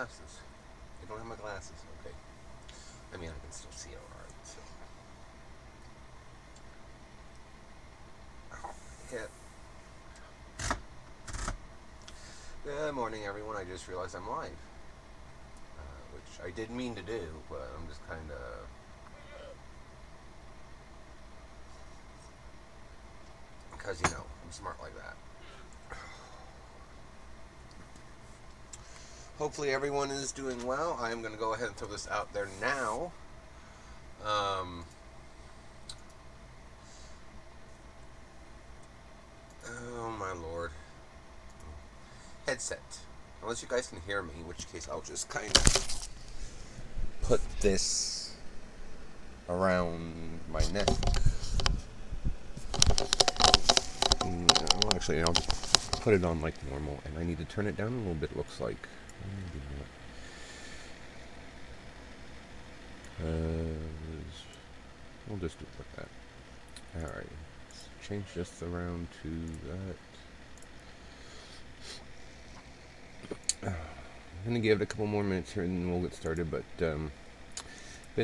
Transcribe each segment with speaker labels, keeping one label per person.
Speaker 1: glasses. I don't have my glasses. Okay. I mean, I can still see alright, so. Yeah. Good morning, everyone. I just realized I'm live. Which I did mean to do, but I'm just kind of. Because, I'm smart like that. Hopefully, everyone is doing well. I am going to go ahead and throw this out there now. Oh, my lord. Headset. Unless you guys can hear me, in which case I'll just kind of put this around my neck. Well, actually, I'll just put it on like normal, and I need to turn it down a little bit, looks like. We'll just do it like that. Alright, let's change this around to that. I'm going to give it a couple more minutes here and then we'll get started, but been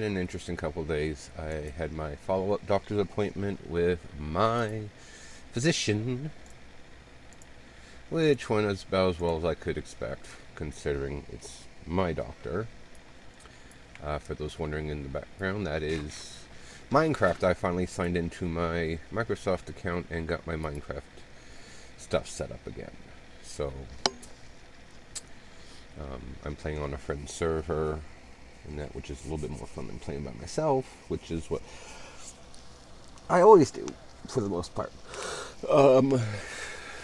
Speaker 1: an interesting couple of days. I had my follow-up doctor's appointment with my physician, which went about as well as I could expect, considering it's my doctor. For those wondering in the background, that is Minecraft. I finally signed into my Microsoft account and got my Minecraft stuff set up again. So, I'm playing on a friend's server, and that, which is a little bit more fun than playing by myself, which is what I always do, for the most part.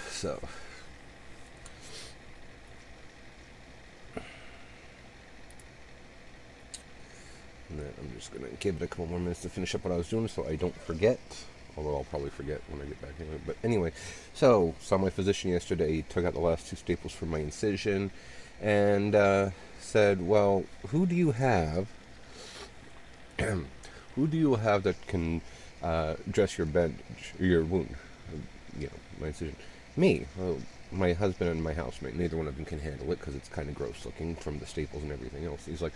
Speaker 1: So... And then I'm just going to give it a couple more minutes to finish up what I was doing so I don't forget. Although I'll probably forget when I get back anyway. But anyway, so saw my physician yesterday. He took out the last 2 staples from my incision and said, well, who do you have? Who do you have that can dress your bandage, your wound? My incision. Me. Well, my husband and my housemate. Neither one of them can handle it because it's kind of gross looking from the staples and everything else. He's like,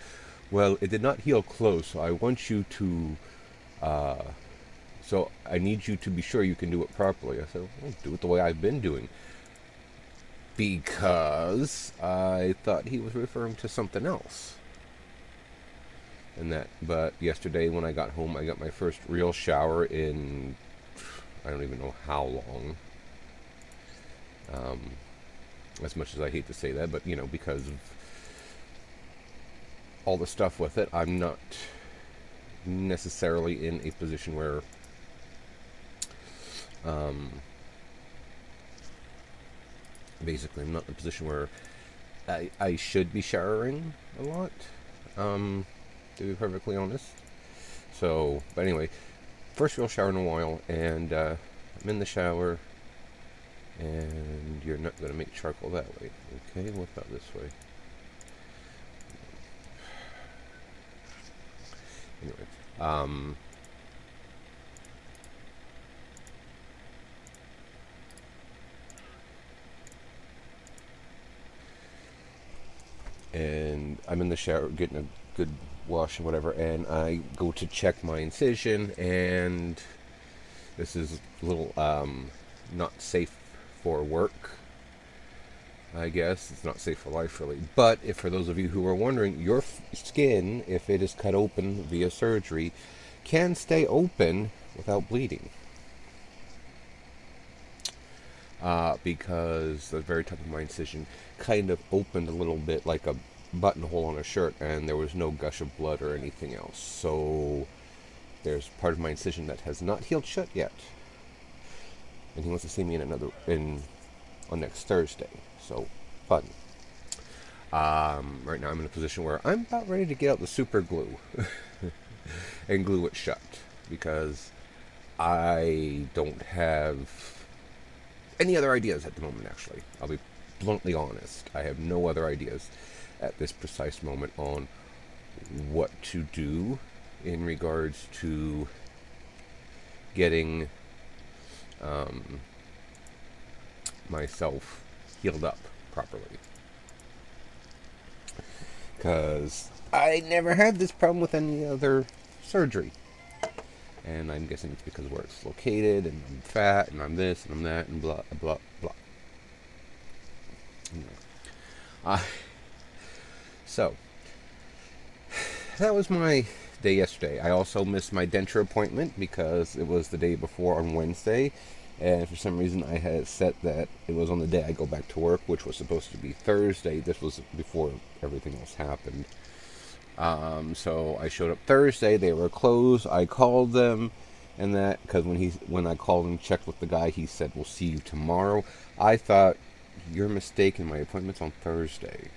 Speaker 1: well, it did not heal close, so I want you to, so I need you to be sure you can do it properly. I said, well, do it the way I've been doing. Because I thought he was referring to something else. But yesterday when I got home, I got my first real shower in, I don't even know how long. As much as I hate to say that, but, because of all the stuff with it, I'm not necessarily in a position where basically I'm not in a position where I should be showering a lot, to be perfectly honest. So, but anyway, first real shower in a while, and I'm in the shower, and you're not going to make charcoal that way. Okay, what about this way? Anyway, and I'm in the shower getting a good wash and whatever, and I go to check my incision, and this is a little not safe for work, I guess. It's not safe for life, really. But if for those of you who are wondering, your skin, if it is cut open via surgery, can stay open without bleeding. Because the very top of my incision kind of opened a little bit like a buttonhole on a shirt, and there was no gush of blood or anything else. So there's part of my incision that has not healed shut yet. And he wants to see me on next Thursday. So, fun. Right now I'm in a position where I'm about ready to get out the super glue and glue it shut, because I don't have any other ideas at the moment, actually. I'll be bluntly honest. I have no other ideas at this precise moment on what to do in regards to getting myself healed up properly. because I never had this problem with any other surgery. And I'm guessing it's because where it's located, and I'm fat, and I'm this, and I'm that, and blah, blah, blah. Anyway. So, that was my day yesterday. I also missed my denture appointment because it was the day before on Wednesday. And for some reason I had set that it was on the day I go back to work, which was supposed to be Thursday. This was before everything else happened. So I showed up Thursday. They were closed. I called them, and that because when I called and checked with the guy, he said we'll see you tomorrow. I thought you're mistaken. My appointment's on Thursday.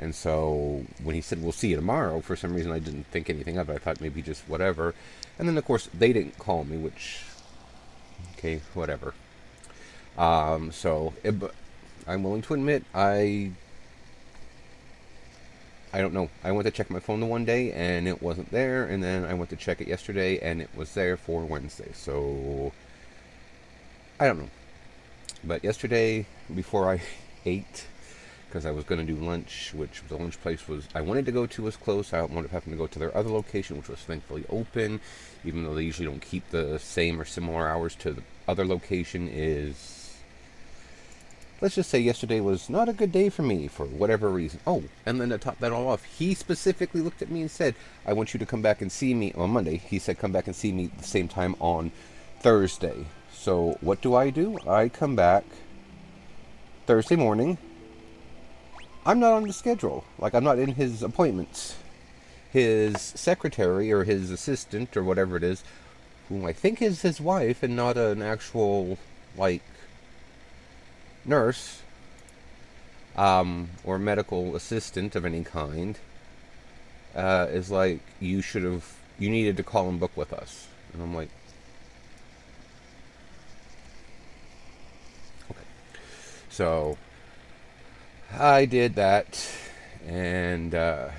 Speaker 1: And so when he said we'll see you tomorrow, for some reason I didn't think anything of it. I thought maybe just whatever. And then of course they didn't call me, which okay, whatever. I'm willing to admit I don't know. I went to check my phone the one day and it wasn't there, and then I went to check it yesterday and it was there for Wednesday. So I don't know. But yesterday, before I ate, because I was going to do lunch, which the lunch place I wanted to go to was close. I wound up having to go to their other location, which was thankfully open, even though they usually don't keep the same or similar hours to the other location. Let's just say yesterday was not a good day for me for whatever reason. Oh, and then to top that all off, he specifically looked at me and said, I want you to come back and see me on Monday. He said, come back and see me at the same time on Thursday. So what do? I come back Thursday morning. I'm not on the schedule. Like, I'm not in his appointments. His secretary or his assistant or whatever it is, whom I think is his wife and not an actual, like, nurse or medical assistant of any kind, is like, you needed to call and book with us. And I'm like, okay. So I did that, and I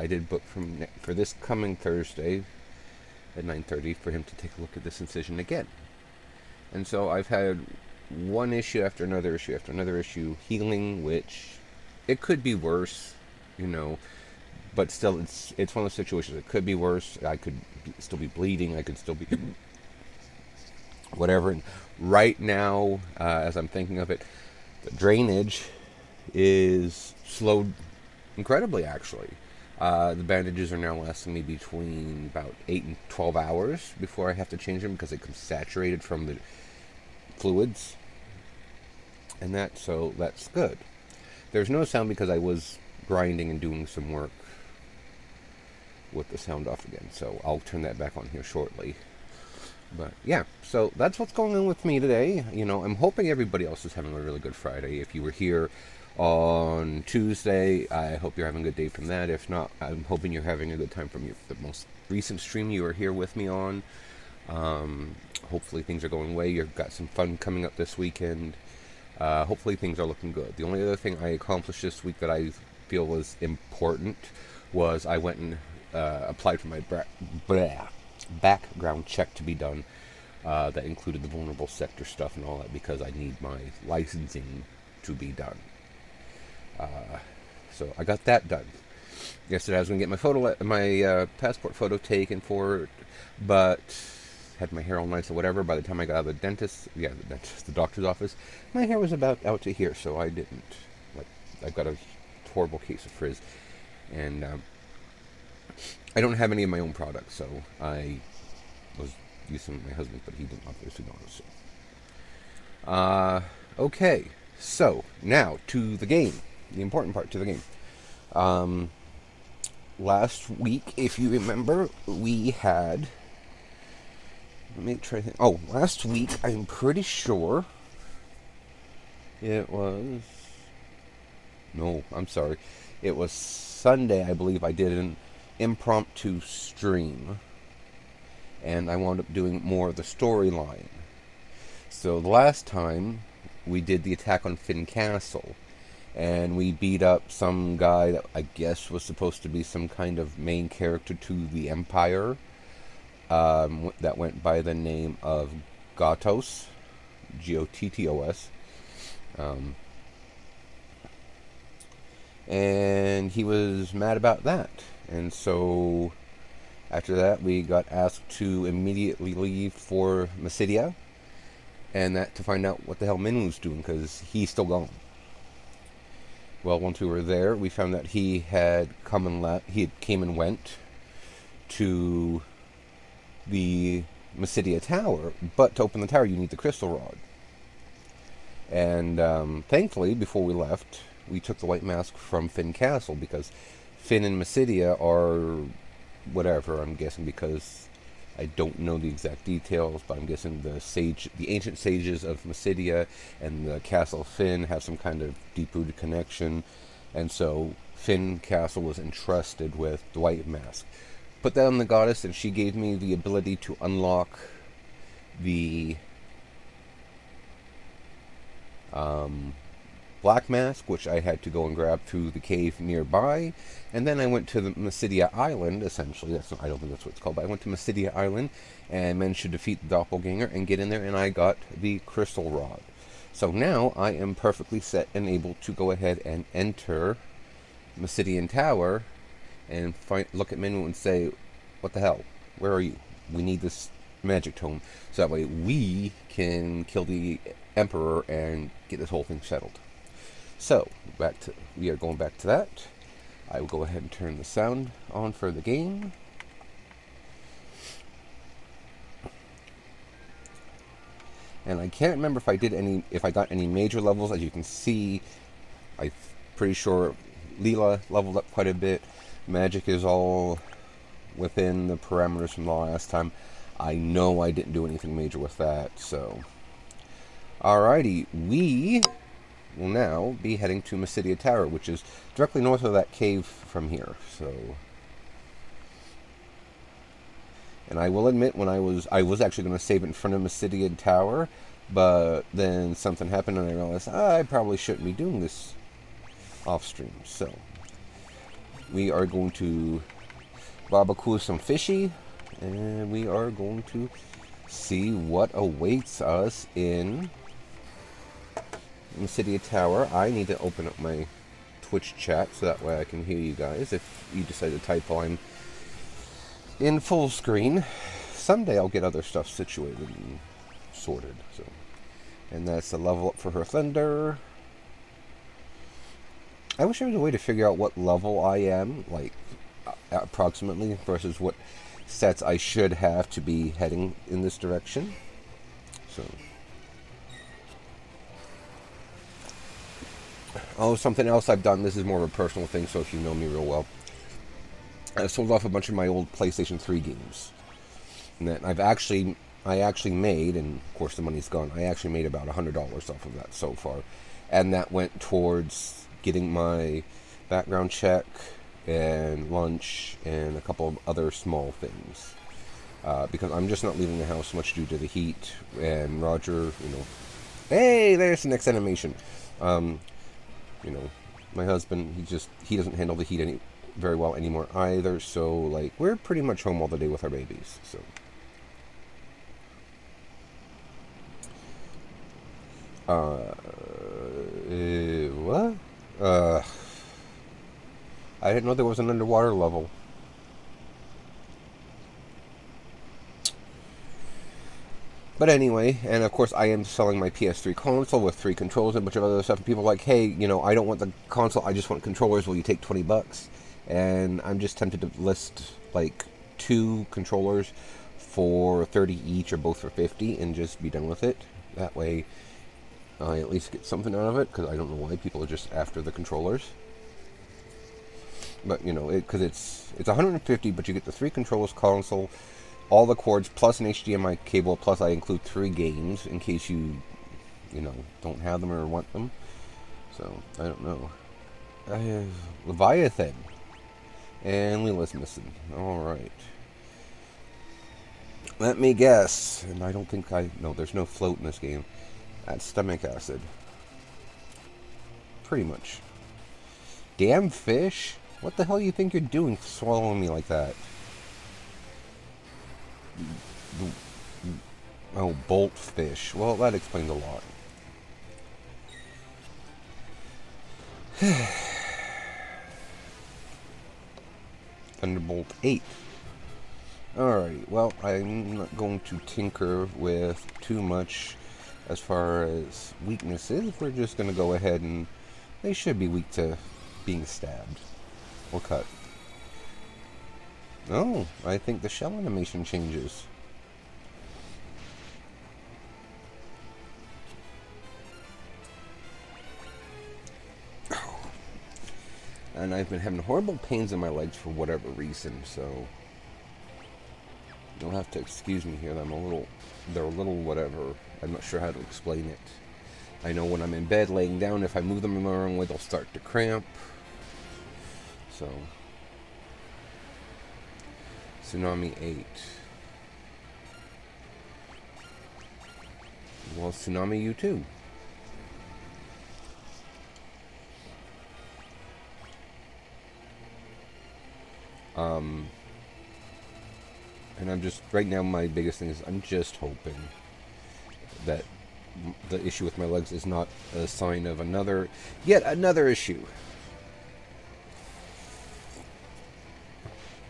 Speaker 1: did book for this coming Thursday at 9:30 for him to take a look at this incision again. And so I've had one issue after another issue healing, which it could be worse, but still it's one of those situations. It could be worse. I could still be bleeding. I could still be whatever. And right now, as I'm thinking of it, the drainage is slowed incredibly, actually. The bandages are now lasting me between about 8 and 12 hours before I have to change them because it becomes saturated from the fluids and that, so that's good. There's no sound because I was grinding and doing some work with the sound off again, so I'll turn that back on here shortly. But yeah, so that's what's going on with me today. I'm hoping everybody else is having a really good Friday. If you were here on Tuesday, I hope you're having a good day from that. If not, I'm hoping you're having a good time from the most recent stream you were here with me on. Hopefully things are going away. You've got some fun coming up this weekend. Hopefully things are looking good. The only other thing I accomplished this week that I feel was important was I went and applied for my background check to be done. That included the vulnerable sector stuff and all that because I need my licensing to be done. So I got that done. Yesterday I was going to get my passport photo taken for it, but had my hair all nice or whatever. By the time I got out of the doctor's office, my hair was about out to here, so I didn't. I've got a horrible case of frizz, and I don't have any of my own products, so I was using my husband's, but he didn't obviously notice. Okay, so now to the game, the important part, to the game. Last week, if you remember, we had. Let me try to think. Oh, last week, I'm pretty sure it was. No, I'm sorry. It was Sunday, I believe. I did an impromptu stream, and I wound up doing more of the storyline. So the last time we did the attack on Finn Castle, and we beat up some guy that I guess was supposed to be some kind of main character to the Empire, that went by the name of Gottos, Gottos, and he was mad about that. And so after that, we got asked to immediately leave for Mysidia, and that to find out what the hell Minwu's doing, because he's still gone. Well, once we were there, we found that he had come and left. He had came and went to the Mysidia Tower, but to open the tower, you need the crystal rod. And thankfully, before we left, we took the white mask from Finn Castle, because Finn and Mysidia are whatever, I'm guessing, because I don't know the exact details, but I'm guessing the ancient sages of Mysidia and the Castle of Finn have some kind of deep-rooted connection, and so Finn Castle was entrusted with the white mask. Put that on the goddess, and she gave me the ability to unlock the black mask, which I had to go and grab through the cave nearby. And then I went to the Mysidia Island, essentially. I don't think that's what it's called, but I went to Mysidia Island and managed to defeat the doppelganger and get in there, and I got the crystal rod. So now I am perfectly set and able to go ahead and enter Mysidian Tower and look at Minwu and say, what the hell? Where are you? We need this magic tome, so that way we can kill the Emperor and get this whole thing settled. So, we are going back to that. I will go ahead and turn the sound on for the game. And I can't remember if I got any major levels. As you can see, I'm pretty sure Leela leveled up quite a bit. Magic is all within the parameters from the last time. I know I didn't do anything major with that, so. Alrighty, we will now be heading to Mysidia Tower, which is directly north of that cave from here, so. And I will admit, when I was actually going to save it in front of Mysidia Tower, but then something happened and I realized I probably shouldn't be doing this off stream, so. We are going to barbecue some fishy, and we are going to see what awaits us in Mysidia Tower. I need to open up my Twitch chat so that way I can hear you guys if you decide to type while I'm in full screen. Someday I'll get other stuff situated and sorted. So, and that's a level up for her thunder. I wish there was a way to figure out what level I am, like, approximately, versus what sets I should have to be heading in this direction. So. Oh, something else I've done, this is more of a personal thing, so if you know me real well. I sold off a bunch of my old PlayStation 3 games. And that I actually made, and of course the money's gone, I actually made about $100 off of that so far. And that went towards getting my background check and lunch and a couple of other small things. Because I'm just not leaving the house much due to the heat. And Roger, hey, there's the next animation. My husband, he doesn't handle the heat very well anymore either. So, like, we're pretty much home all the day with our babies. So. What? I didn't know there was an underwater level. But anyway, and of course I am selling my PS3 console with 3 controllers and a bunch of other stuff. And people are like, hey, I don't want the console, I just want controllers. Will you take $20? And I'm just tempted to list, like, 2 controllers for 30 each or both for 50 and just be done with it. That way I at least get something out of it, because I don't know why people are just after the controllers. But, because it's $150, but you get the 3 controllers console, all the cords, plus an HDMI cable, plus I include 3 games, in case you don't have them or want them. So, I don't know. I have Leviathan. And Leela's missing. Alright. Let me guess. And I don't think no, there's no float in this game. That's stomach acid. Pretty much. Damn fish? What the hell you think you're doing swallowing me like that? Oh, bolt fish. Well, that explains a lot. Thunderbolt 8. Alrighty, well, I'm not going to tinker with too much as far as weaknesses. We're just going to go ahead and they should be weak to being stabbed or cut. Oh, I think the shell animation changes. And I've been having horrible pains in my legs for whatever reason, so you'll have to excuse me here. They're a little whatever. I'm not sure how to explain it. I know when I'm in bed laying down, if I move them in the wrong way, they'll start to cramp. So, Tsunami 8. Well, Tsunami you too. And I'm just, right now my biggest thing is I'm just hoping that the issue with my legs is not a sign of yet another issue.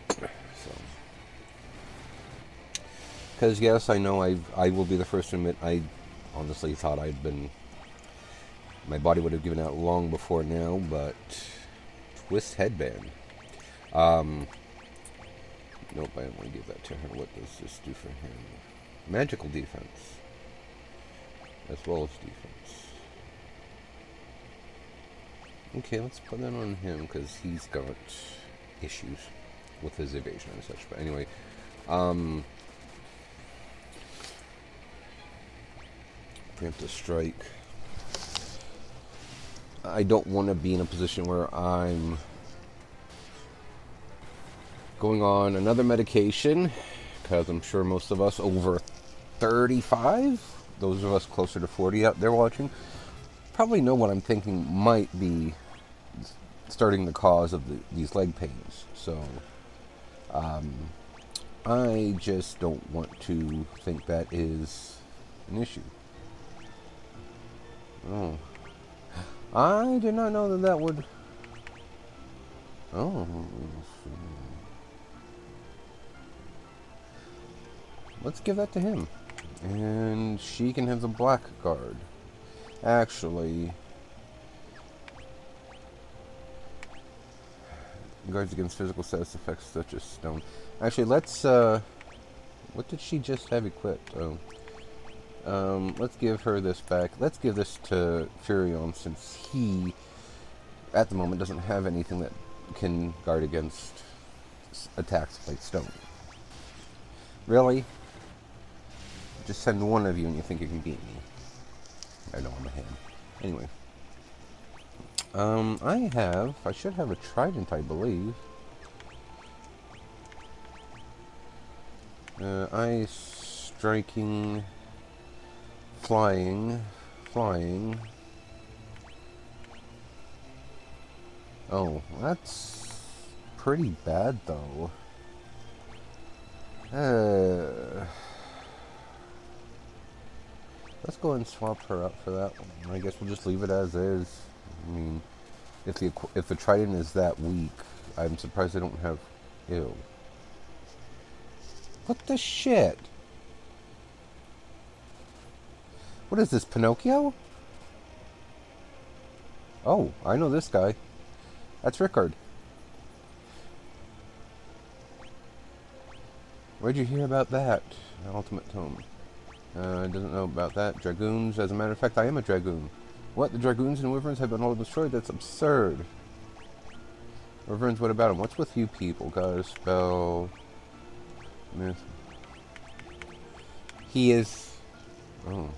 Speaker 1: So, because yes, I know I will be the first to admit I honestly thought my body would have given out long before now, but twist headband. Nope, I don't want to give that to her. What does this do for him? Magical defense. As well as defense. Okay, let's put that on him, because he's got issues with his evasion and such. But anyway, preemptive strike. I don't want to be in a position where I'm going on another medication, because I'm sure most of us over 35, those of us closer to 40 out there watching, probably know what I'm thinking might be starting the cause of these leg pains. So, I just don't want to think that is an issue. Oh. I did not know that would... Oh. Let's give that to him. And she can have the black guard. Actually, guards against physical status effects such as stone. Actually, let's, what did she just have equipped? Oh. Let's give her this back. Let's give this to Firion, since he, at the moment, doesn't have anything that can guard against attacks like stone. Really? Just send one of you and you think you can beat me. I know I'm a ham. Anyway. I should have a trident, I believe. Ice, striking, flying. Oh, that's pretty bad, though. Let's go ahead and swap her up for that one. I guess we'll just leave it as is. I mean, if the trident is that weak, I'm surprised they don't have... Ew. What the shit? What is this, Pinocchio? Oh, I know this guy. That's Rickard. Where'd you hear about that? Ultimate Tome. Doesn't know about that. Dragoons. As a matter of fact, I am a dragoon. What? The dragoons and wyverns have been all destroyed? That's absurd. Wyverns, what about them? What's with you people? Gotta spell... Myth. He is... Oh.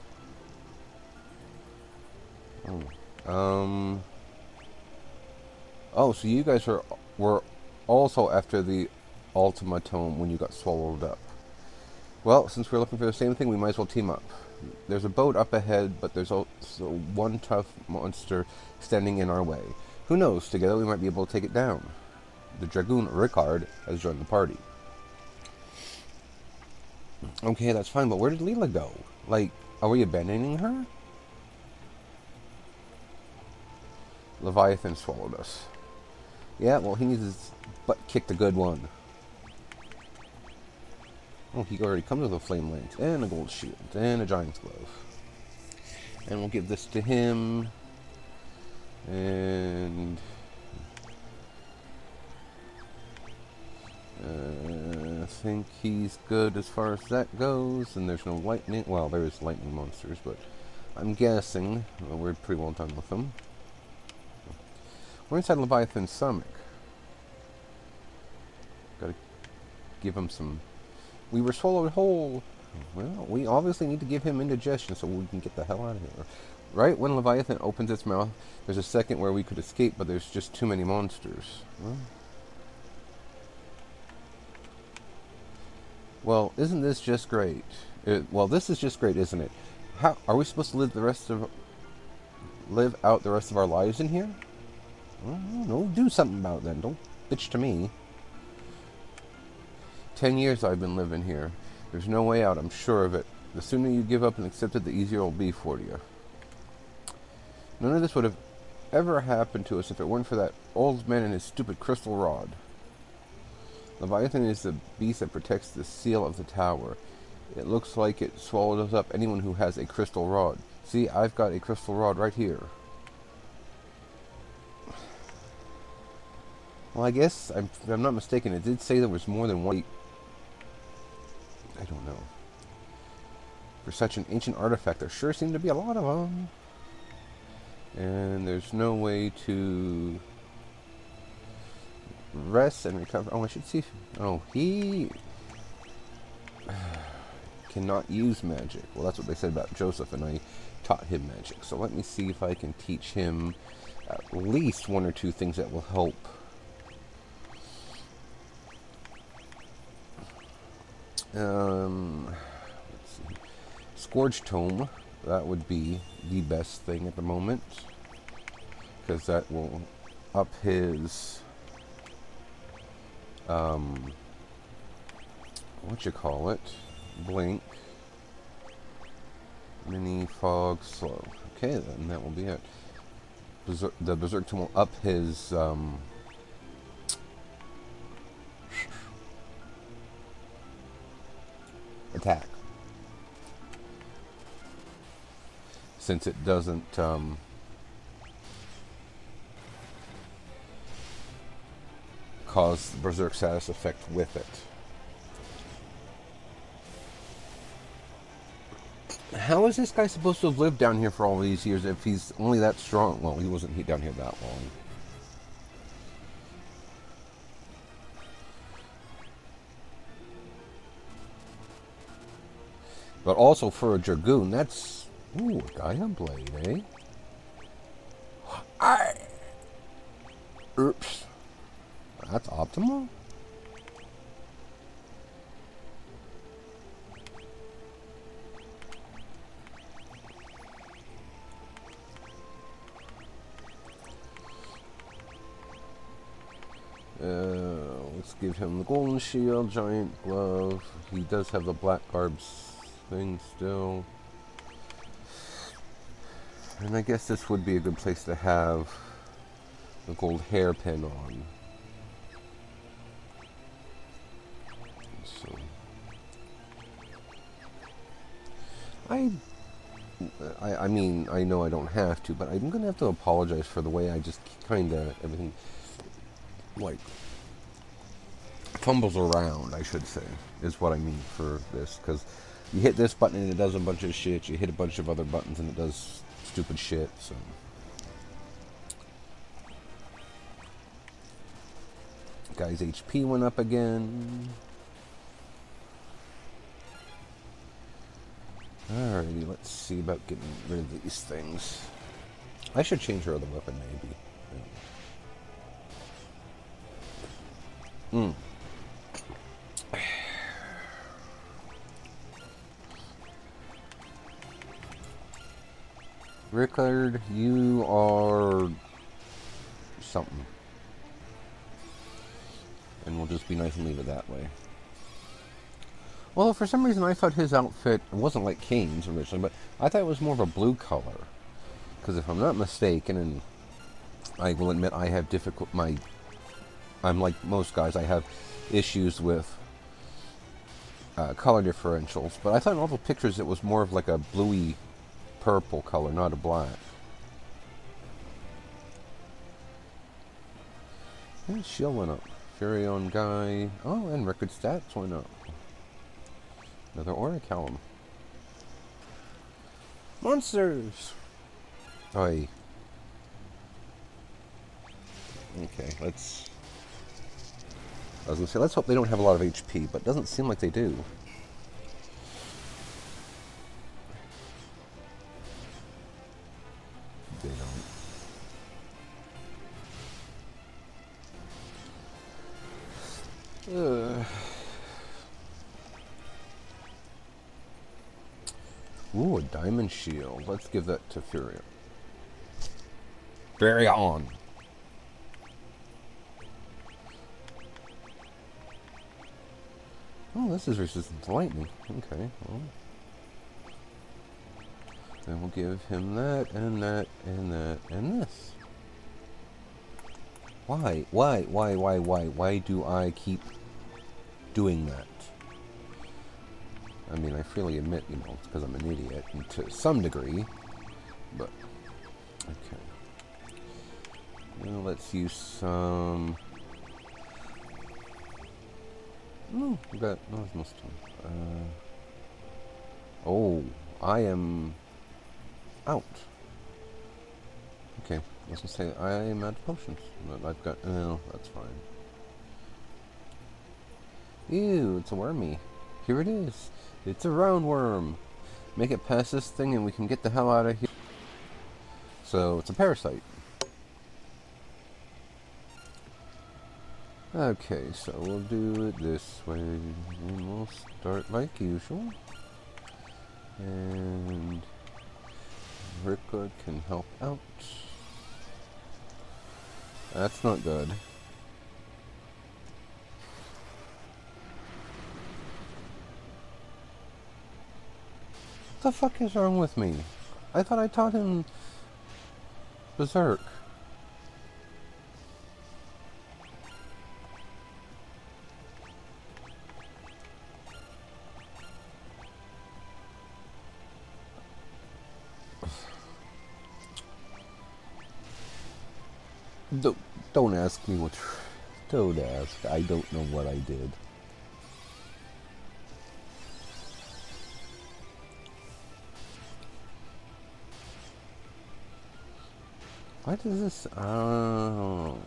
Speaker 1: Oh, so you guys were also after the Ultima Tome when you got swallowed up. Well, since we're looking for the same thing, we might as well team up. There's a boat up ahead, but there's also one tough monster standing in our way. Who knows, together we might be able to take it down. The Dragoon Rickard has joined the party. Okay, that's fine, but where did Leela go? Like, are we abandoning her? Leviathan swallowed us. Yeah, well, he needs his butt kicked a good one. Oh, he already comes with a flame lance, and a gold shield, and a giant's glove. And we'll give this to him. And... I think he's good as far as that goes. And there's no lightning. Well, there is lightning monsters, but I'm guessing we're pretty well done with them. We're inside Leviathan's stomach. Gotta give him some... We were swallowed whole. Well, we obviously need to give him indigestion so we can get the hell out of here. Right when Leviathan opens its mouth, there's a second where we could escape, but there's just too many monsters. Well, isn't this just great? Well, this is just great, isn't it? How are we supposed to live out the rest of our lives in here? Well, no, do something about it then. Don't bitch to me. 10 years I've been living here. There's no way out, I'm sure of it. The sooner you give up and accept it, the easier it'll be for you. None of this would have ever happened to us if it weren't for that old man and his stupid crystal rod. Leviathan is the beast that protects the seal of the tower. It looks like it swallows up anyone who has a crystal rod. See, I've got a crystal rod right here. Well, I guess, if I'm not mistaken, it did say there was more than one... I don't know. For such an ancient artifact, there sure seem to be a lot of them. And there's no way to rest and recover. Oh, I should see. Oh, he cannot use magic. Well, that's what they said about Joseph, and I taught him magic. So let me see if I can teach him at least one or two things that will help. Let's see. Scourge Tome. That would be the best thing at the moment, because that will up his what you call it, blink, mini, fog, slow. Okay, then that will be it. The Berserk Tome will up his attack, since it doesn't cause the Berserk status effect with it. How is this guy supposed to have lived down here for all these years if he's only that strong? Well, he wasn't down here that long. But also for a Dragoon, that's... Ooh, a Gaia Blade, eh? Oops. That's optimal? Let's give him the golden shield, giant glove. He does have the black garbs thing still. And I guess this would be a good place to have the gold hairpin on. So I mean, I know I don't have to, but I'm gonna have to apologize for the way I just kinda everything like fumbles around, I should say, is what I mean for this, because you hit this button and it does a bunch of shit, you hit a bunch of other buttons and it does stupid shit, so. Guy's HP went up again. Alrighty, let's see about getting rid of these things. I should change her other weapon, maybe. Yeah. Rickard, you are something. And we'll just be nice and leave it that way. Well, for some reason I thought his outfit wasn't like Kane's originally, but I thought it was more of a blue color. Because if I'm not mistaken, and I will admit I have my I'm like most guys, I have issues with color differentials, but I thought in all the pictures it was more of like a bluey purple color, not a black. Yeah, shield went up. Firion guy. Oh, and record stats went up. Another Orichalum. Monsters! Oi. Okay, let's... I was gonna say, let's hope they don't have a lot of HP, but it doesn't seem like they do. They don't. Ooh, a diamond shield. Let's give that to Firion. Firion! Oh, this is resistant to lightning. Okay, well. Then we'll give him that, and that, and that, and this. Why? Why do I keep doing that? I mean, I freely admit, you know, it's because I'm an idiot, and to some degree, but, okay. Well, let's use some... No, we got... No, it's most of them. Oh, I am... out. Okay, I was gonna say, I am out of potions, but I've got... No, that's fine. Ew, it's a wormy. Here it is. It's a roundworm. Make it past this thing and we can get the hell out of here. So, it's a parasite. Okay, so we'll do it this way. And we'll start like usual. And... Rickard can help out. That's not good. What the fuck is wrong with me? I thought I taught him Berserk. Don't ask me what... Don't ask. I don't know what I did. Why does this... Oh...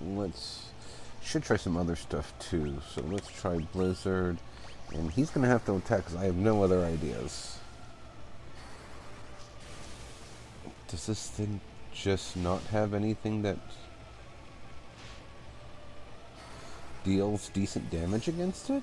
Speaker 1: Let's... Should try some other stuff too. So let's try Blizzard. And he's going to have to attack because I have no other ideas. Does this thing just not have anything that deals decent damage against it?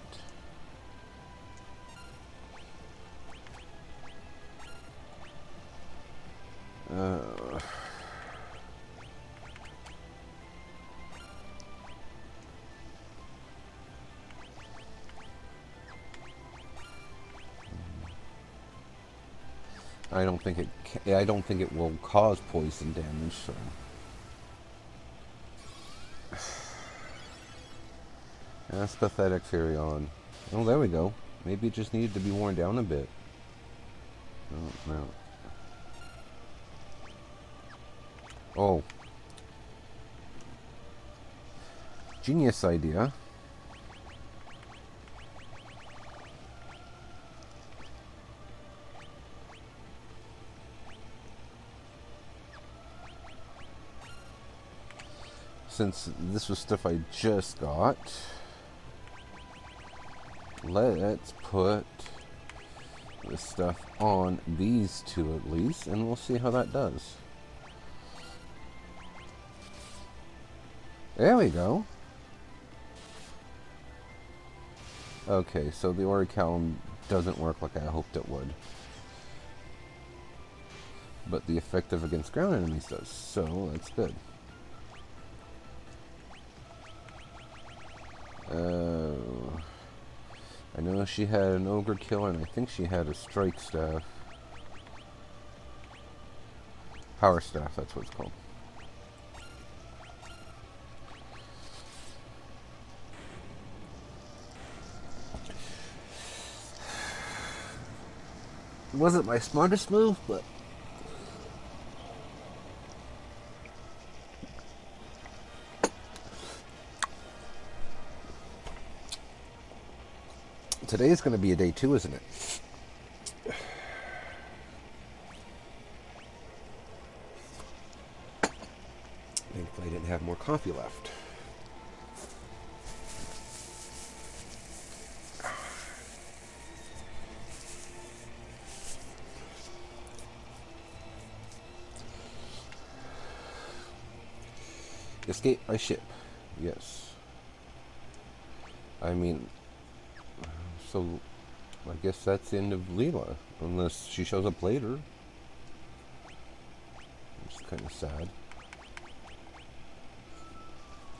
Speaker 1: I don't think it will cause poison damage, so... That's pathetic, Firion. Oh, there we go. Maybe it just needed to be worn down a bit. Oh, no. Oh. Genius idea. Since this was stuff I just got, let's put this stuff on these two at least, and we'll see how that does. There we go. Okay, so the Orichalum doesn't work like I hoped it would. But the effective against ground enemies does, so that's good. I know she had an ogre killer, and I think she had a strike staff. Power staff, that's what it's called. It wasn't my smartest move, but today's going to be a day 2, isn't it? Thankfully I didn't have more coffee left. Escape by ship. Yes. I mean, so I guess that's the end of Leela, unless she shows up later. Which is kind of sad.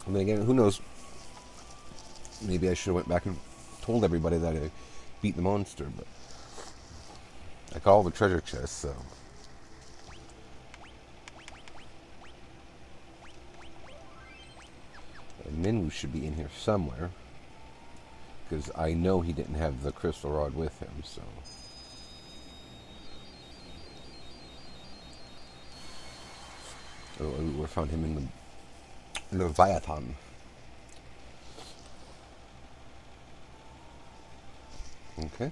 Speaker 1: I mean, again, who knows? Maybe I should have went back and told everybody that I beat the monster, but I got all the treasure chests, so. And Minwu should be in here somewhere, because I know he didn't have the crystal rod with him, so. Oh, we found him in the Leviathan. Okay.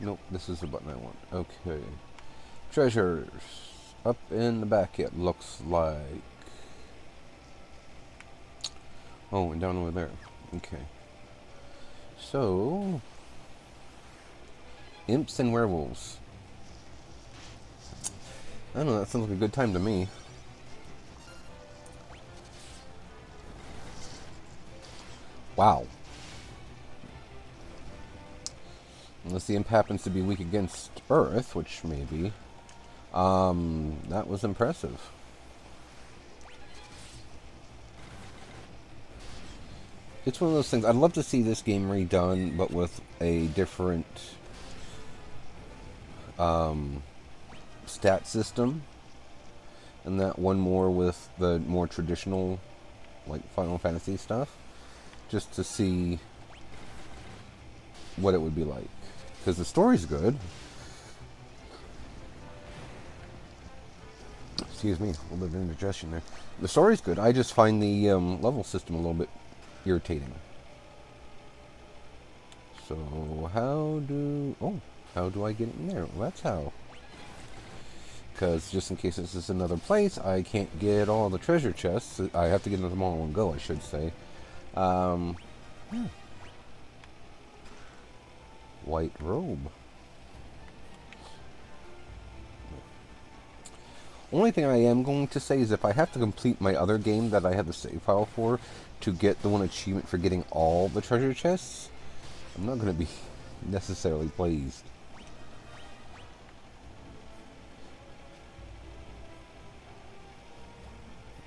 Speaker 1: Nope, this is the button I want. Okay. Treasures. Up in the back, it looks like. Oh, and down over there. Okay. So, imps and werewolves. I don't know, that sounds like a good time to me. Wow. Unless the imp happens to be weak against Earth, which may be. That was impressive. It's one of those things. I'd love to see this game redone, but with a different stat system, and that one more with the more traditional, like Final Fantasy stuff, just to see what it would be like. Because the story's good. Excuse me, a little bit of indigestion there. The story's good. I just find the level system a little bit irritating. So how do I get in there? Well, that's how. Because just in case this is another place, I can't get all the treasure chests. I have to get them all in one go, I should say. Yeah. White robe. Only thing I am going to say is if I have to complete my other game that I have the save file for to get the one achievement for getting all the treasure chests, I'm not going to be necessarily pleased.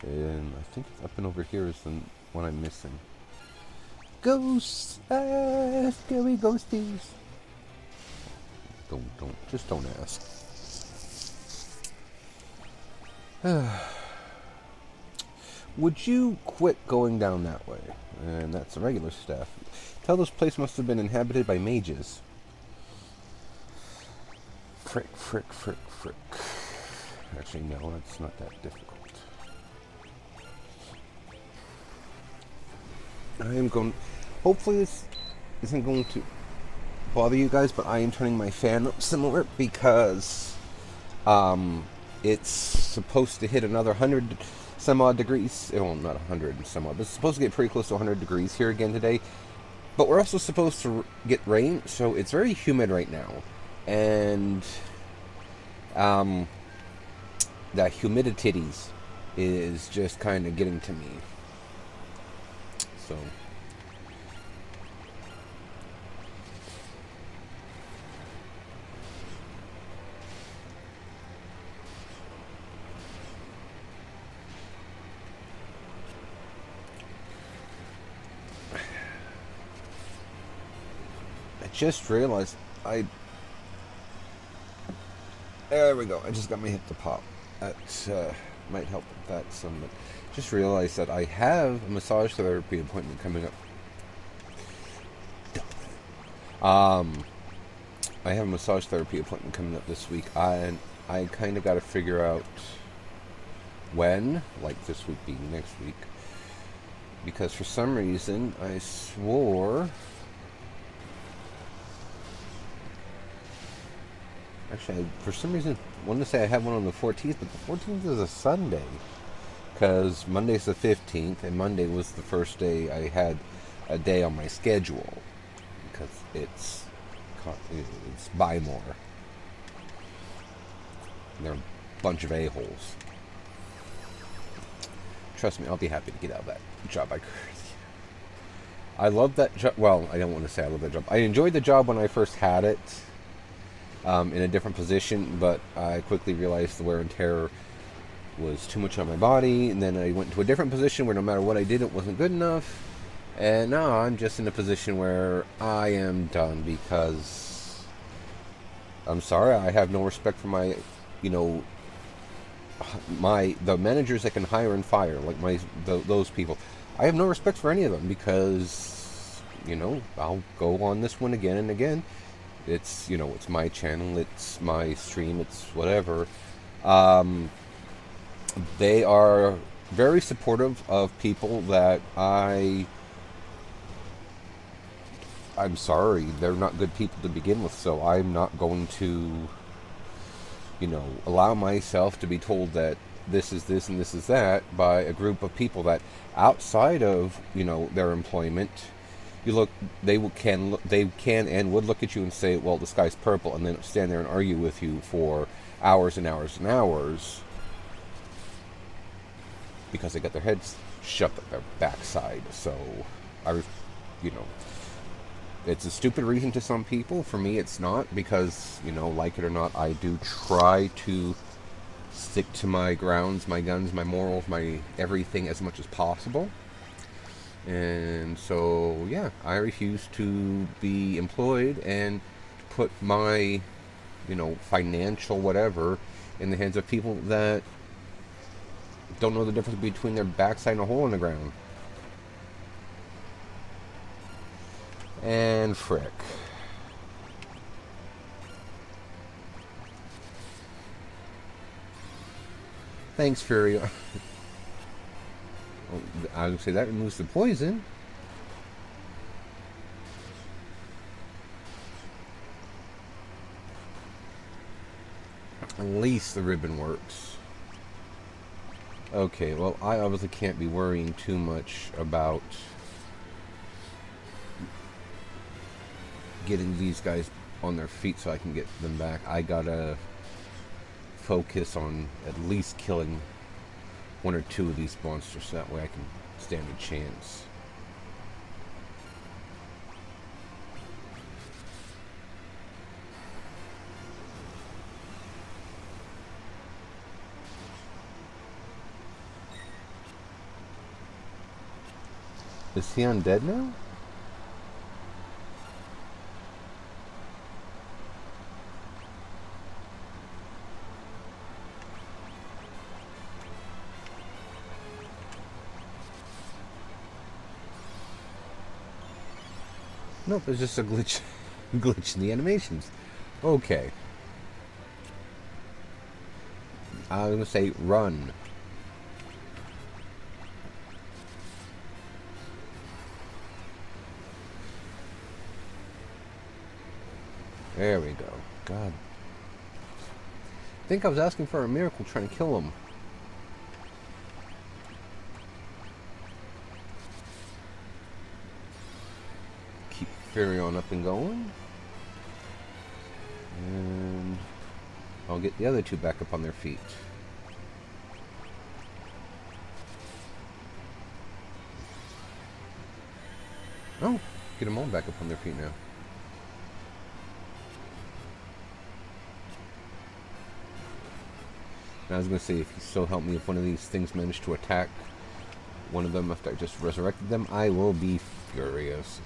Speaker 1: And I think up and over here is the one I'm missing. Ghosts! Ah, scary ghosties! Just don't ask. Would you quit going down that way? And that's the regular staff. Tell this place must have been inhabited by mages. Frick. Actually, no, it's not that difficult. I am going... Hopefully this isn't going to bother you guys, but I am turning my fan up similar because it's supposed to hit another 100 some odd degrees. Well, not 100 and some odd, but it's supposed to get pretty close to 100 degrees here again today. But we're also supposed to get rain, so it's very humid right now. And that humidities is just kind of getting to me. So just realized there we go. I just got my hip to pop. That might help with that some. But just realized that I have a massage therapy appointment coming up. I have a massage therapy appointment coming up this week. I kind of got to figure out when, like this week being next week, because for some reason I swore. Actually, for some reason, I wanted to say I have one on the 14th, but the 14th is a Sunday. Because Monday's the 15th, and Monday was the first day I had a day on my schedule. Because it's buy more. They're a bunch of a-holes. Trust me, I'll be happy to get out of that job. I love that job. Well, I don't want to say I love that job. I enjoyed the job when I first had it. In a different position, but I quickly realized the wear and tear was too much on my body, and then I went to a different position where no matter what I did, it wasn't good enough, and now I'm just in a position where I am done because I'm sorry, I have no respect for my, the managers that can hire and fire, like those people. I have no respect for any of them because, I'll go on this one again and again. It's, it's my channel, it's my stream, it's whatever. They are very supportive of people that I'm sorry, they're not good people to begin with, so I'm not going to, allow myself to be told that this is this and this is that by a group of people that outside of, their employment, they can and would look at you and say, well, the sky's purple, and then stand there and argue with you for hours and hours and hours because they got their heads shoved up their backside. So, it's a stupid reason to some people. For me, it's not, because, like it or not, I do try to stick to my grounds, my guns, my morals, my everything as much as possible. And so, yeah, I refuse to be employed and put my, financial whatever in the hands of people that don't know the difference between their backside and a hole in the ground. And frick. Thanks, Firion. I would say that removes the poison. At least the ribbon works. Okay, well, I obviously can't be worrying too much about getting these guys on their feet so I can get them back. I gotta focus on at least killing one or two of these monsters, so that way I can stand a chance. Is he undead now? Nope, it's just a glitch in the animations. Okay. I was going to say run. There we go. God. I think I was asking for a miracle trying to kill him. Keep Firion up and going. And I'll get the other two back up on their feet. Oh, get them all back up on their feet now. And I was going to say, if you still help me, if one of these things managed to attack one of them after I just resurrected them, I will be furious.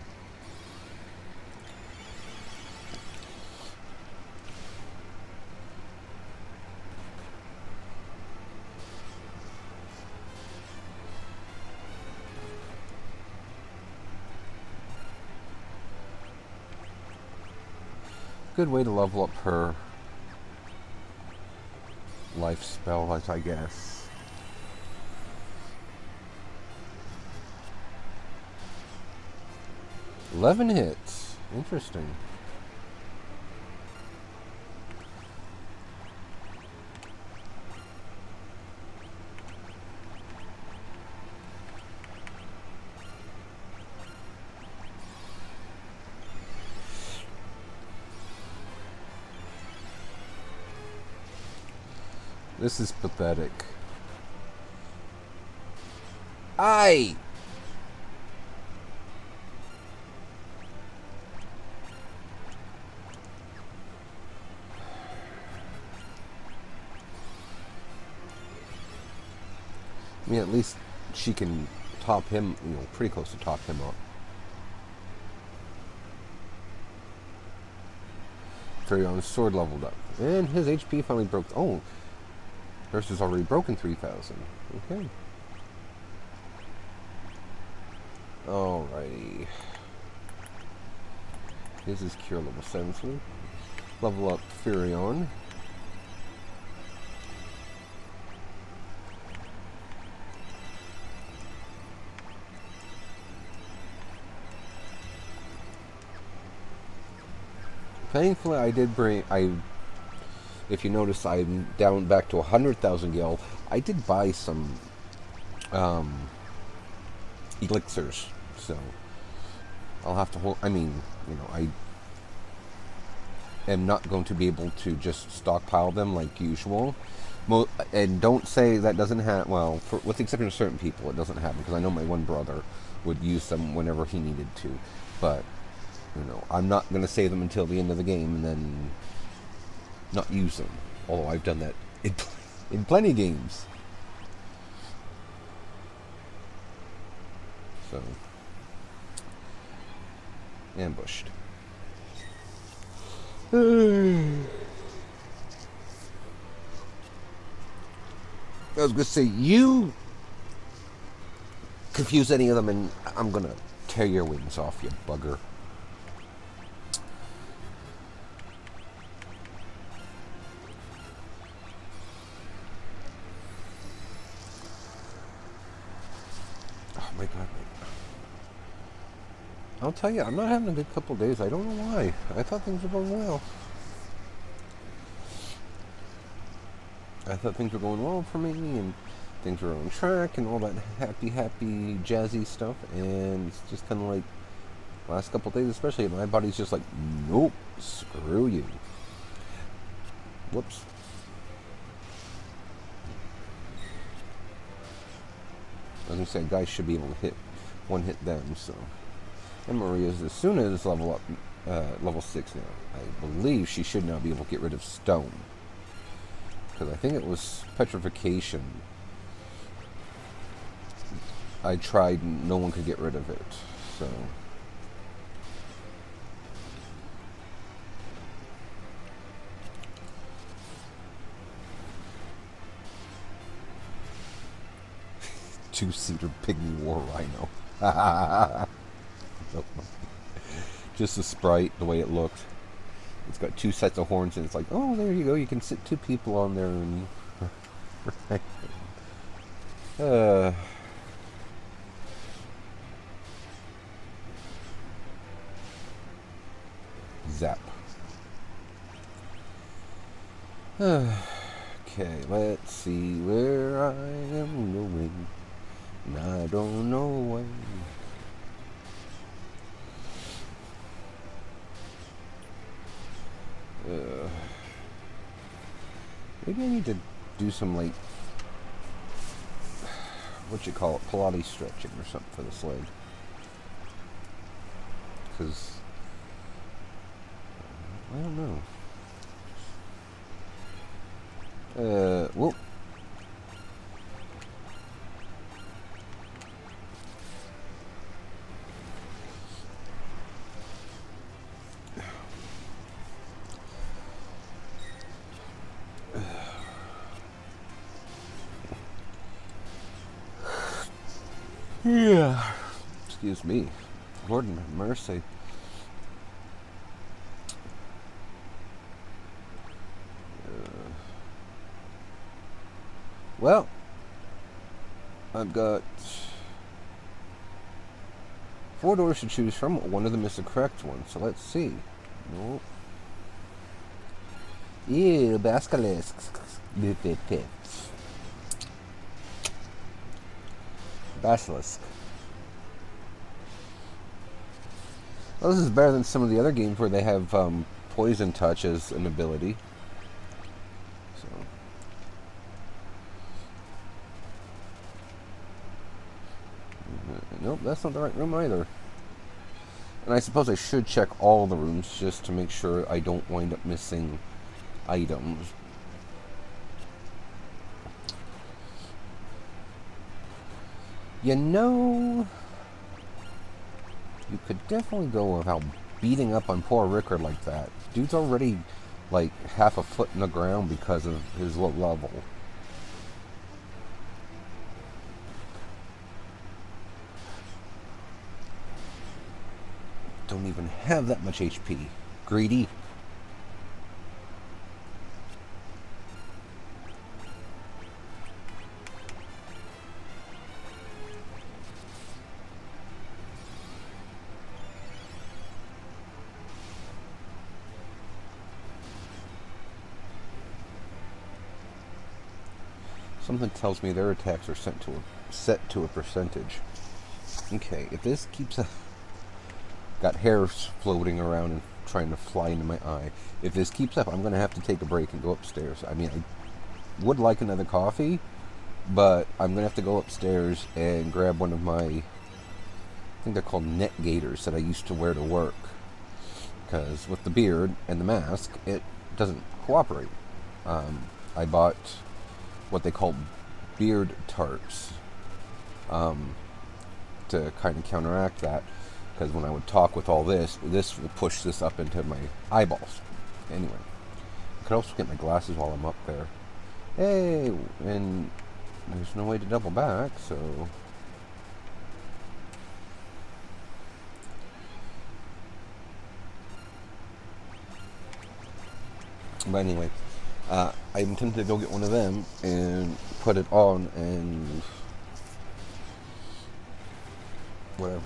Speaker 1: Good way to level up her life spell, I guess. "11 hits. Interesting. This is pathetic. I mean, at least she can top him, pretty close to top him up. Firion's sword leveled up. And his HP finally broke. Oh, hers has already broken 3,000. Okay. Alrighty. His is cure level 17. Level up Firion. Thankfully, I did bring. If you notice, I'm down back to 100,000 gil. I did buy some elixirs, so I'll have to hold. I mean, I am not going to be able to just stockpile them like usual. And don't say that doesn't happen. Well, with the exception of certain people, it doesn't happen, because I know my one brother would use them whenever he needed to, but. I'm not going to save them until the end of the game and then not use them. Although I've done that in plenty of games. So, ambushed. I was going to say, you confuse any of them and I'm going to tear your wings off, you bugger. My God, I'll tell you, I'm not having a good couple days. I don't know why. I thought things were going well. I thought things were going well for me, and things were on track, and all that happy, jazzy stuff. And it's just kind of like, last couple days especially, my body's just like, nope, screw you. Whoops. I was going to say, guys should be able to hit them, so. And Maria's, as soon as level 6 now, I believe she should now be able to get rid of stone. Because I think it was petrification. I tried, and no one could get rid of it, so. Two-seater pygmy war rhino. Nope. Just the sprite, the way it looked. It's got 2 sets of horns, and it's like, oh, there you go. You can sit 2 people on there and. Zap. Okay, let's see where I am going. And I don't know when. Maybe I need to do some, like, what you call it, Pilates stretching or something for this leg. Because, I don't know. Whoop. Yeah. Excuse me. Lord have mercy. Well, I've got 4 doors to choose from. One of them is the correct one, so let's see. Nope. Ew, basilisk. Basilisk. Well, this is better than some of the other games where they have poison touch as an ability. So. Nope, that's not the right room either. And I suppose I should check all the rooms just to make sure I don't wind up missing items. You know, you could definitely go without beating up on poor Rickard like that. Dude's already like half a foot in the ground because of his low level. Don't even have that much HP. Greedy. Something tells me their attacks are set to a percentage. Okay, if this keeps got hairs floating around and trying to fly into my eye. If this keeps up, I'm going to have to take a break and go upstairs. I mean, I would like another coffee, but I'm going to have to go upstairs and grab one of my, I think they're called net gaiters that I used to wear to work. Because with the beard and the mask, it doesn't cooperate. I bought what they call beard tarps to kind of counteract that. Because when I would talk with all this would push this up into my eyeballs. Anyway, I could also get my glasses while I'm up there. Hey, and there's no way to double back, so... But anyway, I'm tempted to go get one of them and put it on and... whatever.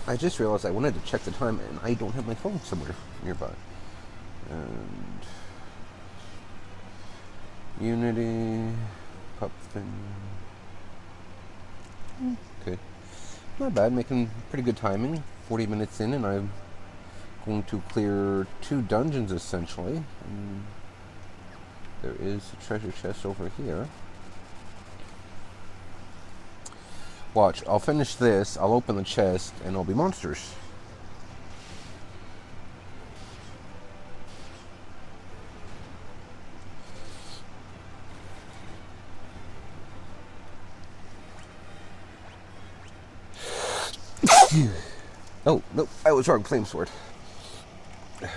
Speaker 1: I just realized I wanted to check the time and I don't have my phone somewhere nearby. And... Unity... Pup thing... Okay. Not bad, making pretty good timing. 40 minutes in and I'm going to clear 2 dungeons essentially. And there is a treasure chest over here. Watch, I'll finish this, I'll open the chest, and there'll be monsters. Oh, no, I was wrong, flame sword. Okay.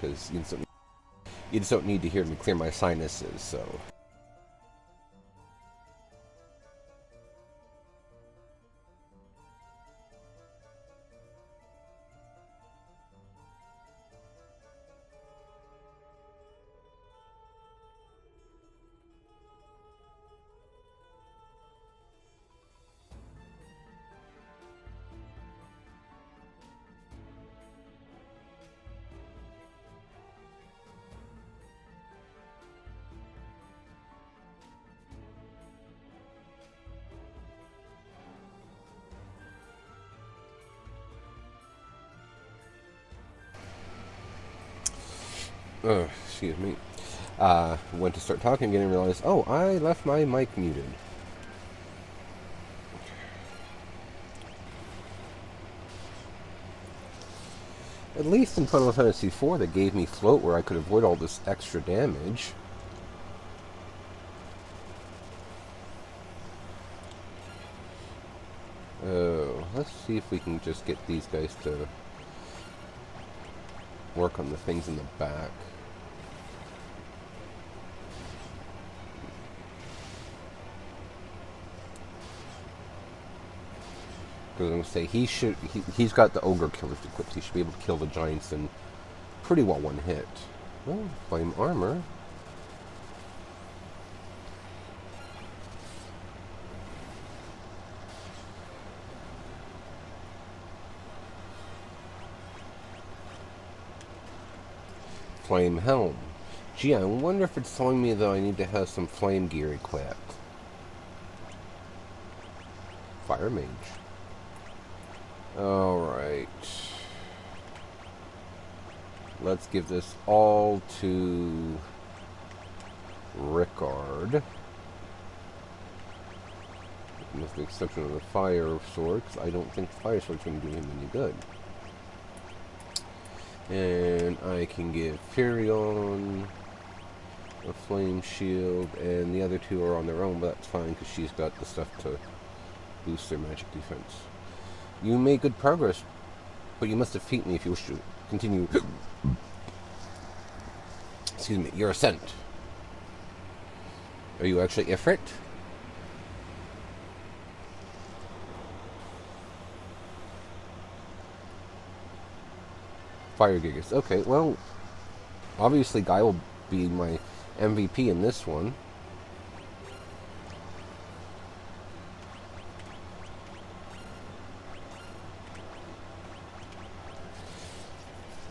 Speaker 1: Because you just don't need to hear me clear my sinuses, so... excuse me. Went to start talking again and realized, oh, I left my mic muted. At least in Final Fantasy IV, they gave me float where I could avoid all this extra damage. Oh, let's see if we can just get these guys to work on the things in the back. Because I'm going to say he's got the ogre killers equipped. He should be able to kill the giants in pretty well one hit. Oh, flame armor. Flame helm. Gee, I wonder if it's telling me that I need to have some flame gear equipped. Fire mage. Alright. Let's give this all to Rickard. With the exception of the fire sword, because I don't think the fire sword's going to do him any good. And I can give Firion a flame shield, and the other two are on their own, but that's fine because she's got the stuff to boost their magic defense. You made good progress, but you must defeat me if you wish to continue. Excuse me, your ascent. Are you actually Ifrit? Fire Gigas. Okay, well, obviously Guy will be my MVP in this one.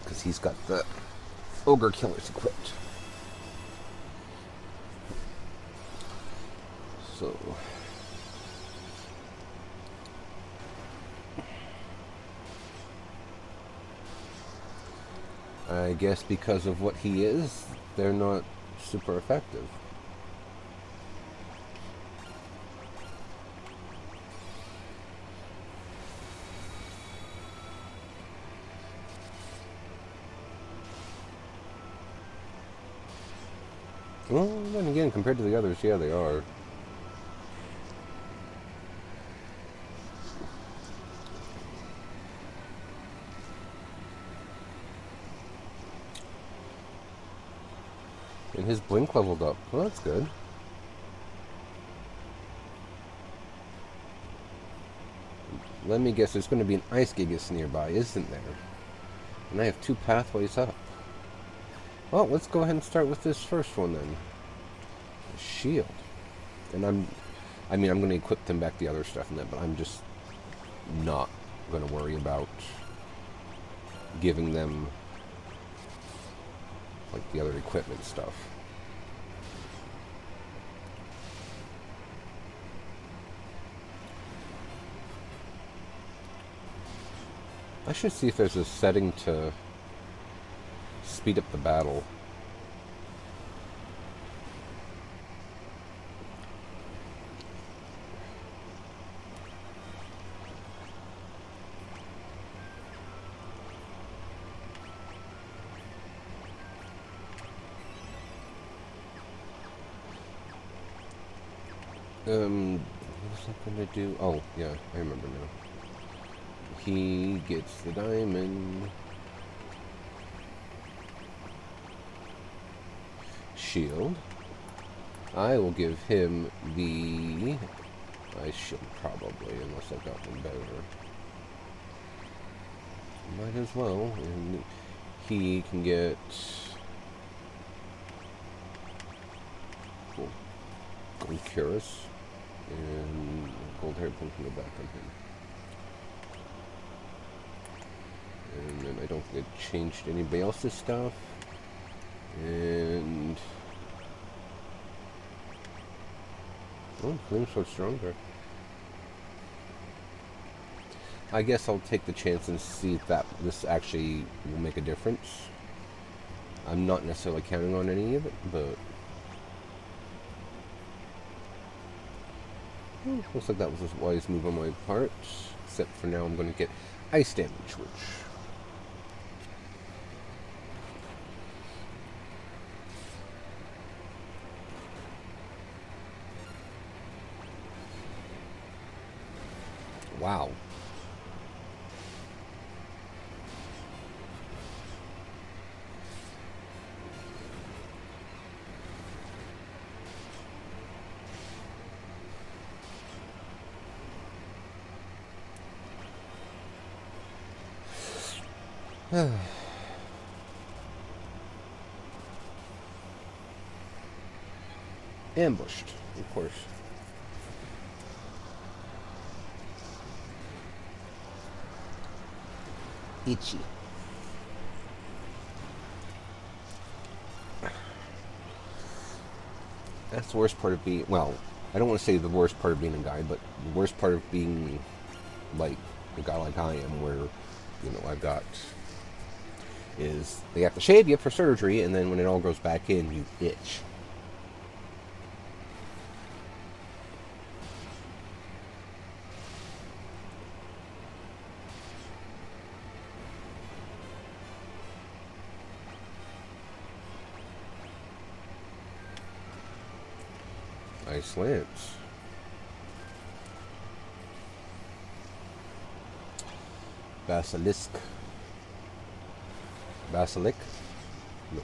Speaker 1: Because he's got the ogre killers equipped. So I guess because of what he is, they're not super effective. Well, then again, compared to the others, yeah, they are. And his blink leveled up. Well, that's good. Let me guess, there's going to be an ice gigas nearby, isn't there? And I have 2 pathways up. Well, let's go ahead and start with this first one then. A shield. And I'm going to equip them back the other stuff in that, but I'm just not going to worry about giving them like the other equipment stuff. I should see if there's a setting to speed up the battle. What's that gonna do? Oh, yeah, I remember now. He gets the diamond shield. I will give him the ice shield probably, unless I've got one better. Might as well. And he can get gold cuirass and gold hair can go back on him. And then I don't think I changed anybody else's stuff. And oh, flame sword stronger. I guess I'll take the chance and see if this actually will make a difference. I'm not necessarily counting on any of it, but looks like that was a wise move on my part. Except for now I'm going to get ice damage, which wow. Ambushed, of course. Itchy. That's the worst part of being, well, I don't want to say the worst part of being a guy, but the worst part of being like a guy like I am, where, I've got, is they have to shave you for surgery, and then when it all goes back in, you itch. Nice lance. Basilisk. Basilic? No.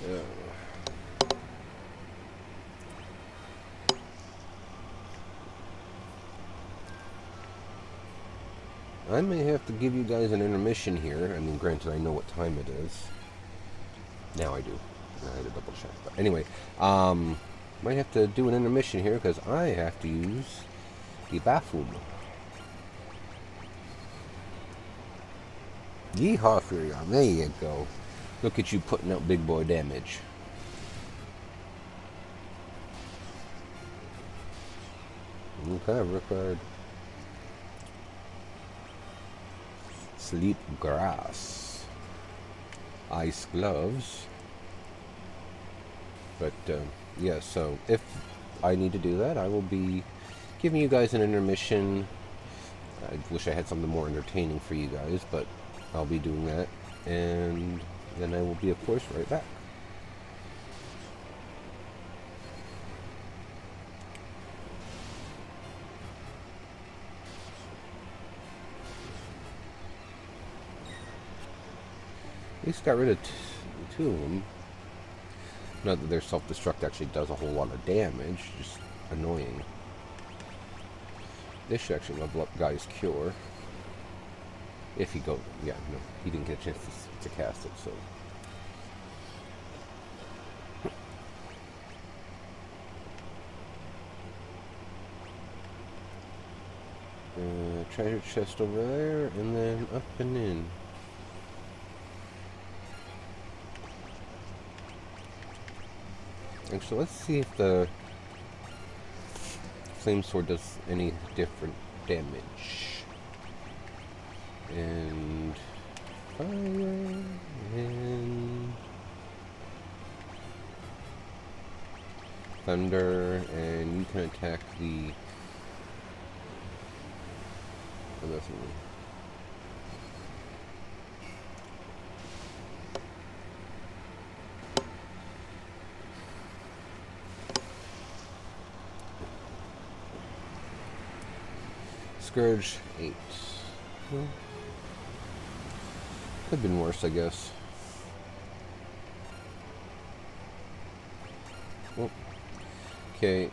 Speaker 1: No. I may have to give you guys an intermission here. I mean, granted, I know what time it is. Now I do. I had to double check. But anyway, might have to do an intermission here because I have to use the bathroom. Yeehaw, Firion. There you go. Look at you putting out big boy damage. Okay, record. Sleep grass. Ice gloves. But, yeah, so if I need to do that, I will be giving you guys an intermission. I wish I had something more entertaining for you guys, but I'll be doing that. And then I will be, of course, right back. At least got rid of two of them. Not that their self-destruct actually does a whole lot of damage, just annoying. This should actually level up Guy's Cure. If he goes, yeah, no, he didn't get a chance to cast it, so. Treasure chest over there, and then up and in. Actually, let's see if the flame sword does any different damage. And fire and thunder, and you can attack the. Oh, that's me. Scourge 8. Well, could have been worse, I guess. Oh. Okay.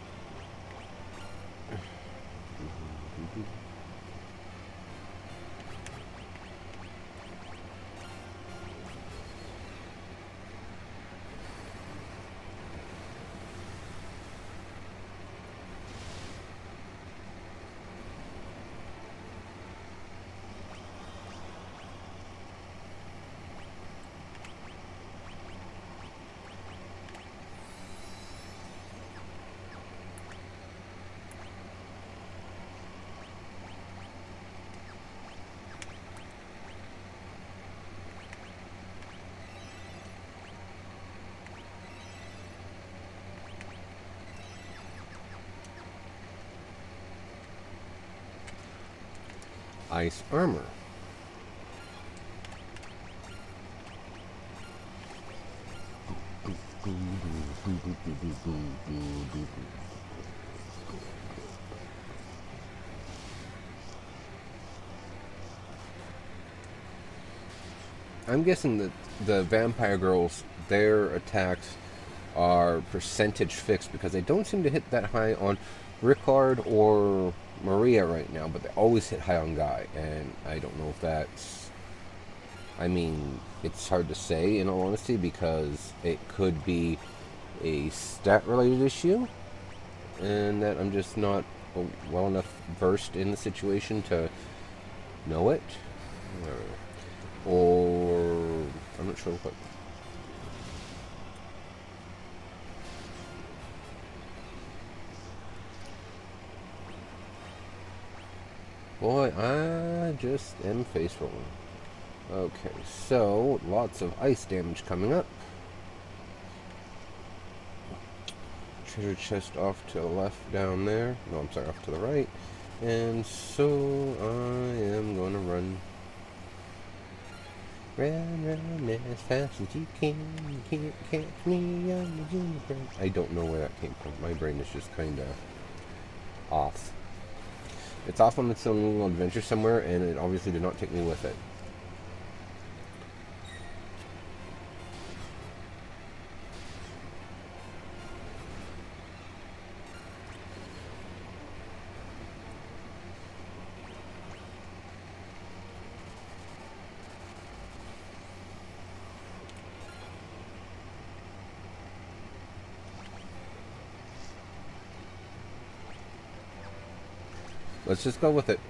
Speaker 1: Ice armor. I'm guessing that the vampire girls, their attacks are percentage fixed because they don't seem to hit that high on Rickard or Maria right now, but they always hit high on Guy, and I don't know if that's I mean, it's hard to say in all honesty because it could be a stat-related issue, and that I'm just not well enough versed in the situation to know it. Or I'm not sure what. Boy, I just am face rolling. Okay, so lots of ice damage coming up. Treasure chest off to the left down there. No, I'm sorry, off to the right. And so I am going to run. Run as fast as you can. You can't catch me on the unicorn. I don't know where that came from. My brain is just kind of off. It's off on its own little adventure somewhere, and it obviously did not take me with it. Let's just go with it.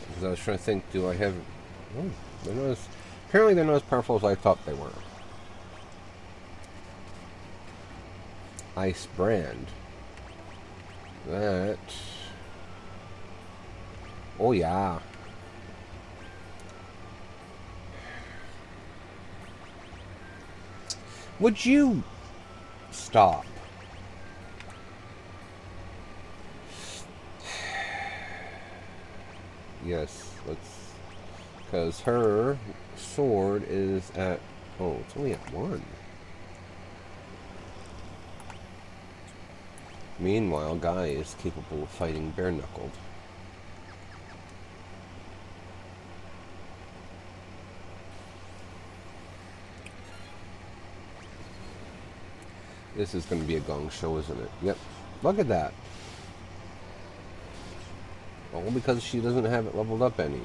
Speaker 1: Because I was trying to think, do I have... Oh, they're not as... Apparently they're not as powerful as I thought they were. Ice Brand. That... Oh yeah. Would you... stop? Yes, let's... Because her sword is at... Oh, it's only at 1. Meanwhile, Guy is capable of fighting bare-knuckled. This is going to be a gong show, isn't it? Yep. Look at that. All because she doesn't have it leveled up any.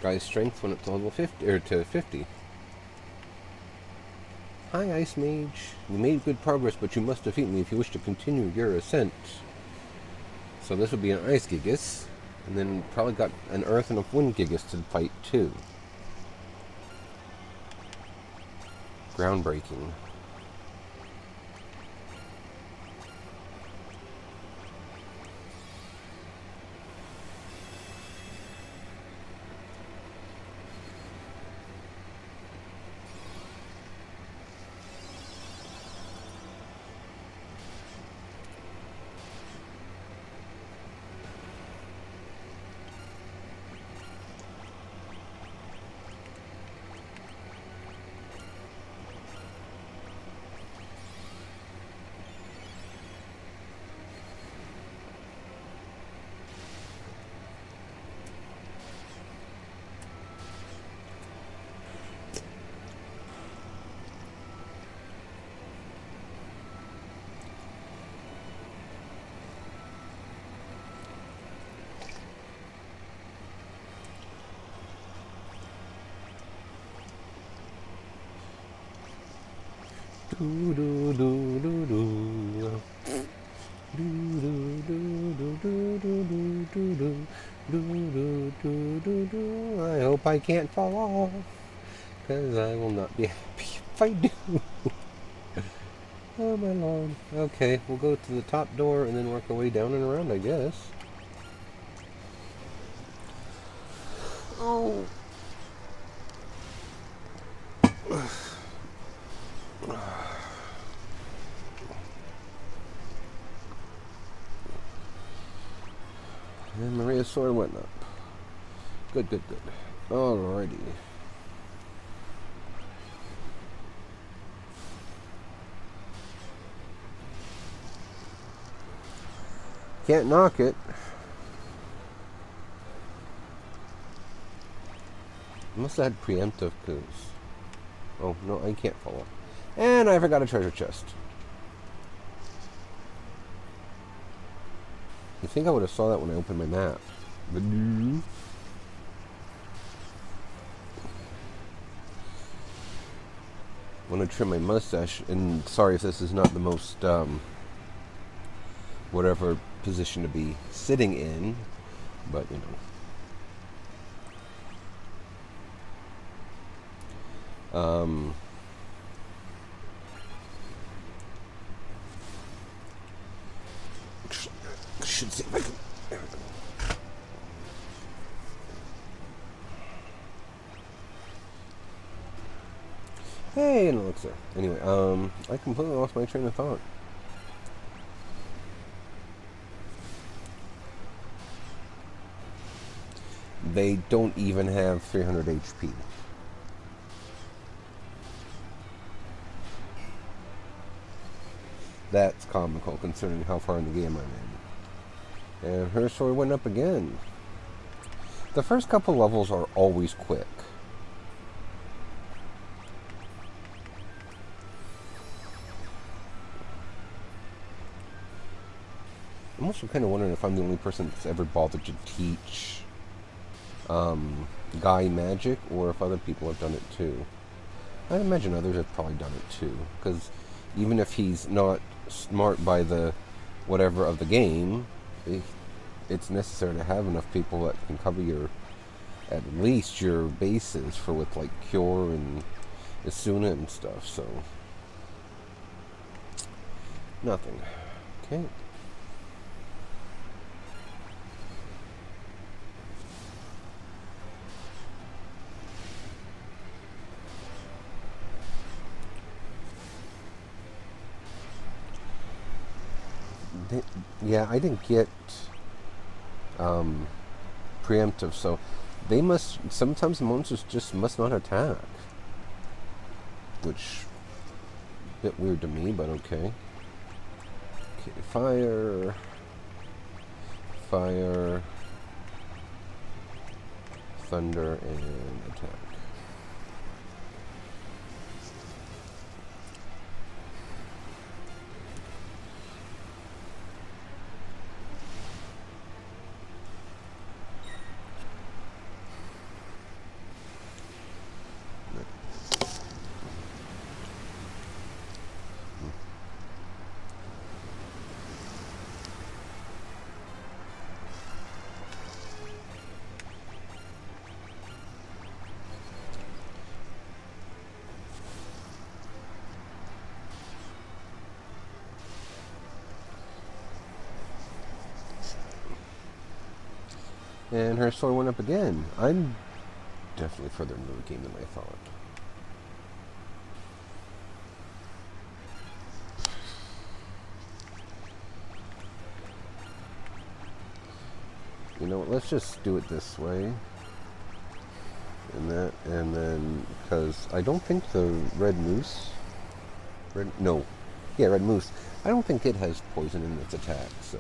Speaker 1: Guy's strength went up to level 50, or to 50. Hi, Ice Mage. You made good progress, but you must defeat me if you wish to continue your ascent. So this would be an Ice Gigas, and then probably got an Earth and a Wind Gigas to fight too. Groundbreaking. Do do do do do. Do do do do do do do do do do do. I hope I can't fall off, because I will not be happy if I do. Oh my lord. Okay, we'll go to the top door and then work our way down and around, I guess. Oh. And Maria's sword went up. Good, good, good. Alrighty. Can't knock it. Must have had preemptive, because... Oh, no, I can't follow. And I forgot a treasure chest. You think I would have saw that when I opened my map. But no. I want to trim my mustache, and sorry if this is not the most, whatever position to be sitting in, but, you know. Should see if I can... There we go. Hey, an elixir. Anyway, I completely lost my train of thought. They don't even have 300 HP. That's comical, considering how far in the game I'm in. And her sword went up again. The first couple levels are always quick. I'm also kind of wondering if I'm the only person that's ever bothered to teach Guy magic, or if other people have done it too. I imagine others have probably done it too, because even if he's not smart by the whatever of the game, it's necessary to have enough people that can cover your, at least your bases for with like Cure and Asuna and stuff, so nothing. Okay. Yeah, I didn't get preemptive, so they must, sometimes monsters just must not attack, which a bit weird to me, but okay. Okay, fire, thunder, and attack. And her sword went up again. I'm definitely further into the game than I thought. You know what, let's just do it this way. And that, and then, because I don't think the red moose... Red moose. I don't think it has poison in its attack, so...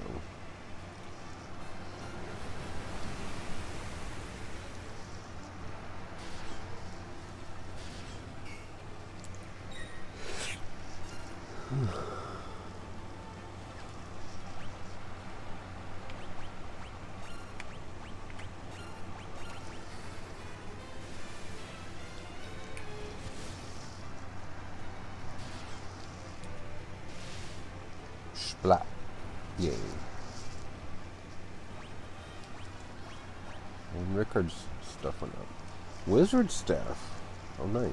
Speaker 1: Splat. Yay. And Rickard's stuff went up. Wizard staff. Oh, nice.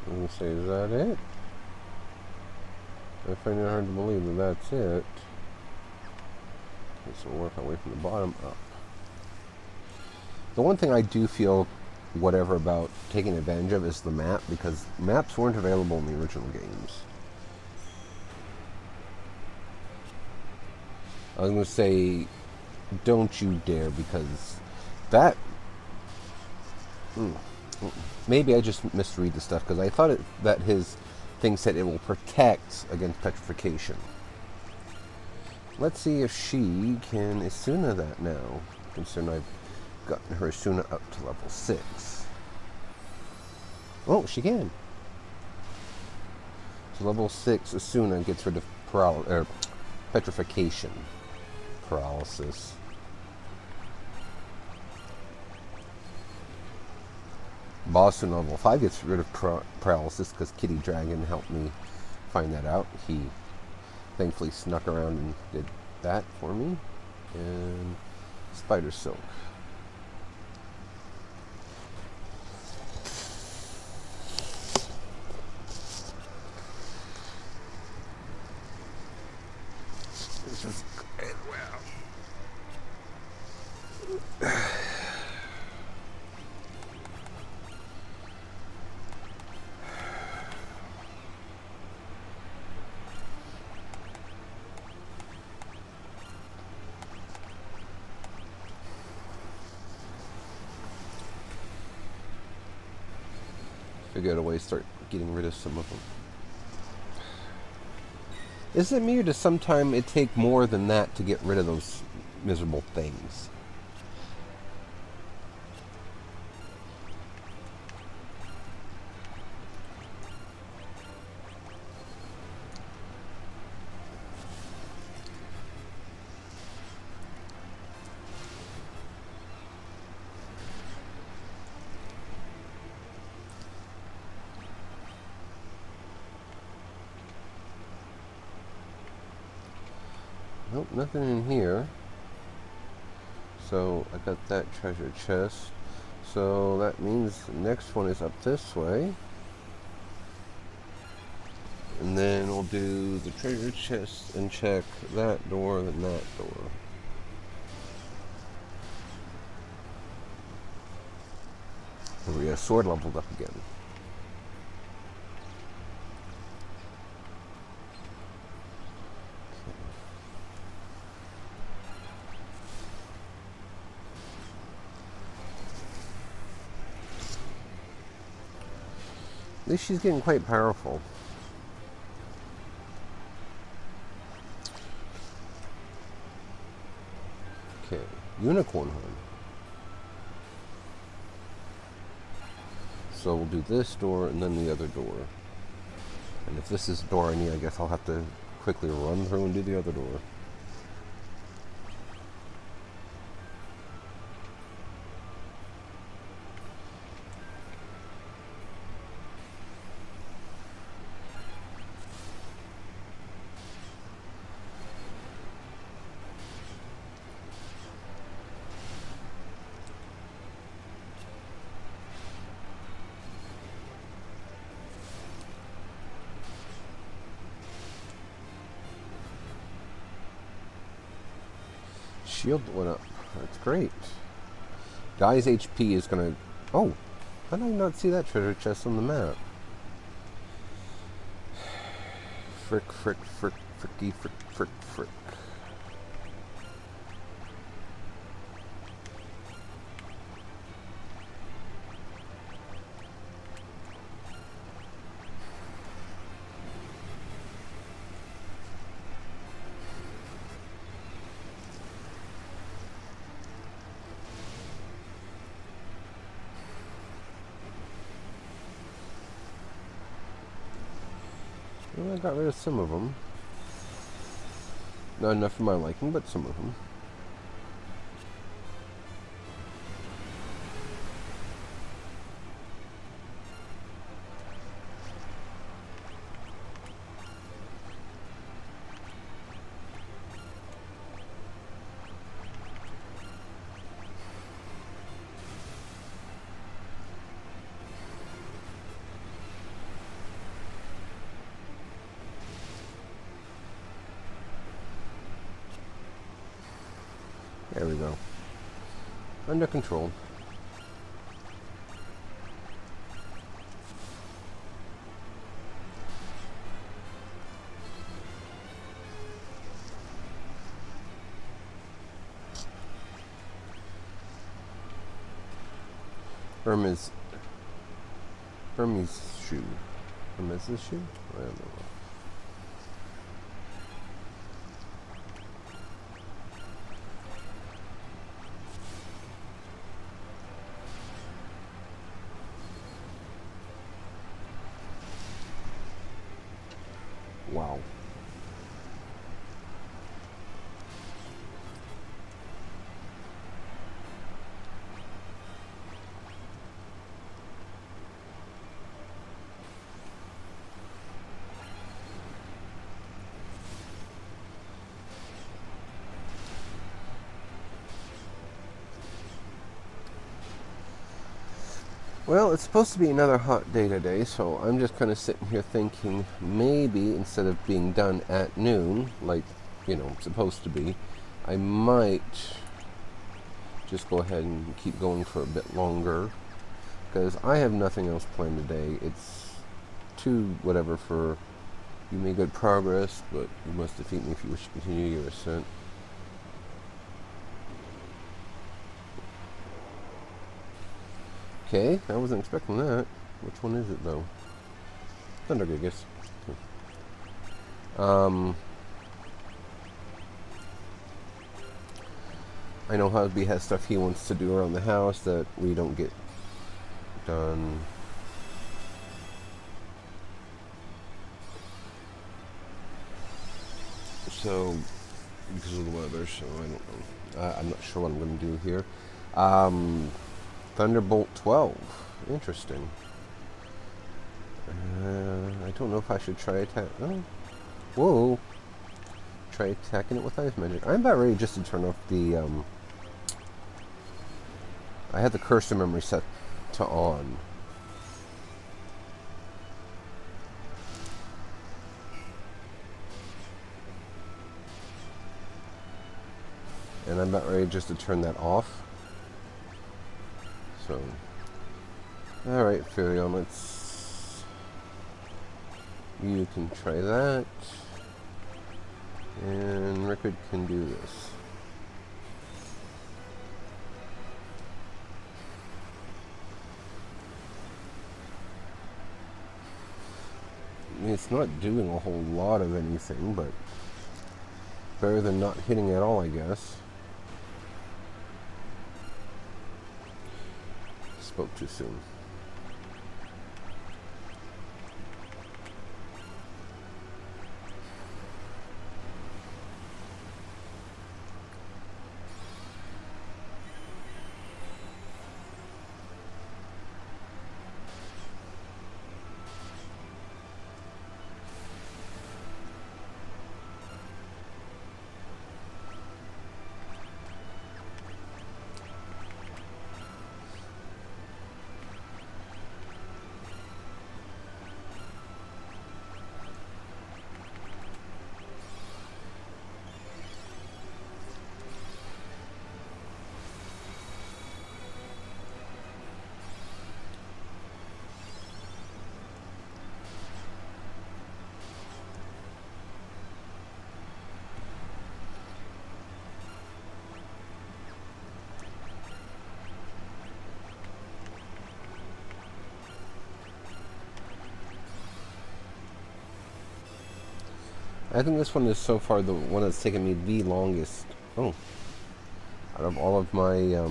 Speaker 1: Let me say, is that it? I find it hard to believe that that's it. Okay, so we'll work our way from the bottom up. The one thing I do feel whatever about taking advantage of is the map, because maps weren't available in the original games. I was going to say, don't you dare, because that... maybe I just misread the stuff, because I thought that his thing said it will protect against petrification. Let's see if she can Asuna that now, considering I've gotten her Asuna up to level 6. Oh, she can. So level 6 Asuna gets rid of petrification. Paralysis. Boss in level 5 gets rid of paralysis because Kitty Dragon helped me find that out. He thankfully snuck around and did that for me. And Spider Silk. This is good. Wow. Figure out a way to start getting rid of some of them. Is it me, or does sometimes it take more than that to get rid of those miserable things? Nope, nothing in here. So I got that treasure chest. So that means the next one is up this way. And then we'll do the treasure chest and check that door, then that door. And we got sword leveled up again. At least she's getting quite powerful. Okay, unicorn horn. So we'll do this door and then the other door. And if this is the door I need, I guess I'll have to quickly run through and do the other door. Shield went up. That's great. Guy's HP is gonna... Oh! How did I not see that treasure chest on the map? Frick, fricky, frick. Well, I got rid of some of them. Not enough for my liking, but some of them. There we go. Under control. Hermes shoe. Hermes' shoe? I don't know. Wow. Well, it's supposed to be another hot day today, so I'm just kind of sitting here thinking maybe instead of being done at noon, like, it's supposed to be, I might just go ahead and keep going for a bit longer, because I have nothing else planned today. It's 2 whatever for you made good progress, but you must defeat me if you wish to continue your ascent. Okay, I wasn't expecting that. Which one is it, though? Thunder Gigas. I know Husby has stuff he wants to do around the house that we don't get done. So, because of the weather, so I don't know. I'm not sure what I'm going to do here. Thunderbolt 12. Interesting. I don't know if I should try attack. Oh. Whoa. Try attacking it with ice magic. I'm about ready just to turn off the, I had the cursor memory set to on. And I'm about ready just to turn that off. So, alright, Firion, you can try that. And Rickard can do this. I mean, it's not doing a whole lot of anything, but better than not hitting at all, I guess. Spoke too soon. I think this one is so far the one that's taken me the longest. Oh, out of all of my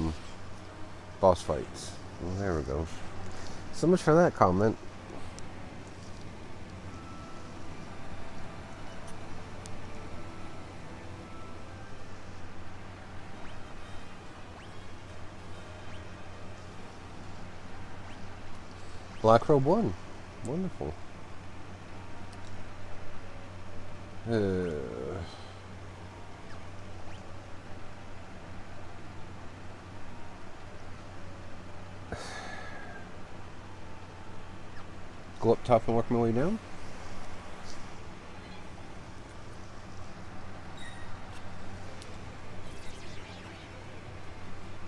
Speaker 1: boss fights. Well, there we go. So much for that comment. Black Robe 1. Wonderful. Go up top and work my way down.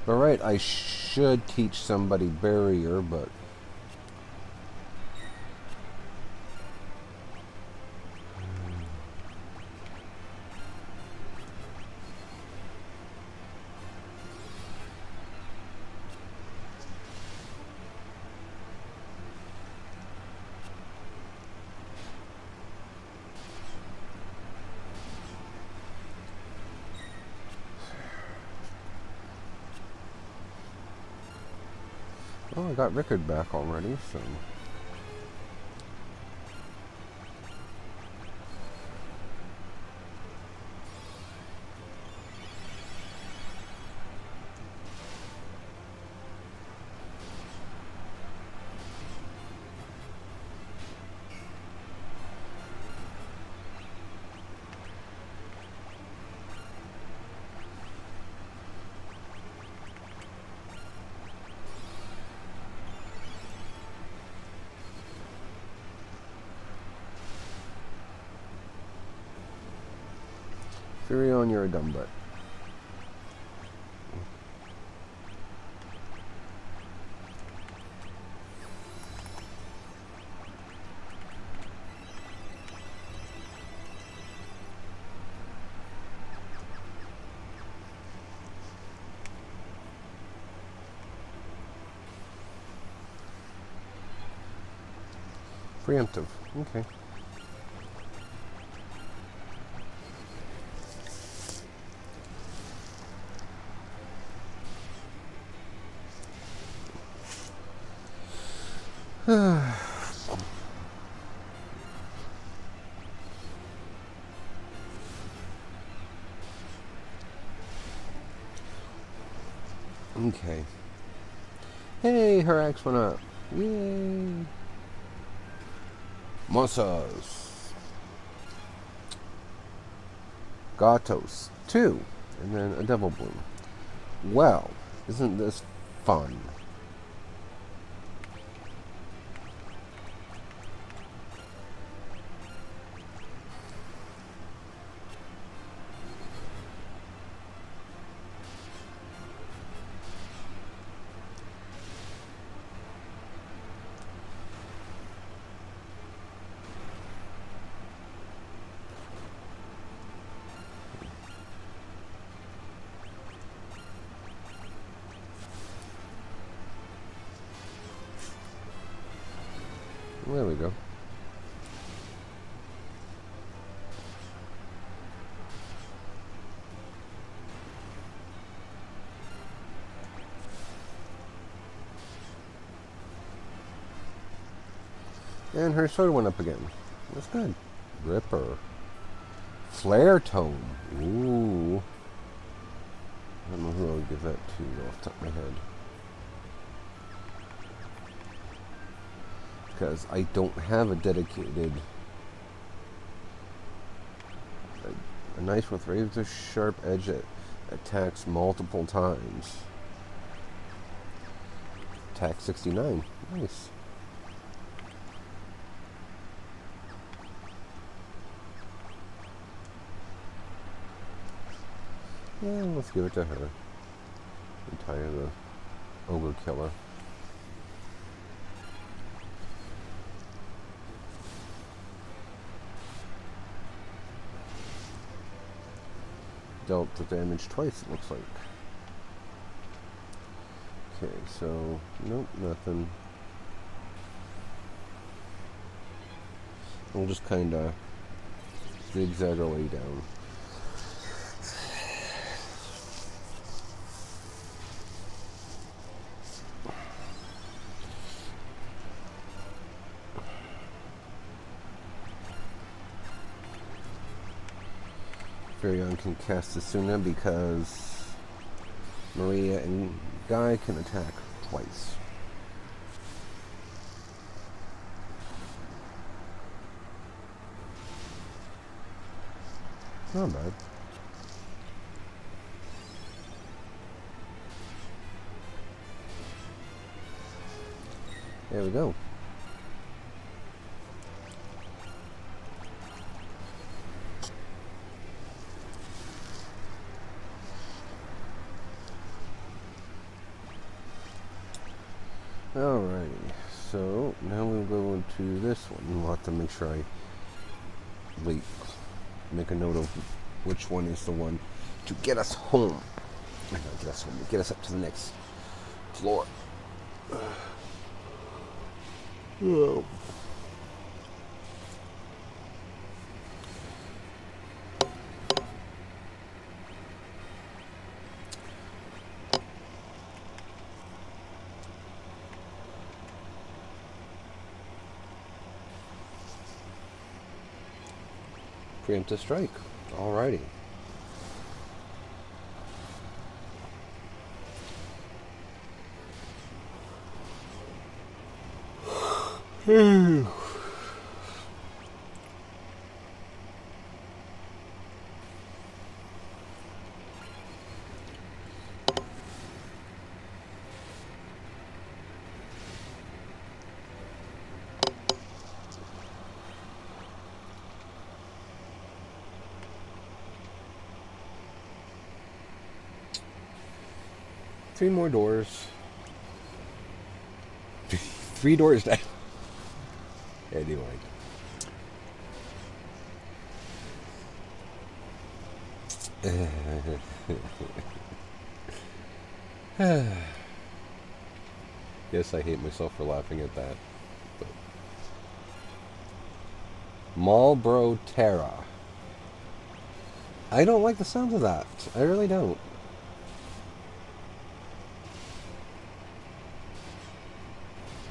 Speaker 1: Alright, I should teach somebody barrier, but... Oh, I got Rickard back already, so... Firion, you're a dumb butt. Preemptive. Okay. Okay. Hey, her axe went up. Yay. Mossas. Gatos. 2. And then a devil bloom. Well, isn't this fun? There we go. And her sword went up again. That's good. Ripper. Flare Tome. Ooh. I don't know who I would give that to off the top of my head. Because I don't have a dedicated... A knife with razor sharp edge that attacks multiple times. Attack 69. Nice. Yeah, let's give it to her. Retire the ogre killer. Dealt the damage twice, it looks like. Okay, so, nope, nothing. We'll just kind of zigzag our way down. Firion can cast Asuna because Maria and Guy can attack twice. Not bad. There we go. Alrighty, so now we'll go into this one. We'll have to make sure I make a note of which one is the one to get us home. Not get us home, get us up to the next floor. Oh. 'Preemptive strike. Alrighty. Three more doors. 3 doors down. Anyway. Yes, I hate myself for laughing at that. But Marlboro Terra. I don't like the sound of that. I really don't.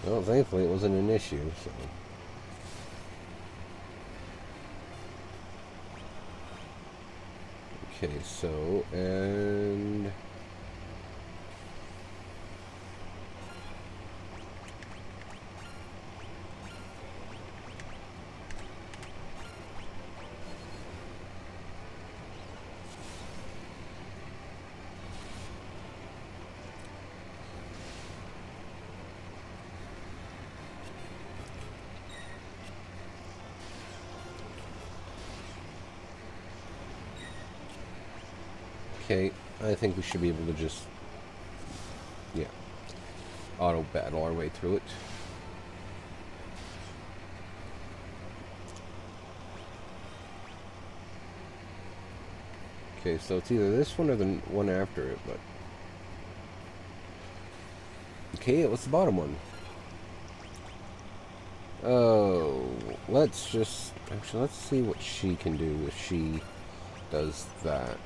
Speaker 1: Well, thankfully it wasn't an issue, so... Okay, so, and... Okay, I think we should be able to just, yeah, auto battle our way through it. Okay, so it's either this one or the one after it, but... Okay, what's the bottom one? Oh, let's just... Actually, let's see what she can do if she does that.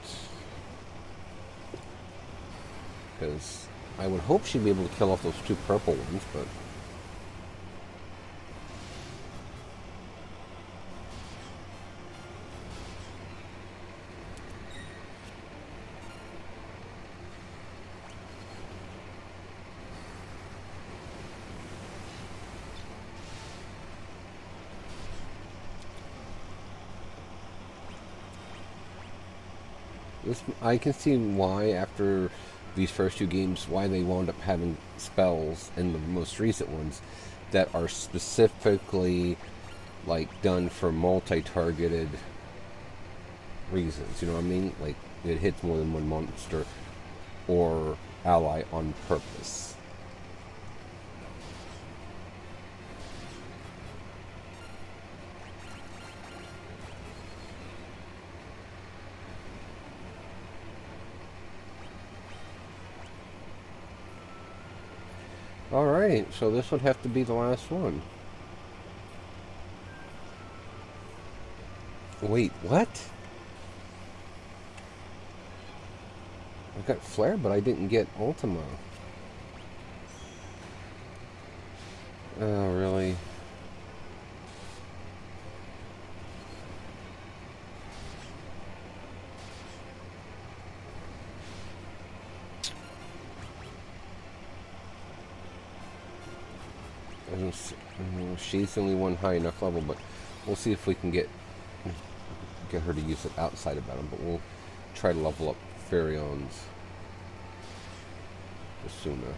Speaker 1: Because I would hope she'd be able to kill off those 2 purple ones, but... I can see why, after these first 2 games, why they wound up having spells in the most recent ones that are specifically, like, done for multi-targeted reasons. You know what I mean? Like, it hits more than one monster or ally on purpose. Alright, so this would have to be the last one. Wait, what? I got Flare, but I didn't get Ultima. Oh, really? She's only one high enough level, but we'll see if we can get her to use it outside of battle. But we'll try to level up Firion's sooner.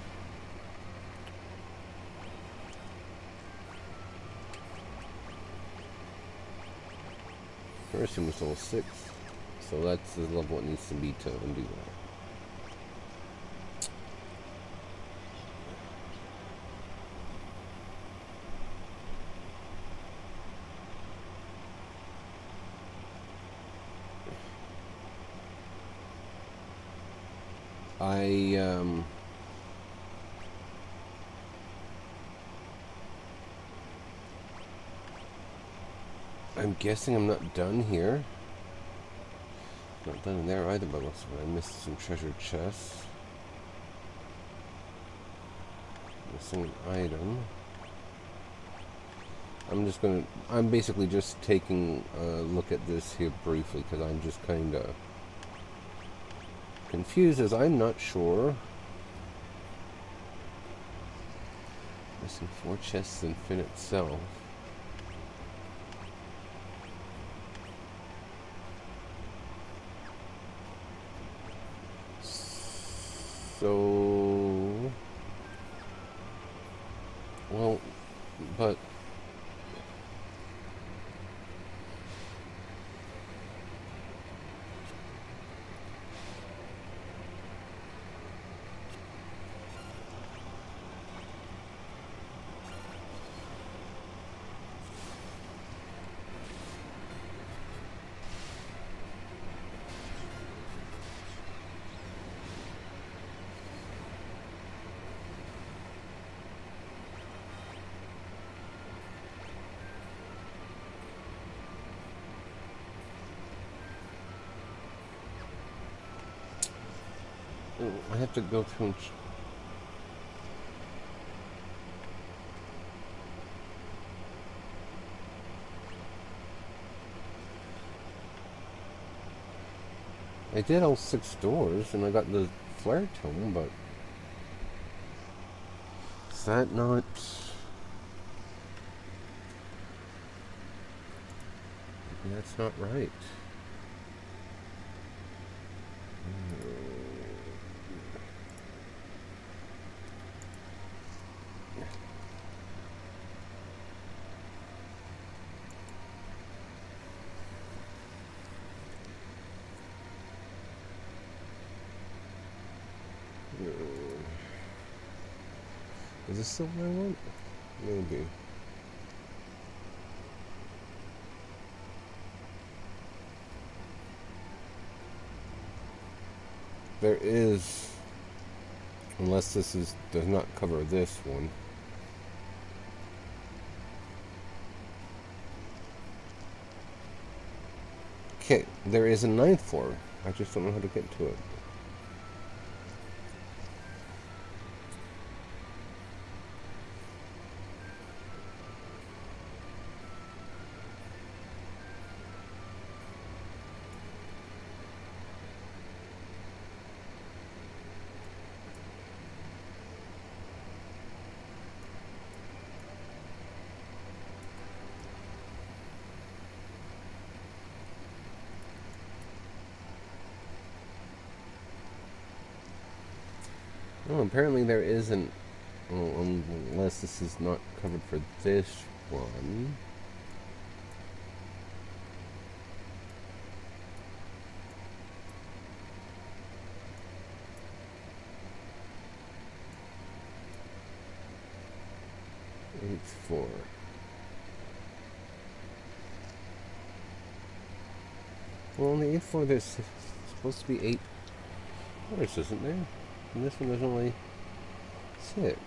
Speaker 1: First one was level 6, so that's the level it needs to be to undo that. I'm guessing I'm not done here. Not done in there either, but looks like I missed some treasure chests. Missing an item. I'm basically just taking a look at this here briefly because I'm just kind of confused as I'm not sure. Missing 4 chests in Fin itself. So, well, but I have to go through and I did all 6 doors, and I got the flare tome, but is that not... That's not right. Is this still what I want? Maybe. There is, unless this does not cover this one. Okay, there is a 9th floor. I just don't know how to get to it. Oh, apparently there isn't, unless this is not covered for this one. Eighth floor. Well, on the 8th floor there's supposed to be 8 floors, isn't there? And this one there's only 6.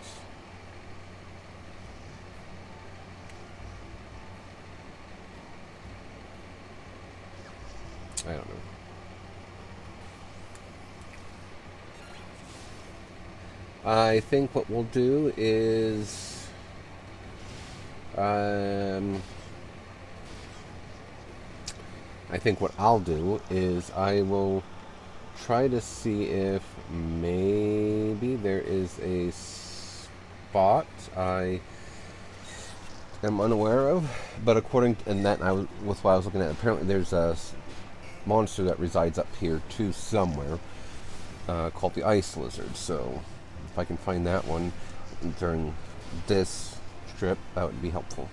Speaker 1: I don't know. I think what we'll do is I think what I'll do is I will try to see if maybe there is a spot I am unaware of, but according to, and that with what I was looking at, apparently there's a monster that resides up here too somewhere called the Ice Lizard. So if I can find that one during this trip, that would be helpful.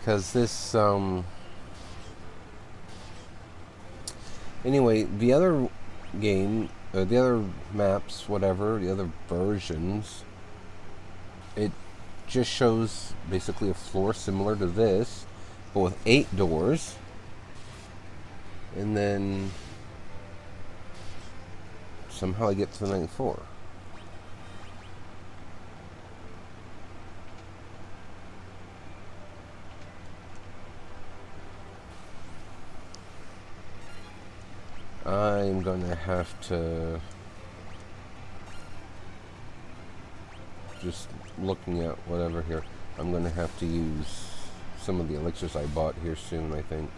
Speaker 1: Because this, anyway, the other game, the other maps, whatever, the other versions, it just shows basically a floor similar to this, but with 8 doors. And then somehow I get to the 9th floor. I'm gonna have to, just looking at whatever here, I'm gonna have to use some of the elixirs I bought here soon, I think.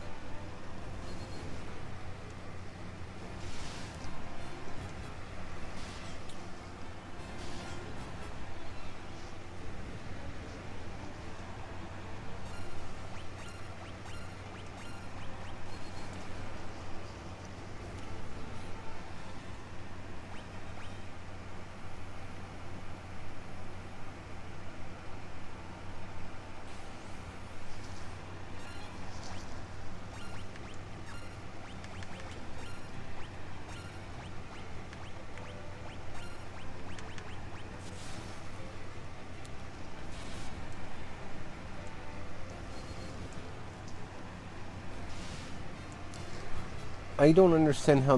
Speaker 1: I don't understand how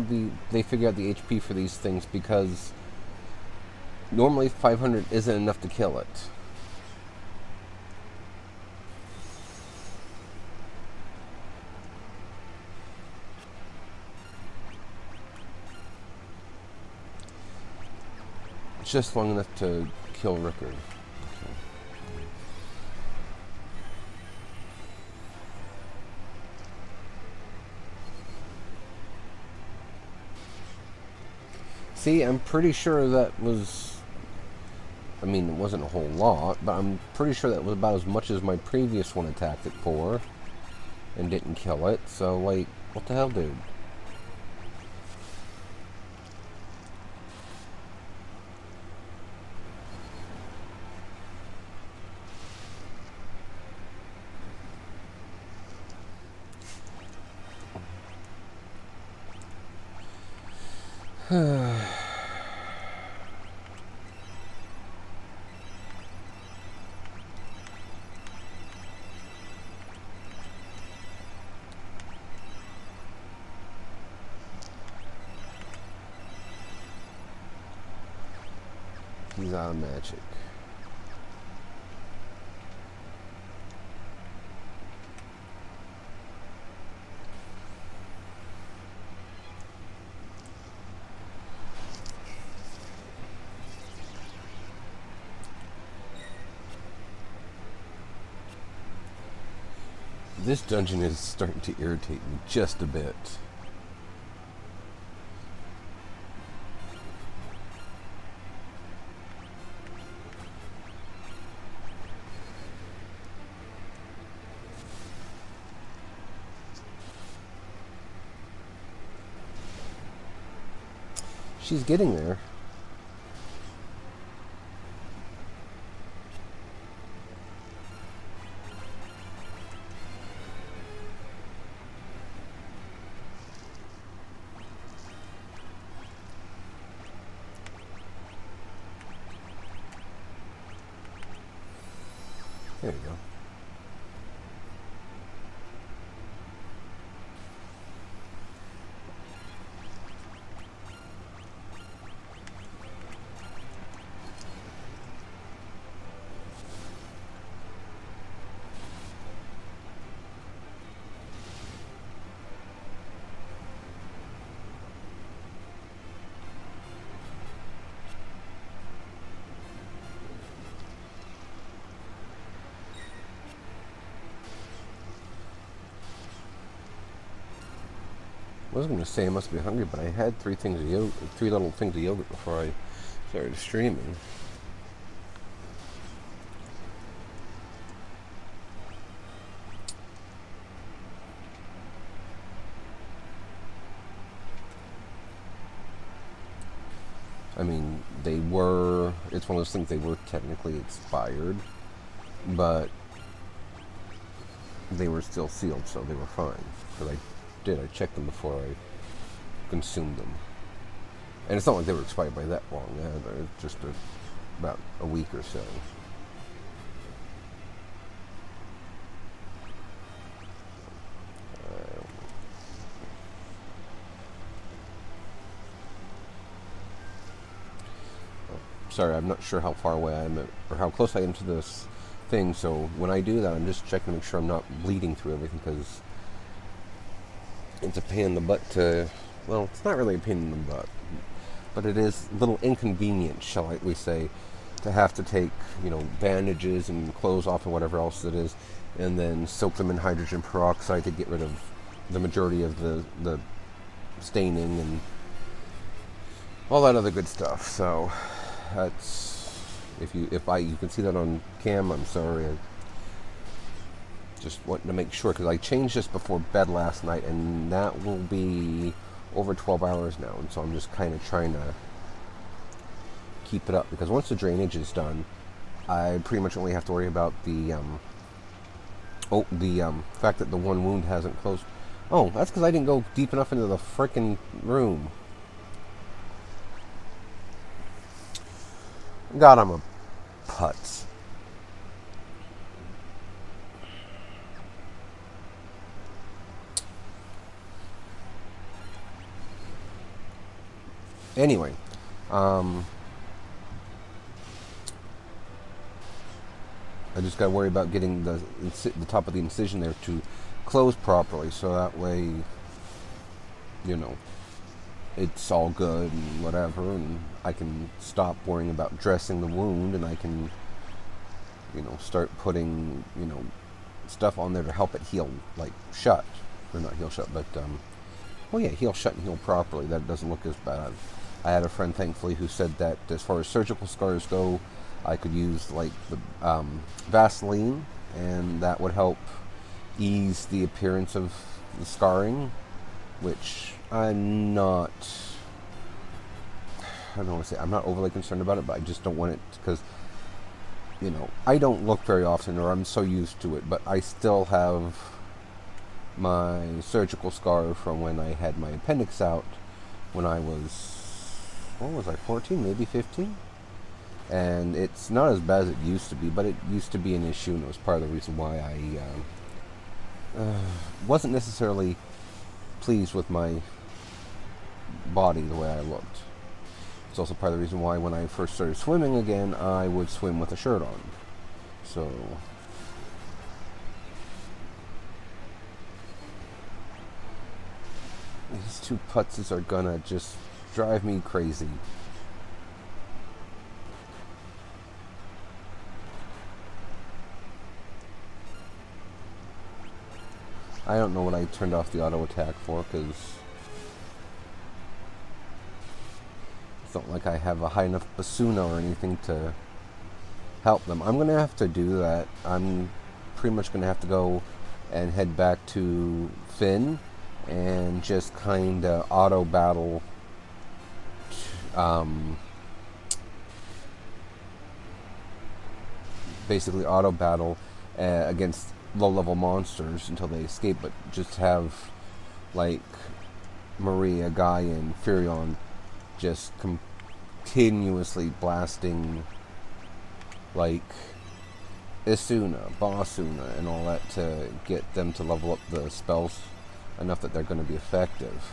Speaker 1: they figure out the HP for these things, because normally 500 isn't enough to kill it. It's just long enough to kill Rickard. See, I'm pretty sure that was, I mean, it wasn't a whole lot, but I'm pretty sure that was about as much as my previous one attacked it for, and didn't kill it, so, like, what the hell, dude? He's out of magic. This dungeon is starting to irritate me just a bit. She's getting there. There you go. I was going to say I must be hungry, but I had three little things of yogurt before I started streaming. I mean, it's one of those things, they were technically expired, but they were still sealed, so they were fine. Because I checked them before I consumed them. And it's not like they were expired by that long. Yeah, they're just about a week or so. Sorry, I'm not sure how far away I am or how close I am to this thing, so when I do that, I'm just checking to make sure I'm not bleeding through everything, because it's a pain in the butt to, well, it's not really a pain in the butt, but it is a little inconvenient, shall we say, to have to take, bandages and clothes off and whatever else it is, and then soak them in hydrogen peroxide to get rid of the majority of the staining and all that other good stuff. So that's, you can see that on cam, I'm sorry. I just wanted to make sure, because I changed this before bed last night, and that will be over 12 hours now, and so I'm just kind of trying to keep it up, because once the drainage is done, I pretty much only have to worry about the fact that the one wound hasn't closed. Oh, that's because I didn't go deep enough into the frickin' room. God, I'm a putz. Anyway, I just got to worry about getting the top of the incision there to close properly, so that way, it's all good and whatever, and I can stop worrying about dressing the wound, and I can, start putting, stuff on there to help it heal, like, shut. Or not heal shut, but, heal shut and heal properly. That doesn't look as bad. I had a friend, thankfully, who said that as far as surgical scars go, I could use, like, the Vaseline, and that would help ease the appearance of the scarring, which I'm not, I don't want to say, I'm not overly concerned about it, but I just don't want it, because, I don't look very often, or I'm so used to it, but I still have my surgical scar from when I had my appendix out when I was, 14, maybe 15? And it's not as bad as it used to be, but it used to be an issue, and it was part of the reason why I wasn't necessarily pleased with my body the way I looked. It's also part of the reason why when I first started swimming again, I would swim with a shirt on. So these two putzes are gonna just drive me crazy. I don't know what I turned off the auto attack for, because it's not like I have a high enough basuna or anything to help them. I'm going to have to do that. I'm pretty much going to have to go and head back to Finn and just kind of auto battle basically auto battle against low-level monsters until they escape, but just have, like, Maria, Guy, and Firion just continuously blasting, like, Isuna, Basuna, and all that to get them to level up the spells enough that they're going to be effective.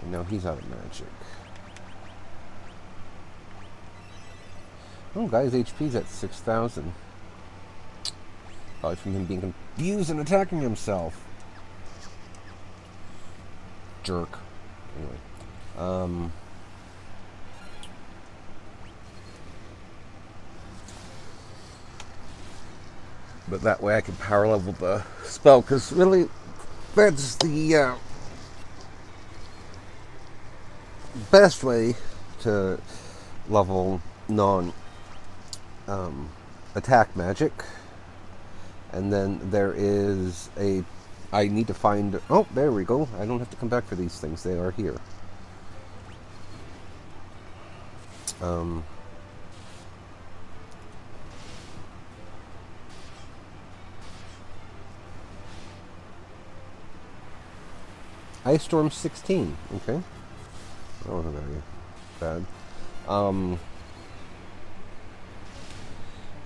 Speaker 1: And now he's out of magic. Oh, Guy's HP's at 6,000. Probably from him being confused and attacking himself. Jerk. Anyway. But that way I can power level the spell, because really, that's the best way to level attack magic. And then there is I need to find, oh, there we go. I don't have to come back for these things. They are here. Ice Storm 16. Okay. That wasn't very bad.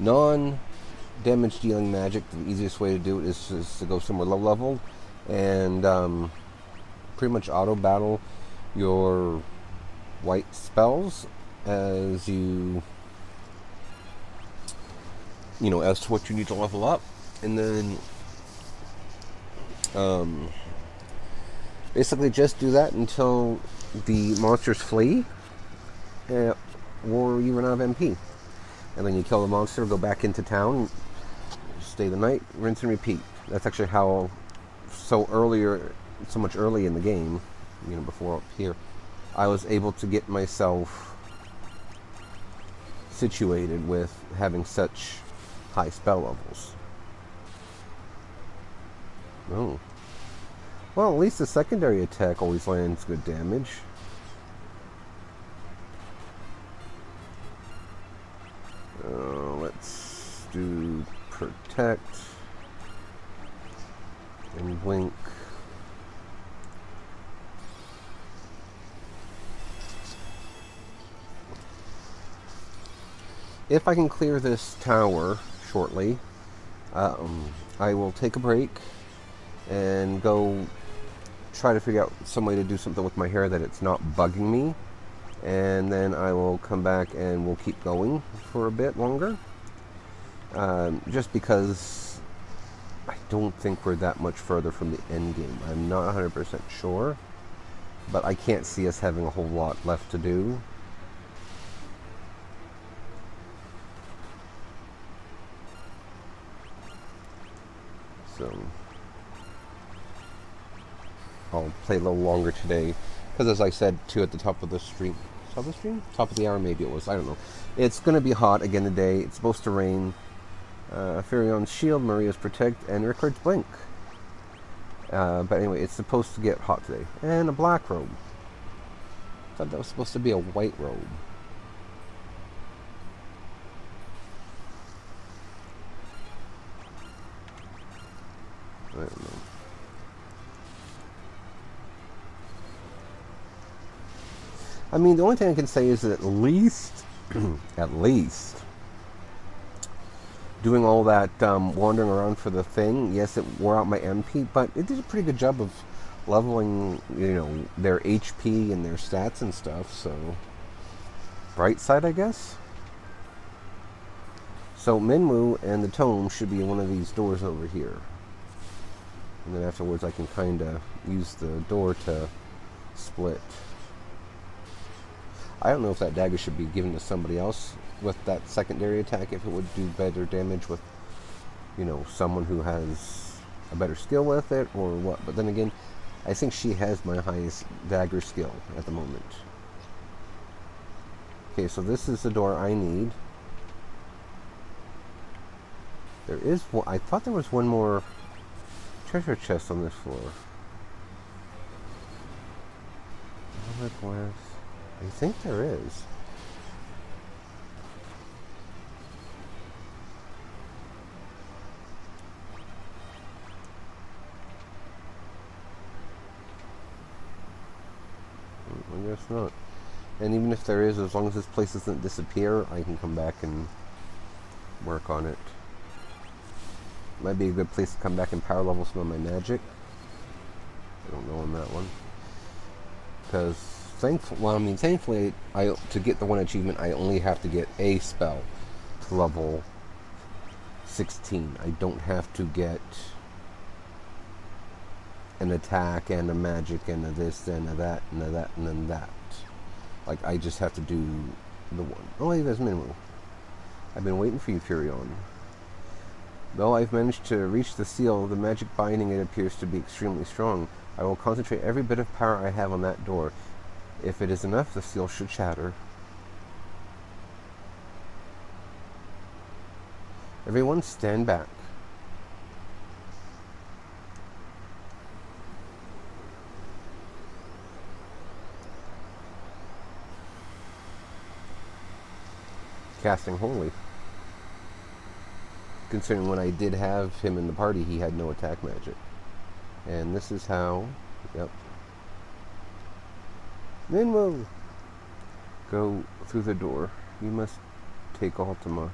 Speaker 1: Non-damage dealing magic, the easiest way to do it is to go somewhere low level and pretty much auto battle your white spells as as to what you need to level up, and then basically just do that until the monsters flee or you run out of MP. And then you kill the monster, go back into town, stay the night, rinse and repeat. That's actually how so much early in the game, before up here, I was able to get myself situated with having such high spell levels. Oh. Well, at least the secondary attack always lands good damage. Let's do protect and blink. If I can clear this tower shortly, I will take a break and go try to figure out some way to do something with my hair that it's not bugging me, and then I will come back and we'll keep going for a bit longer, just because I don't think we're that much further from the end game. I'm not 100% sure, but I can't see us having a whole lot left to do. So I'll play a little longer today, because as I said too at the top of the stream, top of the hour maybe it was, I don't know. It's going to be hot again today. It's supposed to rain. Firion's shield, Maria's protect, and Rickard's blink. But anyway, it's supposed to get hot today. And a black robe. I thought that was supposed to be a white robe. I don't know. I mean, the only thing I can say is that at least, doing all that wandering around for the thing, yes, it wore out my MP, but it did a pretty good job of leveling, their HP and their stats and stuff, so bright side, I guess. So Minwu and the tome should be in one of these doors over here. And then afterwards I can kind of use the door to split. I don't know if that dagger should be given to somebody else with that secondary attack, if it would do better damage with, someone who has a better skill with it, or what. But then again, I think she has my highest dagger skill at the moment. Okay, so this is the door I need. There is one, I thought there was one more treasure chest on this floor. I think there is. I guess not. And even if there is, as long as this place doesn't disappear, I can come back and work on it. Might be a good place to come back and power level some of my magic. I don't know on that one. Because thankfully, to get the one achievement, I only have to get a spell to level 16. I don't have to get an attack and a magic and a this and a that and a that and then that. Like, I just have to do the one. Oh, hey, there's Minwu. I've been waiting for you, Firion. Though I've managed to reach the seal, the magic binding it appears to be extremely strong. I will concentrate every bit of power I have on that door. If it is enough, the seal should shatter. Everyone stand back. Casting Holy. Considering when I did have him in the party, he had no attack magic. And this is how, yep, Minwu! Go through the door. You must take Ultima.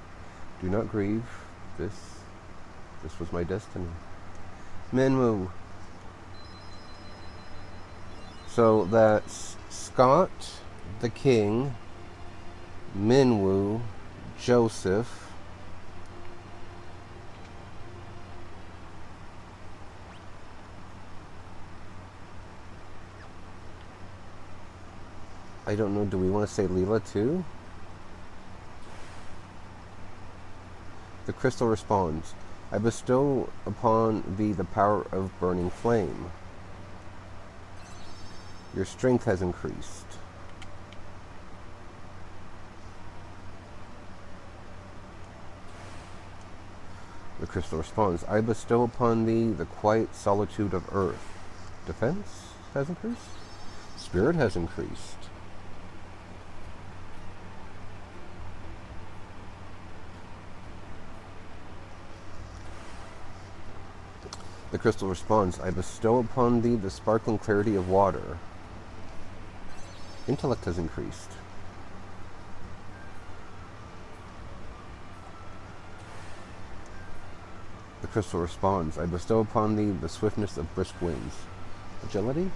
Speaker 1: Do not grieve. This was my destiny. Minwu. So that's Scott, the king, Minwu, Joseph, I don't know, do we want to say Leela too? The crystal responds, I bestow upon thee the power of burning flame. Your strength has increased. The crystal responds, I bestow upon thee the quiet solitude of earth. Defense has increased? Spirit has increased. The crystal responds, I bestow upon thee the sparkling clarity of water. Intellect has increased. The crystal responds, I bestow upon thee the swiftness of brisk winds. Agility?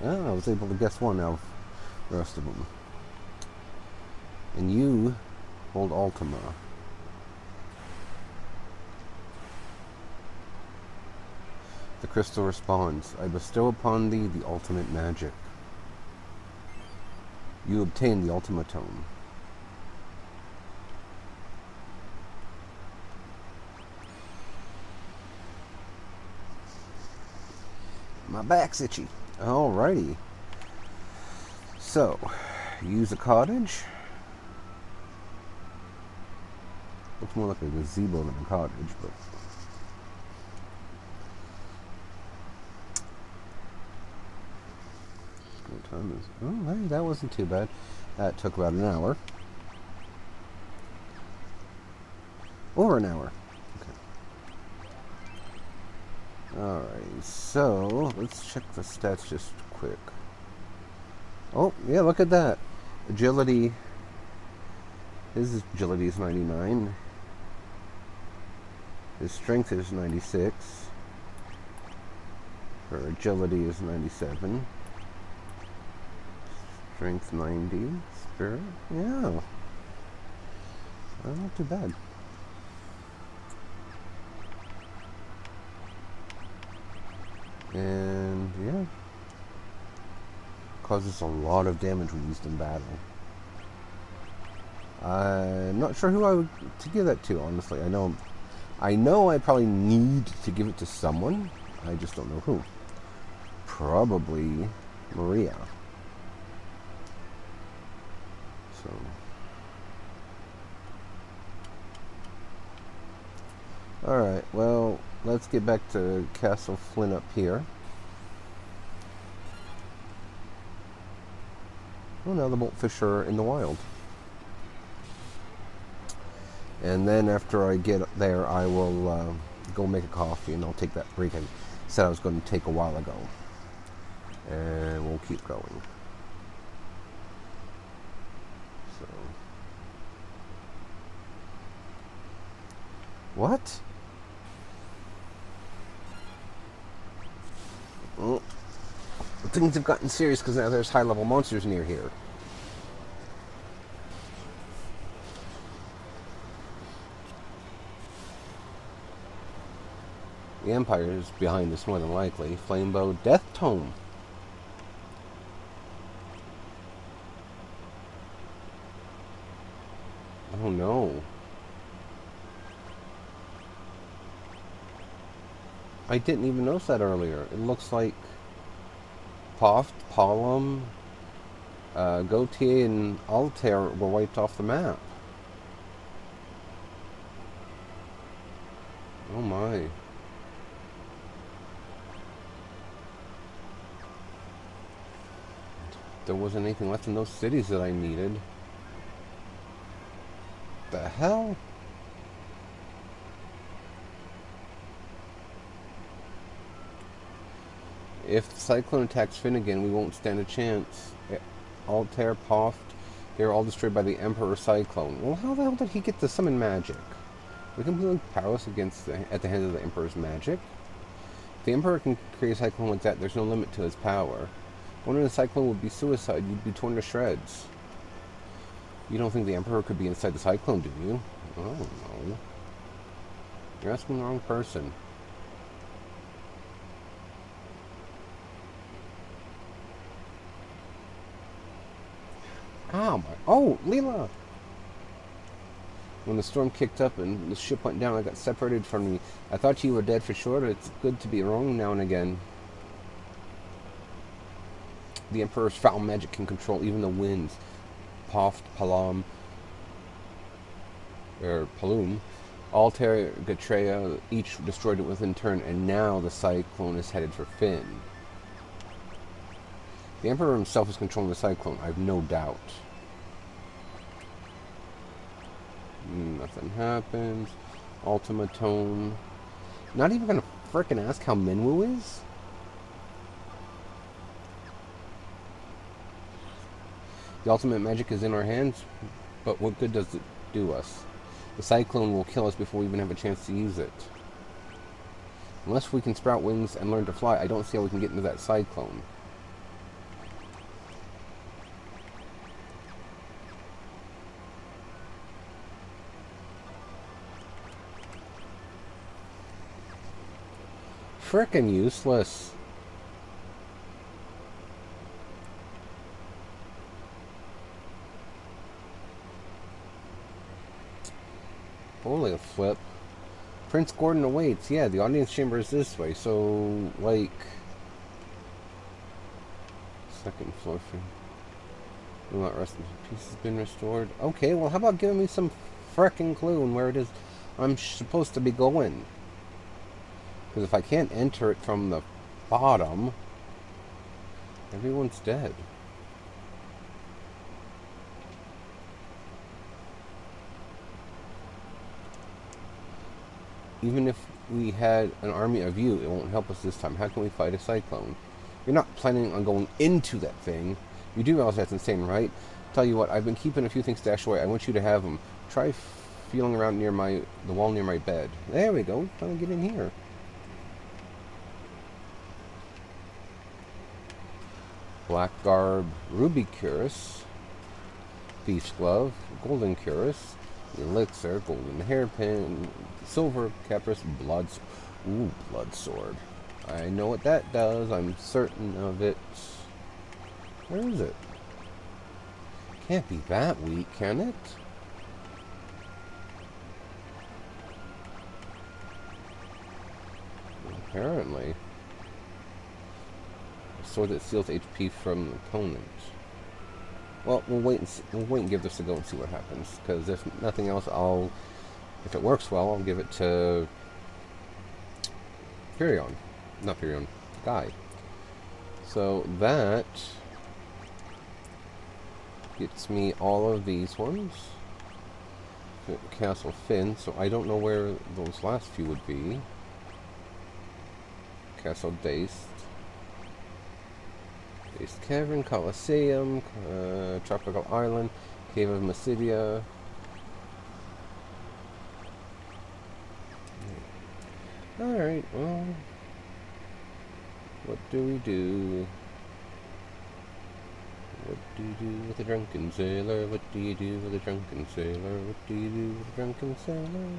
Speaker 1: Oh, I was able to guess one out of the rest of them. And you hold Ultima. The crystal responds, I bestow upon thee the ultimate magic. You obtain the Ultima Tome. My back's itchy. Alrighty. So, use a cottage. Looks more like a gazebo than a cottage, but... What time is it? Oh, hey, that wasn't too bad. That took about an hour. Over an hour. Okay. Alright, so let's check the stats just quick. Oh, yeah, look at that. Agility. His agility is 99. His strength is 96. Her agility is 97. Strength 90. Spirit? Yeah. Not too bad. And, yeah. Causes a lot of damage when used in battle. I'm not sure who I would to give that to, honestly. I know I probably need to give it to someone. I just don't know who. Probably Maria. So. Alright, well, let's get back to Castle Flynn up here. Oh, now the Boltfish are in the wild. And then after I get there, I will go make a coffee, and I'll take that break I said I was going to take a while ago. And we'll keep going. So. What? Well, things have gotten serious because now there's high-level monsters near here. The Empire is behind this more than likely. Flamebow, Death Tome. Oh no. I didn't even notice that earlier. It looks like Poft, Palom, Gautier, and Altair were wiped off the map. Oh my. There wasn't anything left in those cities that I needed. The hell? If Cyclone attacks Finn again, we won't stand a chance. Altair, Poft, they were all destroyed by the Emperor Cyclone. Well, how the hell did he get to summon magic? We're completely powerless at the hands of the Emperor's magic. If the Emperor can create a Cyclone like that, there's no limit to his power. One in a Cyclone would be suicide. You'd be torn to shreds. You don't think the Emperor could be inside the Cyclone, do you? I don't know. You're asking the wrong person. Oh my... Oh, Leela! When the storm kicked up and the ship went down, I got separated from you. I thought you were dead for sure, but it's good to be wrong now and again. The Emperor's foul magic can control even the winds. Poft, Palom, or Palum, Altair, Gatreya, each destroyed it within turn, and now the Cyclone is headed for Finn. The Emperor himself is controlling the Cyclone, I have no doubt. Nothing happens. Ultima Tome. Not even gonna frickin' ask how Minwu is? The ultimate magic is in our hands, but what good does it do us? The Cyclone will kill us before we even have a chance to use it. Unless we can sprout wings and learn to fly, I don't see how we can get into that Cyclone. Frickin' useless. Holy flip. Prince Gordon awaits. Yeah, the audience chamber is this way, so, like... Second floor thing. Will not rest in peace has been restored. Okay, well, how about giving me some frickin' clue on where it is I'm supposed to be going? Because if I can't enter it from the bottom, everyone's dead. Even if we had an army of you, it won't help us this time. How can we fight a Cyclone? You're not planning on going into that thing. You do realize that's insane, right? Tell you what, I've been keeping a few things stashed away. I want you to have them. Try feeling around near the wall near my bed. There we go. Trying to get in here. Black garb, ruby cuirass, thief's glove, golden cuirass, elixir, golden hairpin, silver caprice, blood sword. I know what that does. I'm certain of it. Where is it? Can't be that weak, can it? Apparently. Sword that steals HP from the opponent. Well, we'll wait and give this a go and see what happens. Because if nothing else, if it works well, I'll give it to Firion. Not Firion, Guy. So that gets me all of these ones. Castle Finn, so I don't know where those last few would be. Castle Dace. Dace Cavern, Colosseum, Tropical Island, Cave of Mysidia. Alright, well, what do we do? What do you do with a drunken sailor? What do you do with a drunken sailor? What do you do with a drunken sailor?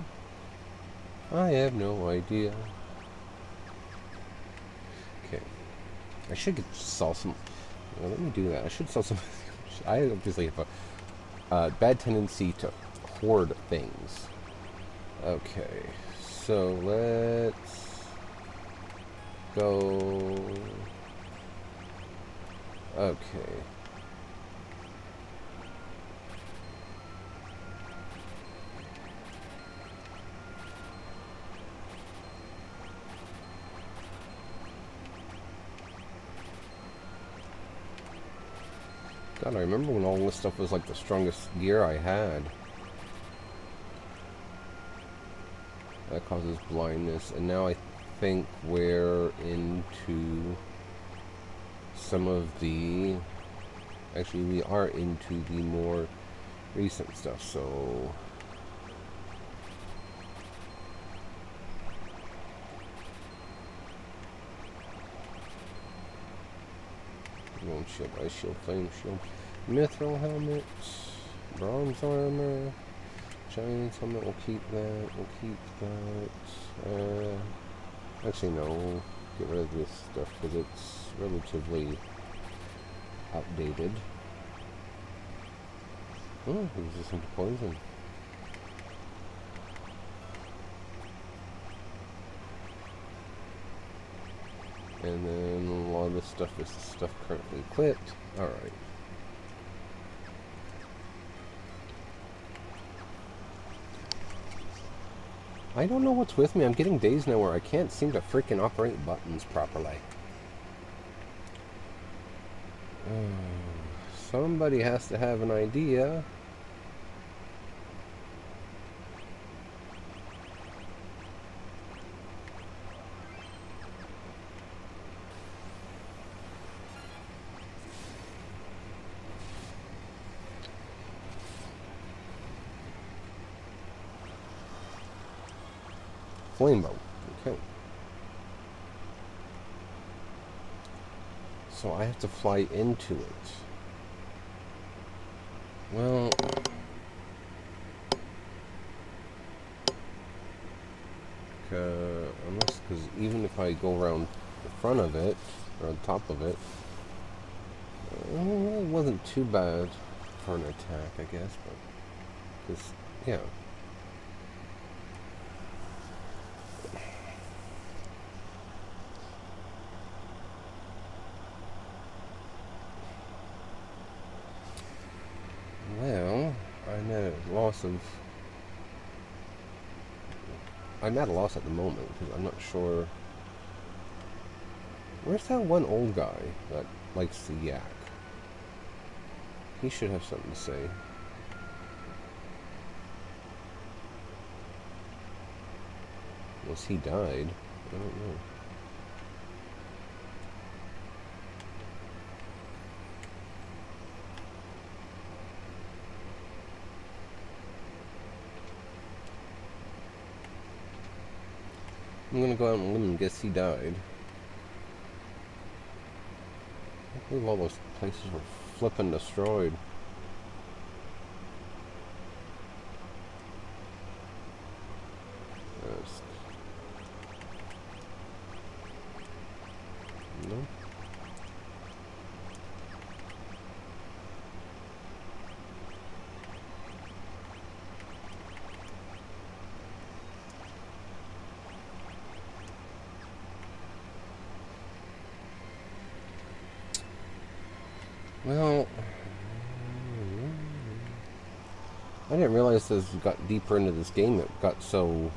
Speaker 1: I have no idea. Okay. I should sell some... Well, let me do that. I should sell some... I obviously have a bad tendency to hoard things. Okay. So, let's... go... Okay. God, I remember when all this stuff was like the strongest gear I had. That causes blindness, and now I think we're into some of the... Actually, we are into the more recent stuff, so... Bone shield, ice shield, flame shield, mithril helmet, bronze armor, giant's helmet, we'll keep that, actually no, we'll get rid of this stuff because it's relatively outdated. Oh, resistant to poison. And then a lot of this stuff is the stuff currently equipped. Alright. I don't know what's with me. I'm getting days now where I can't seem to freaking operate buttons properly. Somebody has to have an idea. Flame bow. Okay. So I have to fly into it. Well... unless, because even if I go around the front of it, or on top of it, it wasn't too bad for an attack, I guess, but... Because, yeah. Well, I'm at a loss of... I'm at a loss at the moment, because I'm not sure... Where's that one old guy that likes to yak? He should have something to say. Unless he died. I don't know. I'm gonna go out on a limb and guess he died. I believe all those places were flipping destroyed. No. Well, I didn't realize as we got deeper into this game it got so,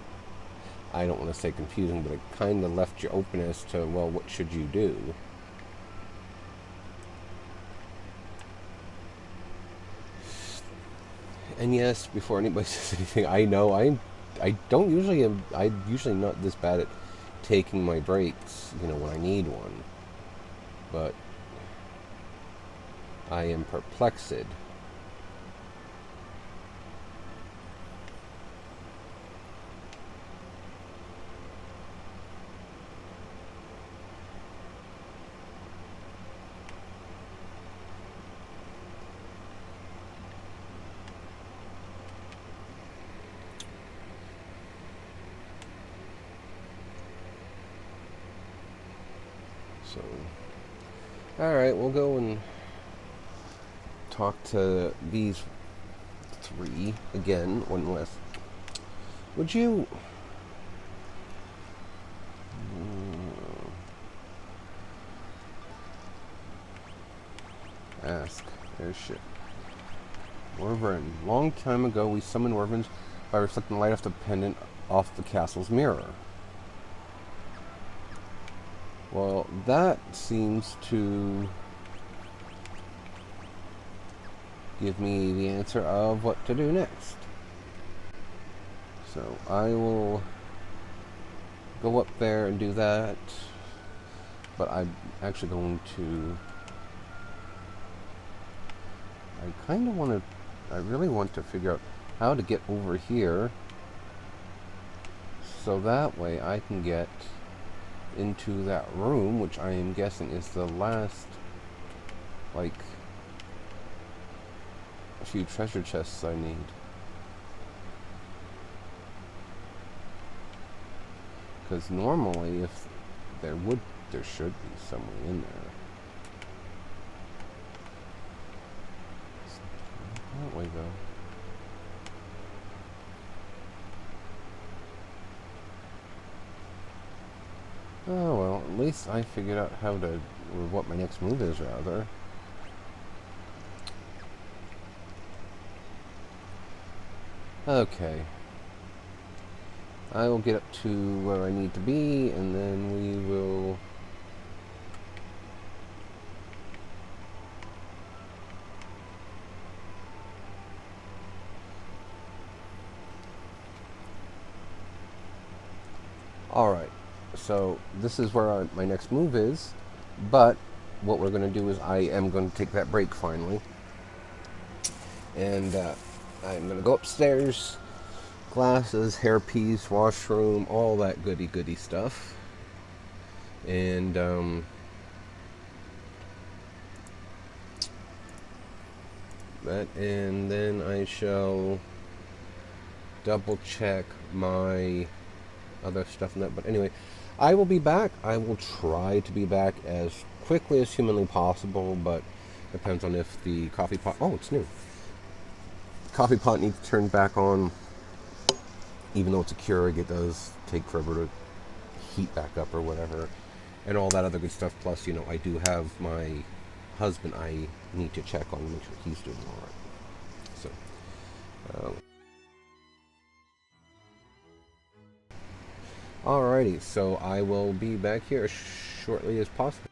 Speaker 1: I don't want to say confusing, but it kind of left you open as to, well, what should you do? And yes, before anybody says anything, I know I'm usually not this bad at taking my breaks, you know, when I need one. But I am perplexed. So, alright, we'll go and talk to these three again, one less. Would you... ask. There's shit. Wyvern. Long time ago, we summoned wyverns by reflecting light off the pendant off the castle's mirror. Well, that seems to give me the answer of what to do next. So I will go up there and do that, but I'm actually going to I kind of want to, I really want to figure out how to get over here so that way I can get into that room, which I am guessing is the last, like, few treasure chests I need. Because normally, if there should be somewhere in there. That way, though. Oh well, at least I figured out how to, or what my next move is, rather. Okay. I will get up to where I need to be, and then we will... Alright, so this is where my next move is, but what we're going to do is I am going to take that break finally. And I'm going to go upstairs, glasses, hairpiece, washroom, all that goody stuff. And and then I shall double check my other stuff in that. But anyway, I will be back. I will try to be back as quickly as humanly possible, but depends on if the coffee pot... Oh, it's new. Coffee pot needs turned back on. Even though it's a Keurig, it does take forever to heat back up or whatever. And all that other good stuff. Plus, you know, I do have my husband I need to check on to make sure he's doing alright. So, alrighty, so I will be back here as shortly as possible.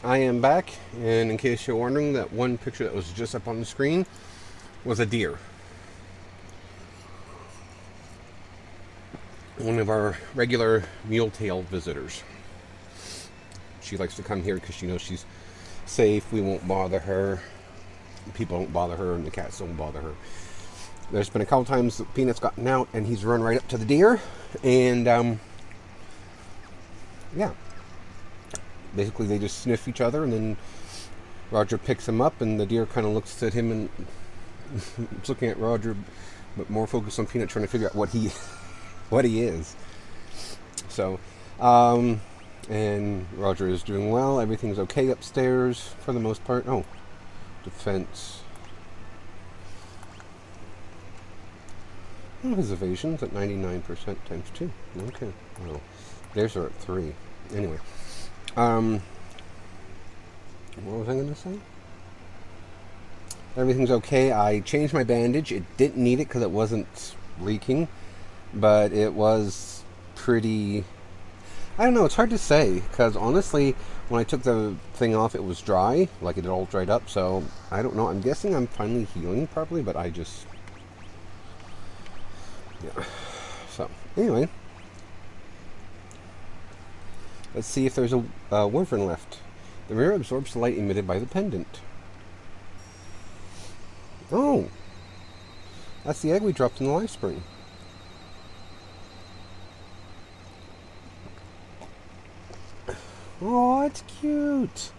Speaker 1: I am back, and in case you're wondering, that one picture that was just up on the screen was a deer. One of our regular mule-tailed visitors. She likes to come here because she knows she's safe, we won't bother her, people don't bother her, and the cats don't bother her. There's been a couple times that Peanut's gotten out, and he's run right up to the deer, and, yeah. Basically, they just sniff each other, and then Roger picks him up, and the deer kind of looks at him and is looking at Roger, but more focused on Peanut, trying to figure out what he is. So, and Roger is doing well. Everything's okay upstairs for the most part. Oh, defense. Oh, his evasion's at 99% times 2. Okay. Well, theirs are at 3. Anyway. What was I going to say? Everything's okay. I changed my bandage. It didn't need it because it wasn't leaking, but it was pretty... I don't know, it's hard to say, because honestly, when I took the thing off, it was dry, like it had all dried up, so I don't know. I'm guessing I'm finally healing properly, but I just... yeah. So, anyway. Let's see if there's a wyvern left. The mirror absorbs the light emitted by the pendant. Oh! That's the egg we dropped in the life spring. Oh, it's cute!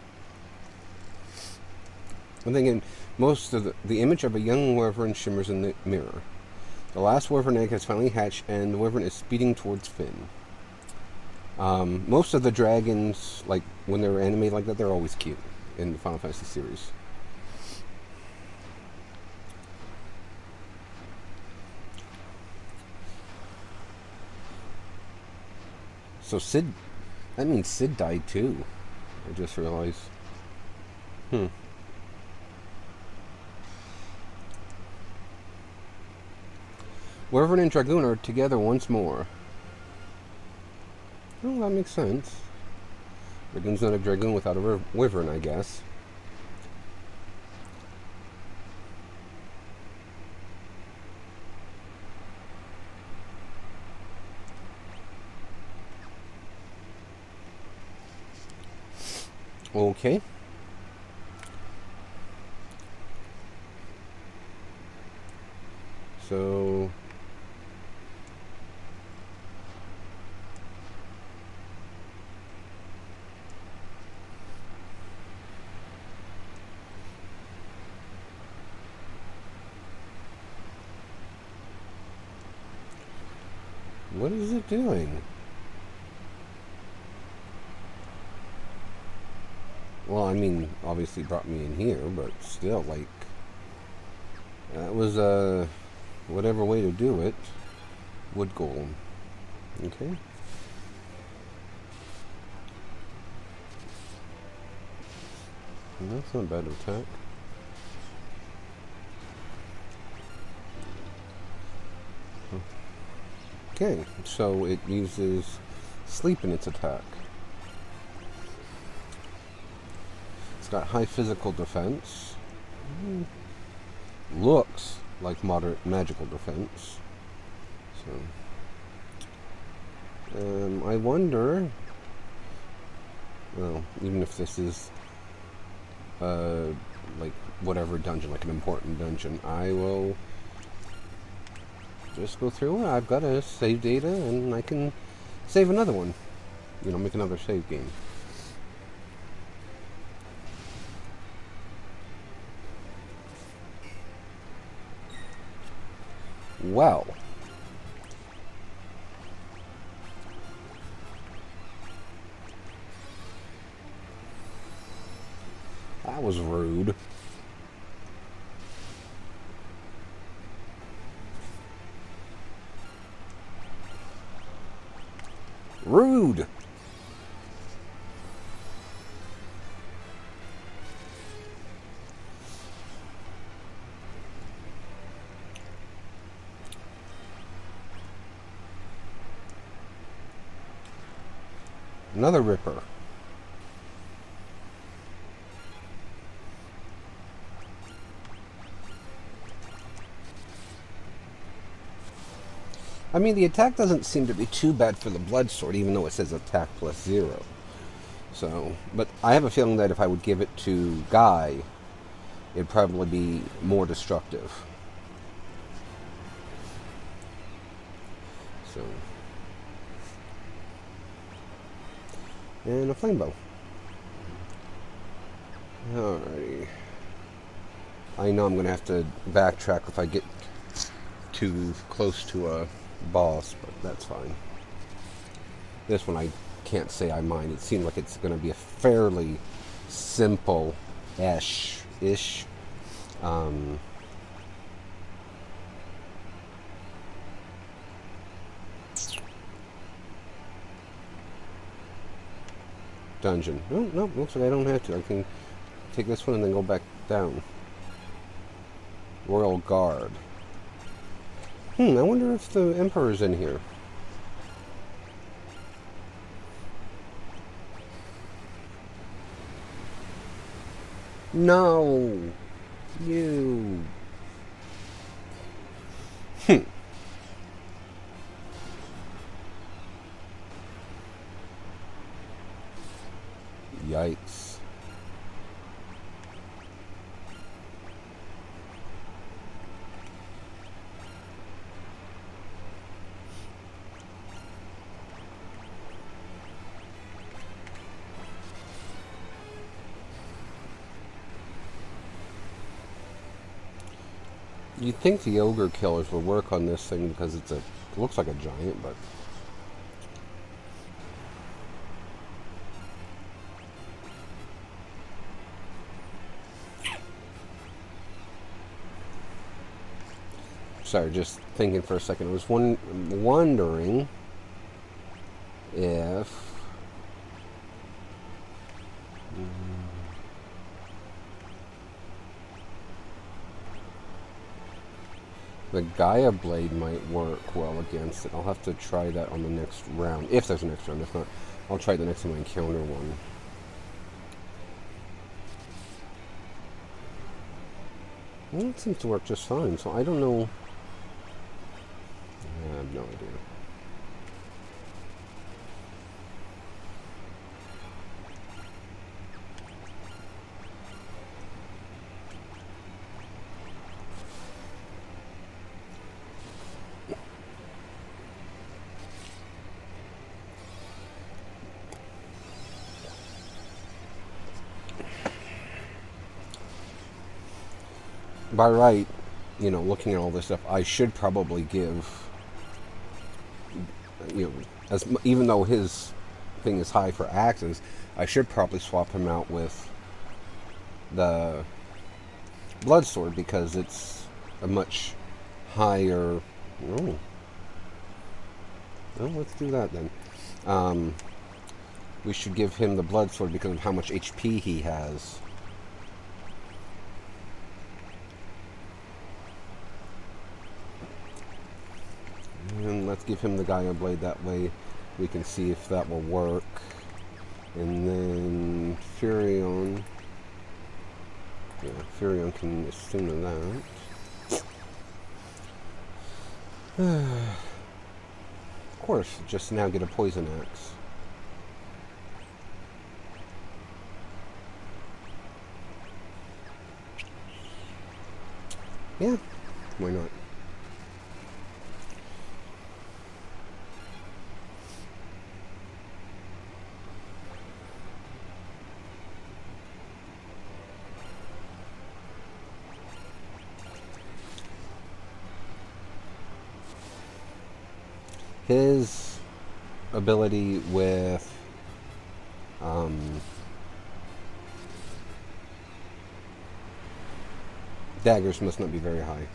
Speaker 1: I'm thinking most of the image of a young wyvern shimmers in the mirror. The last wyvern egg has finally hatched, and the wyvern is speeding towards Finn. Most of the dragons, like when they're animated like that, they're always cute in the Final Fantasy series. So that means Sid died too. I just realized. Wyvern and Dragoon are together once more. Well, that makes sense. Dragoon's not a Dragoon without a wyvern, I guess. Okay. So... what is it doing? Well, I mean, obviously brought me in here, but still, like... that was, whatever way to do it. Wood golem. Okay. That's not a bad attack. Okay, so it uses sleep in its attack. It's got high physical defense. Looks like moderate magical defense. So, I wonder... well, even if this is, like, whatever dungeon, like an important dungeon, I will... just go through it. I've got a save data, and I can save another one. You know, make another save game. Well. That was rude. Rude! Another Ripper. I mean, the attack doesn't seem to be too bad for the blood sword, even though it says attack plus 0. So, but I have a feeling that if I would give it to Guy, it'd probably be more destructive. So, and a flame bow. Alrighty. I know I'm going to have to backtrack if I get too close to a boss, but that's fine. This one I can't say I mind. It seemed like it's going to be a fairly simple-ish dungeon. No, looks like I don't have to. I can take this one and then go back down. Royal Guard. I wonder if the Emperor's in here. No! You! Yikes. You'd think the ogre killers would work on this thing because it looks like a giant, but sorry, just thinking for a second. I was wondering if the Gaia Blade might work well against it. I'll have to try that on the next round. If there's a next round. If not, I'll try it the next time I encounter one. Well, it seems to work just fine, so I don't know. I have no idea. By right, looking at all this stuff, I should probably give, even though his thing is high for axes, I should probably swap him out with the blood sword because it's a much higher. Oh, well, let's do that then. We should give him the blood sword because of how much HP he has. And let's give him the Gaia Blade, that way we can see if that will work. And then Firion. Yeah, Firion can assume that. Of course, just now get a poison axe. Yeah, why not? His ability with daggers must not be very high.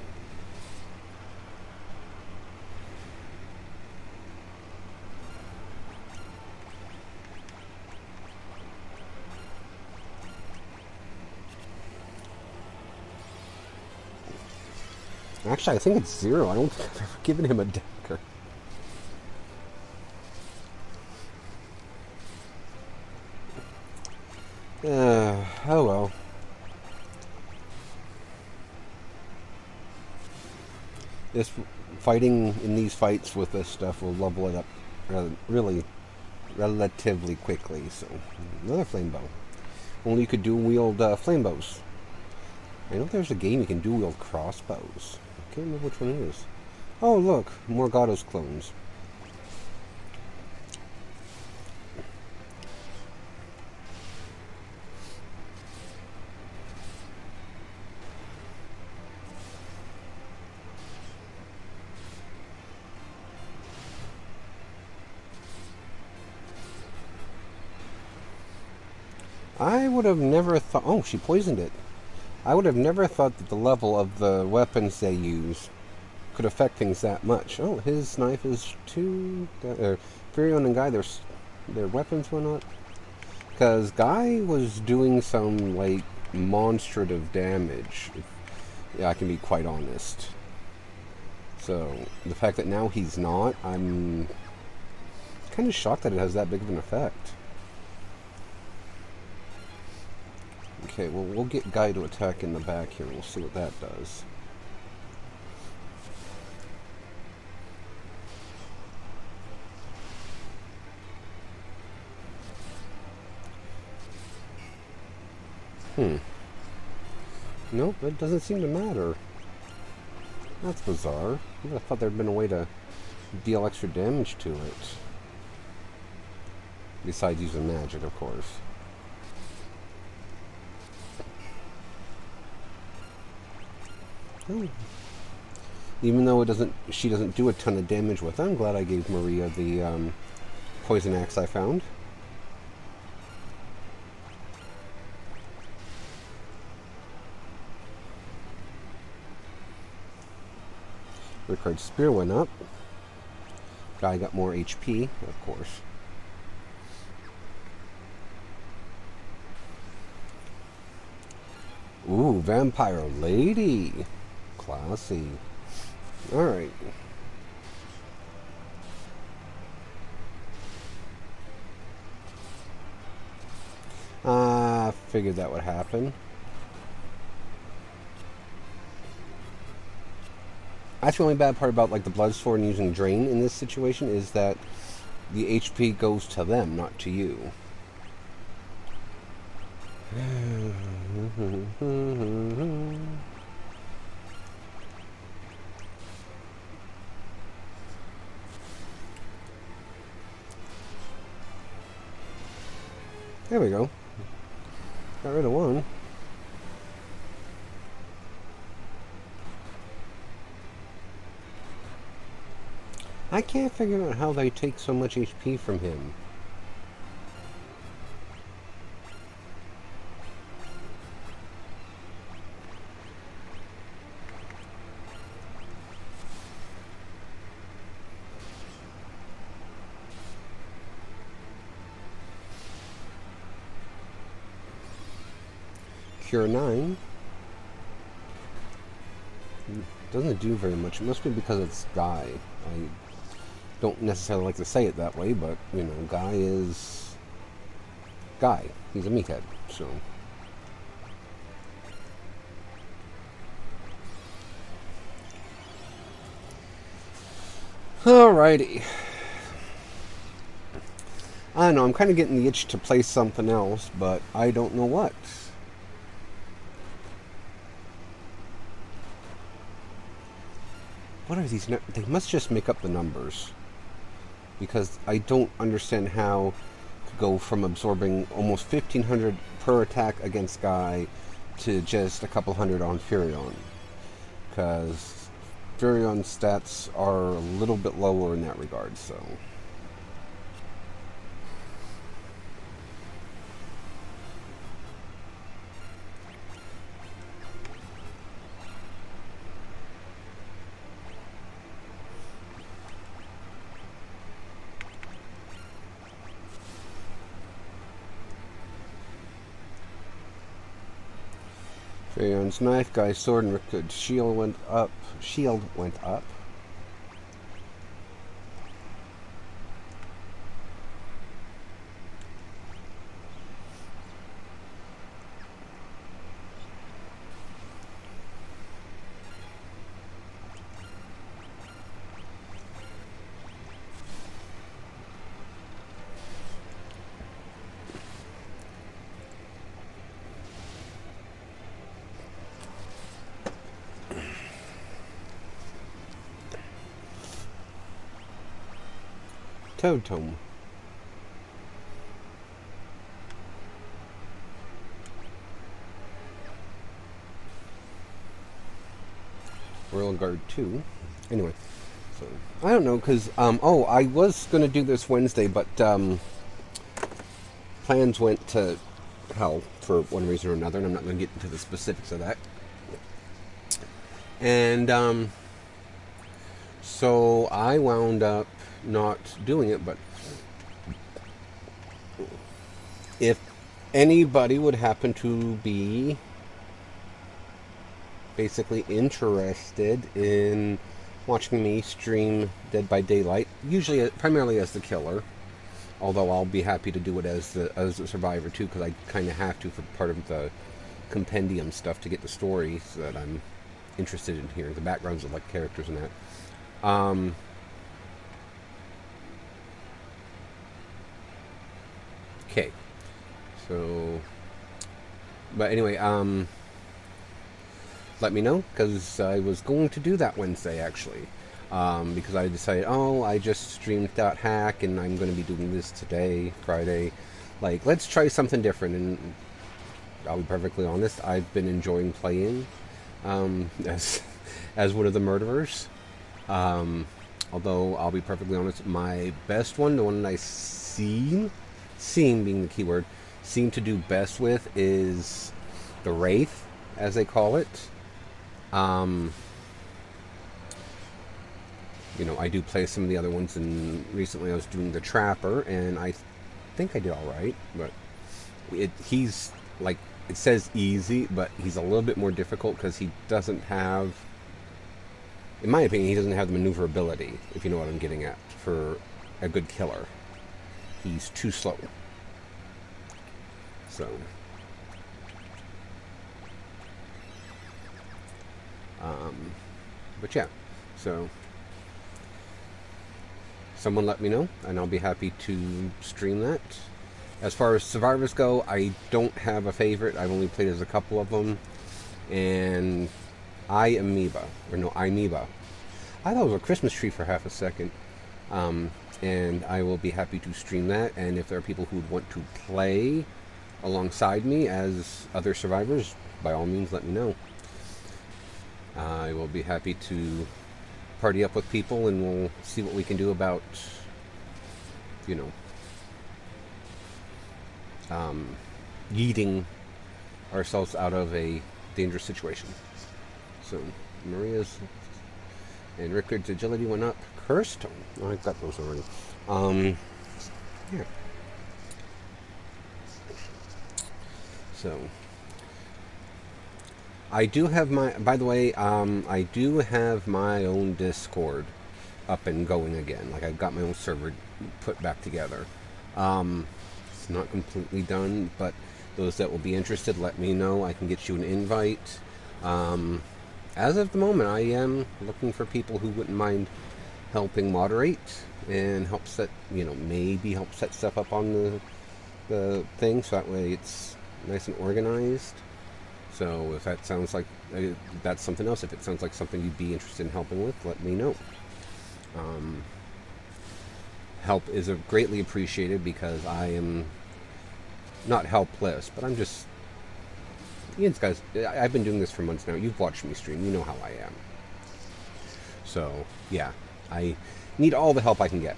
Speaker 1: Actually, I think it's 0. I don't think I've ever given him a dagger. Oh well. fighting in these fights with this stuff will level it up really relatively quickly. So, another flame bow. Only you could dual wield flame bows. I know there's a game you can dual wield crossbows. I can't remember which one it is. Oh, look, Morgado's clones. I would have never thought... Oh, she poisoned it. I would have never thought that the level of the weapons they use could affect things that much. Oh, his knife is too... Firion and Guy, their weapons went up. Because Guy was doing some, like, monstrative damage. Yeah, I can be quite honest. So, the fact that now he's not, I'm kind of shocked that it has that big of an effect. Okay, well, we'll get Guy to attack in the back here. We'll see what that does. Nope, it doesn't seem to matter. That's bizarre. I thought there'd been a way to deal extra damage to it. Besides using magic, of course. Oh. Even though she doesn't do a ton of damage with it, I'm glad I gave Maria the poison axe I found. Ricard's spear went up. Guy got more HP, of course. Ooh, Vampire Lady. Classy. Alright. Figured that would happen. That's the only bad part about like the Bloodsword and using Drain in this situation is that the HP goes to them, not to you. There we go. Got rid of one. I can't figure out how they take so much HP from him. Cure 9. Doesn't do very much. It must be because it's Guy. I don't necessarily like to say it that way, but, you know, Guy is... Guy. He's a meathead, so... Alrighty. I don't know, I'm kind of getting the itch to play something else, but I don't know what. What are these? They must just make up the numbers. Because I don't understand how to go from absorbing almost 1,500 per attack against Guy to just a couple hundred on Firion. Because Firion's stats are a little bit lower in that regard, so... Firion's knife, Guy's sword, and Ricard's shield went up. Shield went up. Tome. Royal Guard 2. Anyway, so I don't know, because oh, I was gonna do this Wednesday, but plans went to hell for one reason or another, and I'm not gonna get into the specifics of that. And so I wound up not doing it. But if anybody would happen to be basically interested in watching me stream Dead by Daylight, usually primarily as the killer, although I'll be happy to do it as the survivor too, because I kind of have to for part of the compendium stuff to get the story that I'm interested in hearing, the backgrounds of like characters and that. Okay, so, but anyway, let me know, because I was going to do that Wednesday actually, because I decided, oh, I just streamed that hack and I'm going to be doing this today, Friday. Like, let's try something different. And I'll be perfectly honest, I've been enjoying playing as one of the murderers. Although I'll be perfectly honest, my best one, the one that I seem being the keyword, seem to do best with is the Wraith, as they call it. You know, I do play some of the other ones, and recently I was doing the Trapper, and I think I did all right. But he's like, it says easy, but he's a little bit more difficult because he doesn't have, in my opinion, he doesn't have the maneuverability, if you know what I'm getting at, for a good killer. He's too slow. So, but yeah, so someone let me know, and I'll be happy to stream that. As far as survivors go, I don't have a favorite. I've only played as a couple of them, and Imoeba. I thought it was a Christmas tree for half a second, and I will be happy to stream that. And if there are people who would want to play alongside me as other survivors, by all means, let me know. I will be happy to party up with people, and we'll see what we can do about, you know, yeeting ourselves out of a dangerous situation. So, Maria's and Rickard's agility went up. Curse Tome. Oh, I've got those already. Yeah. So, I do have my, by the way, I do have my own Discord up and going again. Like, I've got my own server put back together. It's not completely done, but those that will be interested, let me know. I can get you an invite. As of the moment, I am looking for people who wouldn't mind helping moderate and help set, you know, maybe help set stuff up on the thing, so that way it's nice and organized. So if that sounds like that's something else, if it sounds like something you'd be interested in helping with, let me know. Help is greatly appreciated, because I am not helpless, but I'm just, you guys, I've been doing this for months now. You've watched me stream. You know how I am. So, yeah, I need all the help I can get.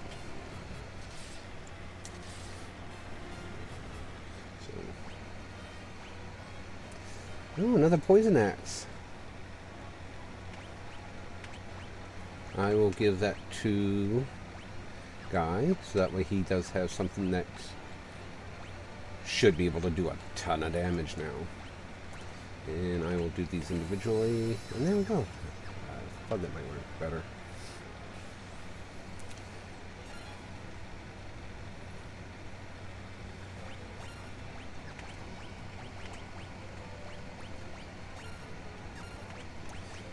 Speaker 1: Oh, another poison axe. I will give that to Guy, so that way he does have something that should be able to do a ton of damage now. And I will do these individually, and there we go. I thought that might work better.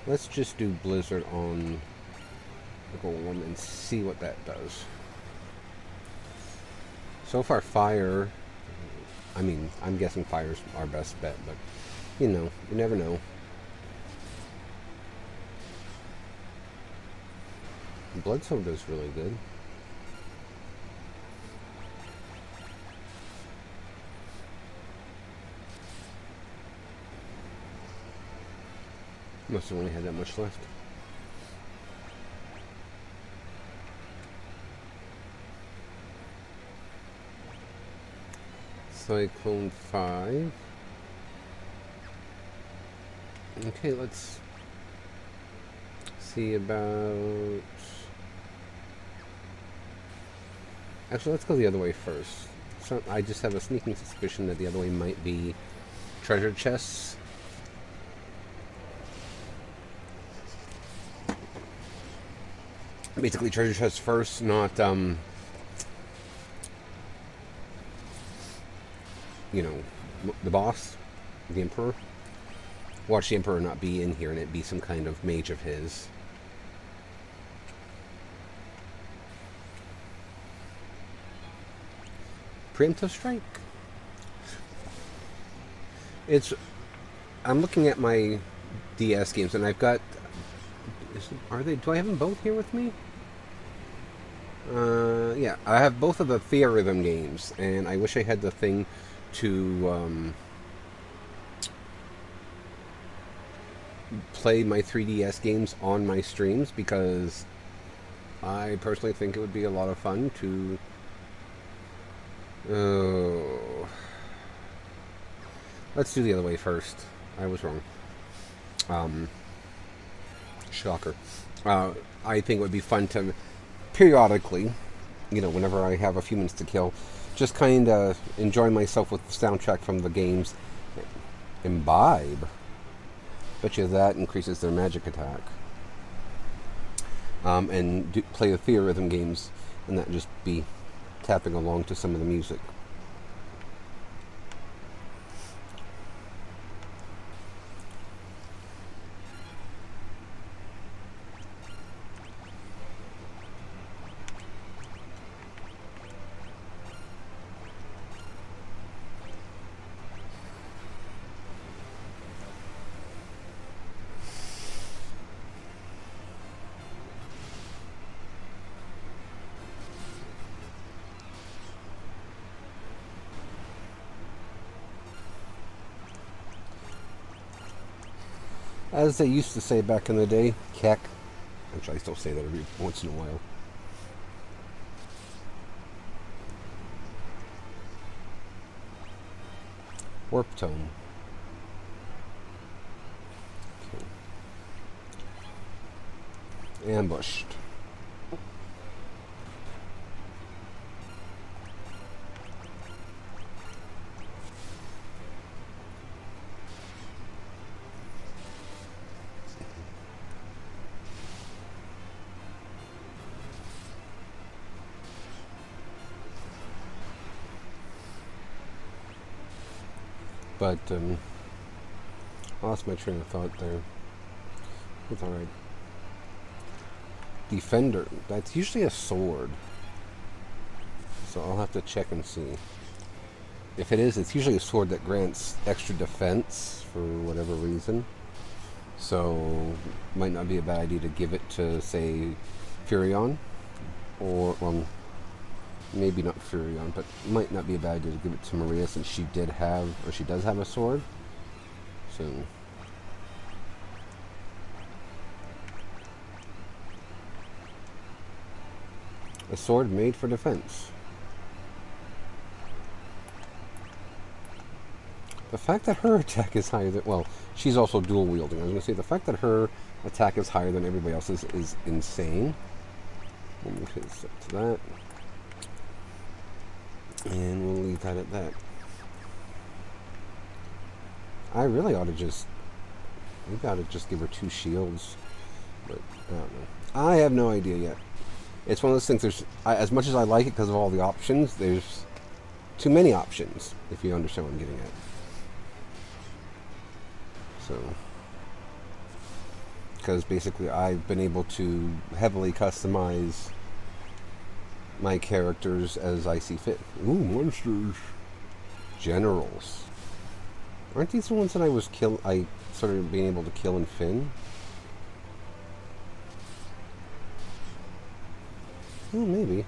Speaker 1: Let's just do Blizzard on the Golem and see what that does. So far, Fire, I mean, I'm guessing Fire's our best bet, but, you know, you never know. Bloodstone does really good. Must have only had that much left. Cyclone 5. Okay, let's see about... Actually, let's go the other way first. So I just have a sneaking suspicion that the other way might be treasure chests. Basically, treasure chests first, not, you know, the boss, the Emperor. Watch the Emperor not be in here and it be some kind of mage of his. Preemptive strike. I'm looking at my DS games and I've got... do I have them both here with me? Yeah, I have both of the Theorhythm games, and I wish I had the thing to play my 3DS games on my streams, because I personally think it would be a lot of fun to... Let's do the other way first. I was wrong. Shocker. I think it would be fun to periodically, you know, whenever I have a few minutes to kill, just kind of enjoy myself with the soundtrack from the games. Imbibe. Bet you that increases their magic attack. And play the Theorhythm games, and that just be tapping along to some of the music. As they used to say back in the day, keck. Actually, I still say that every once in a while. Warp Tome. Okay. Ambushed. But, I lost my train of thought there. It's alright. Defender. That's usually a sword. So I'll have to check and see. If it is, it's usually a sword that grants extra defense for whatever reason. So, might not be a bad idea to give it to, say, Firion. Or, maybe not Firion, but it might not be a bad idea to give it to Maria, since she does have a sword. So, a sword made for defense. The fact that her attack is higher than... Well, she's also dual wielding. I was going to say, the fact that her attack is higher than everybody else's is insane. We'll move his up to that. And we'll leave that at that. I really ought to just... Maybe I ought to just give her 2 shields. But, I don't know. I have no idea yet. It's one of those things, as much as I like it because of all the options, there's too many options, if you understand what I'm getting at. So... Because basically I've been able to heavily customize my characters as I see fit. Ooh, monsters. Generals. Aren't these the ones that I started being able to kill in Finn? Oh, maybe.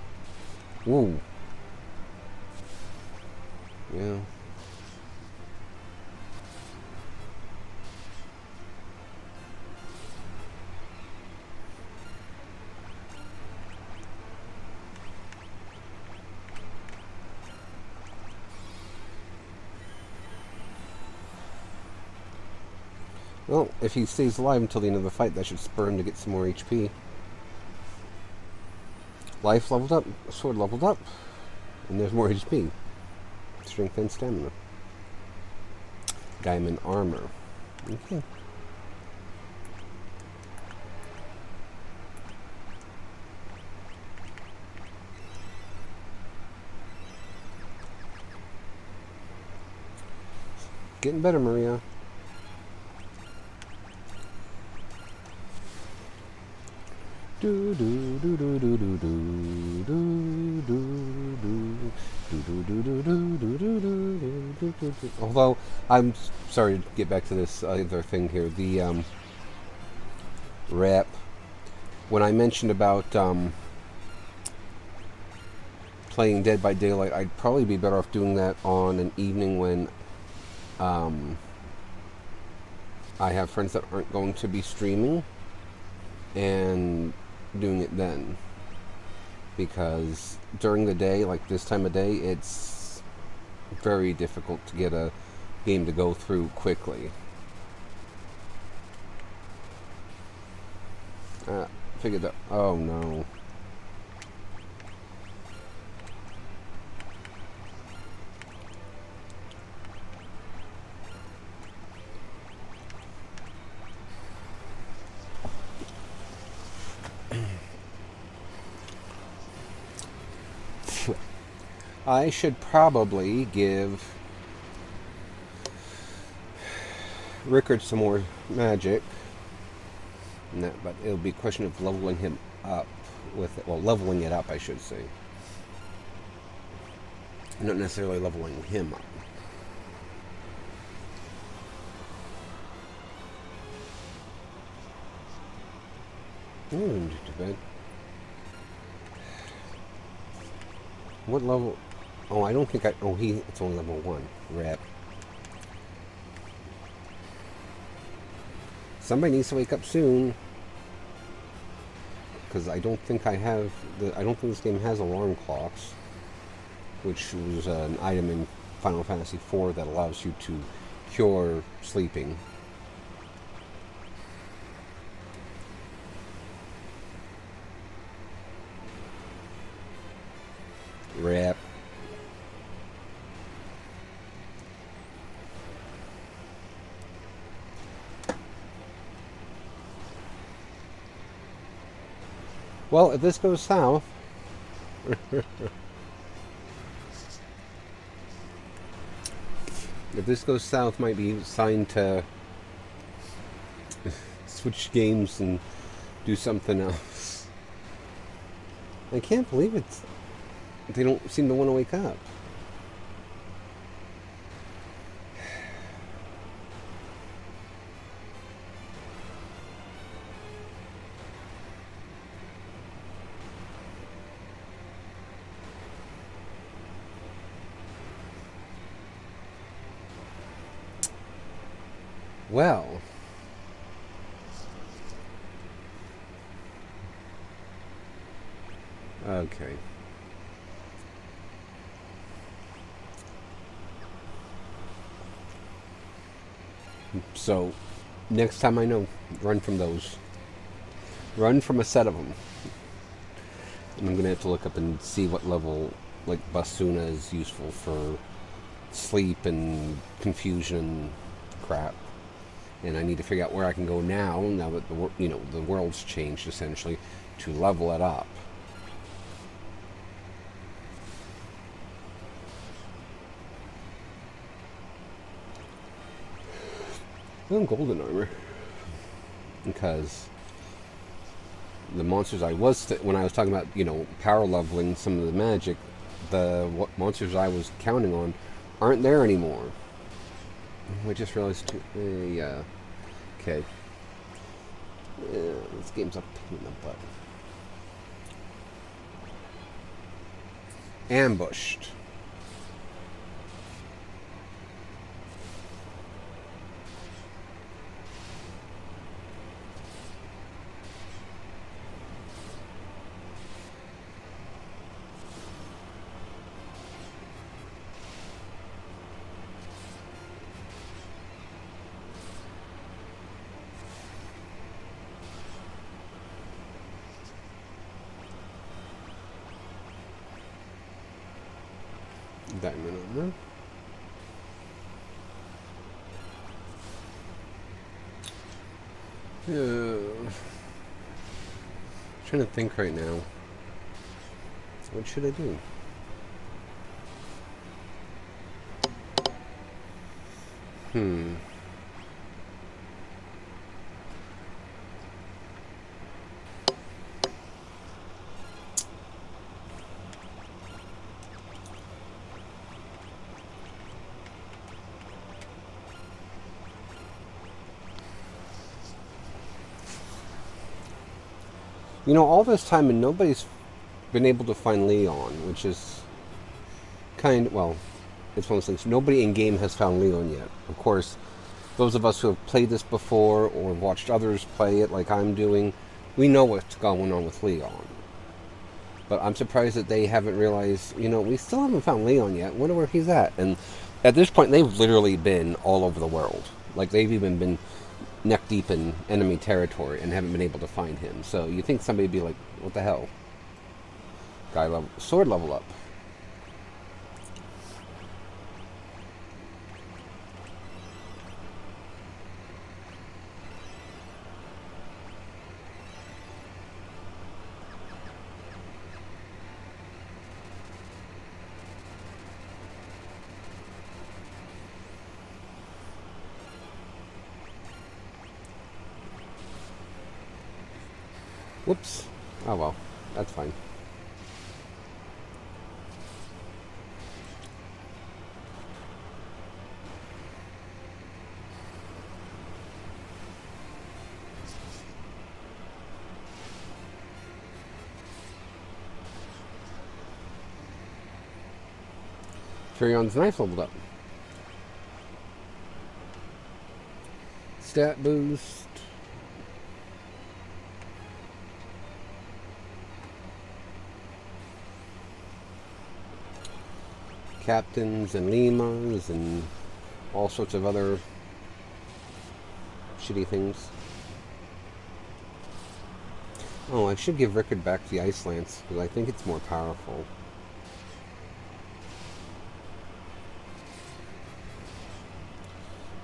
Speaker 1: Ooh. Yeah. Well, if he stays alive until the end of the fight, that should spur him to get some more HP. Life leveled up, sword leveled up, and there's more HP. Strength and stamina. Diamond armor. Okay. Getting better, Maria. Do do do do do do do do do do. Although I'm sorry to get back to this other thing here, the rep. When I mentioned about playing Dead by Daylight, I'd probably be better off doing that on an evening when I have friends that aren't going to be streaming, and doing it then, because during the day, like this time of day, it's very difficult to get a game to go through quickly. Figured that. Oh no. I should probably give Rickard some more magic, but it'll be a question of leveling him up with it. Well, leveling it up, I should say. Not necessarily leveling him up. Too bad. What level? Oh, I don't think I... Oh, it's only level 1. Rep. Somebody needs to wake up soon. Because I don't think I have... I don't think this game has alarm clocks. Which was an item in Final Fantasy IV that allows you to cure sleeping. Rep. Well, if this goes south... if this goes south, might be a sign to switch games and do something else. I can't believe it. They don't seem to want to wake up. Well, okay. So, next time I know, run from those. Run from a set of them. And I'm going to have to look up and see what level, like, Basuna is useful for sleep and confusion crap. And I need to figure out where I can go now that the world's changed, essentially, to level it up. I'm golden armor. Because the monsters I was... when I was talking about, power leveling some of the magic, what monsters I was counting on aren't there anymore. I just realized... yeah. Okay. This game's a pain in the butt. Ambushed. Diamond armor. Trying to think right now. What should I do? You know, all this time and nobody's been able to find Leon, which is well, it's one of those things. Nobody in game has found Leon yet. Of course, those of us who have played this before or watched others play it like I'm doing, we know what's going on with Leon. But I'm surprised that they haven't realized, you know, we still haven't found Leon yet. Wonder where he's at. And at this point, they've literally been all over the world. Like, they've even been neck deep in enemy territory and haven't been able to find him. So you think somebody'd be like, what the hell? Guy level, sword level up. Whoops. Oh well, that's fine. Firion's knife leveled up. Stat boost. Captains and Limas and all sorts of other shitty things. Oh, I should give Rickard back the Ice Lance because I think it's more powerful.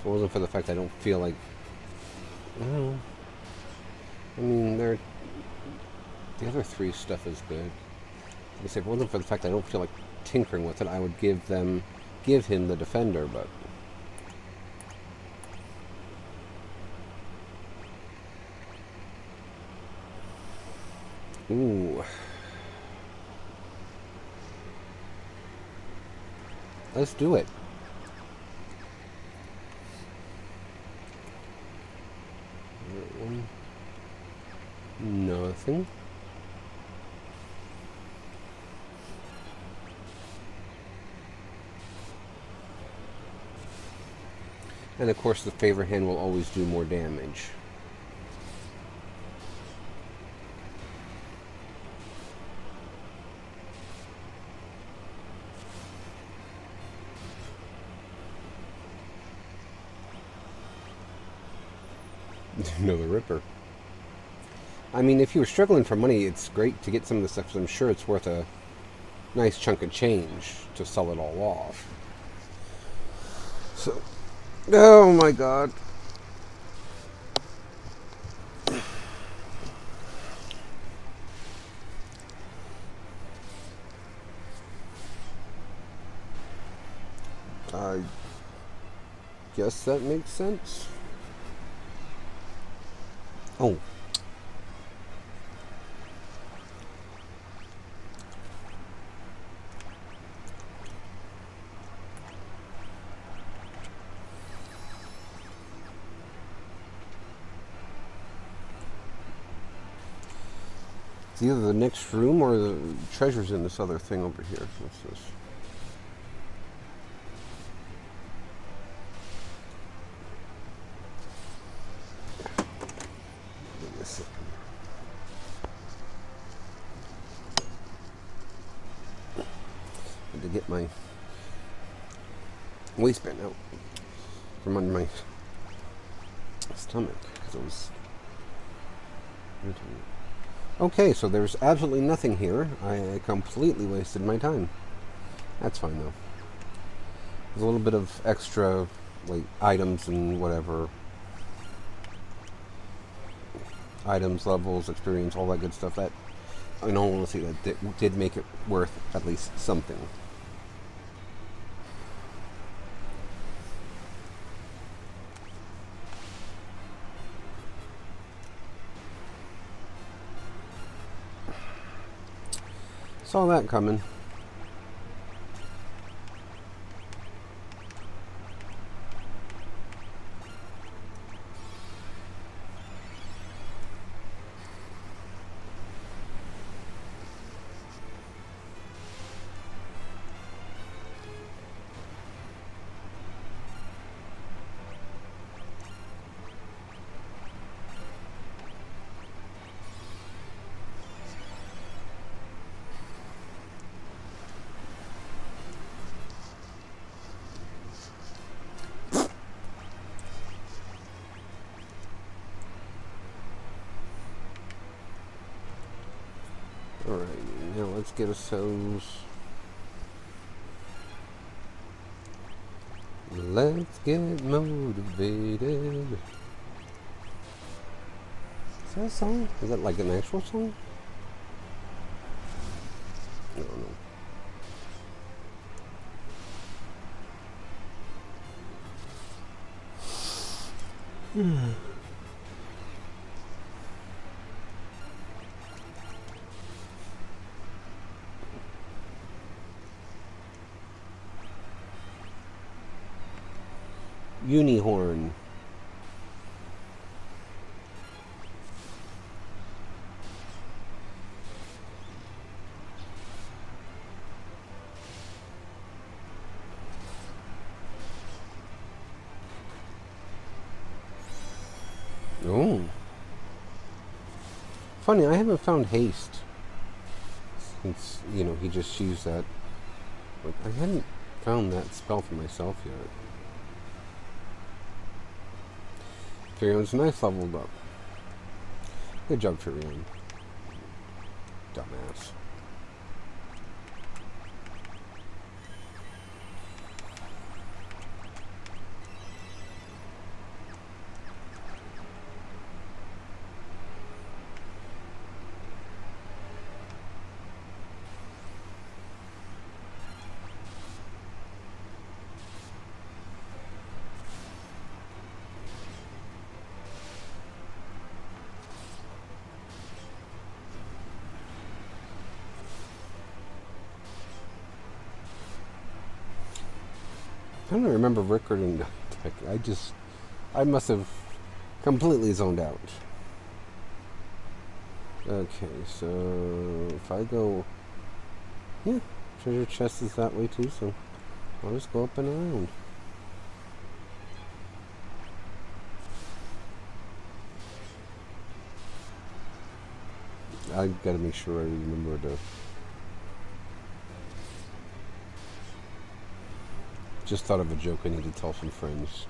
Speaker 1: If it wasn't for the fact I don't feel like... Oh, I mean, the other three stuff is good. I say if it wasn't for the fact I don't feel like tinkering with it, I would give him the Defender, but... Ooh. Let's do it. Nothing. And of course the favor hand will always do more damage. No, the Ripper. I mean, if you were struggling for money, it's great to get some of this stuff, because I'm sure it's worth a nice chunk of change to sell it all off. So, oh my god. I guess that makes sense. Oh. It's either the next room or the treasure's in this other thing over here. What's this? Had to get my waistband out from under my stomach because it was... Okay, so there's absolutely nothing here. I completely wasted my time. That's fine, though. There's a little bit of extra, like, items and whatever. Items, levels, experience, all that good stuff. That, in all honesty, that did make it worth at least something. Saw that coming. Alright, now let's get ourselves... Let's get motivated. Is that a song? Is that like an actual song? I don't know. Unihorn. Oh. Funny, I haven't found haste. Since, you know, he just used that. Like, I hadn't found that spell for myself yet. Firion's nice leveled up. Good job, Firion. Dumbass. I don't remember recording that. I must have completely zoned out. Okay, so if I go, yeah, treasure chest is that way too, so I'll just go up and around. I gotta make sure I remember to. Just thought of a joke I need to tell some friends.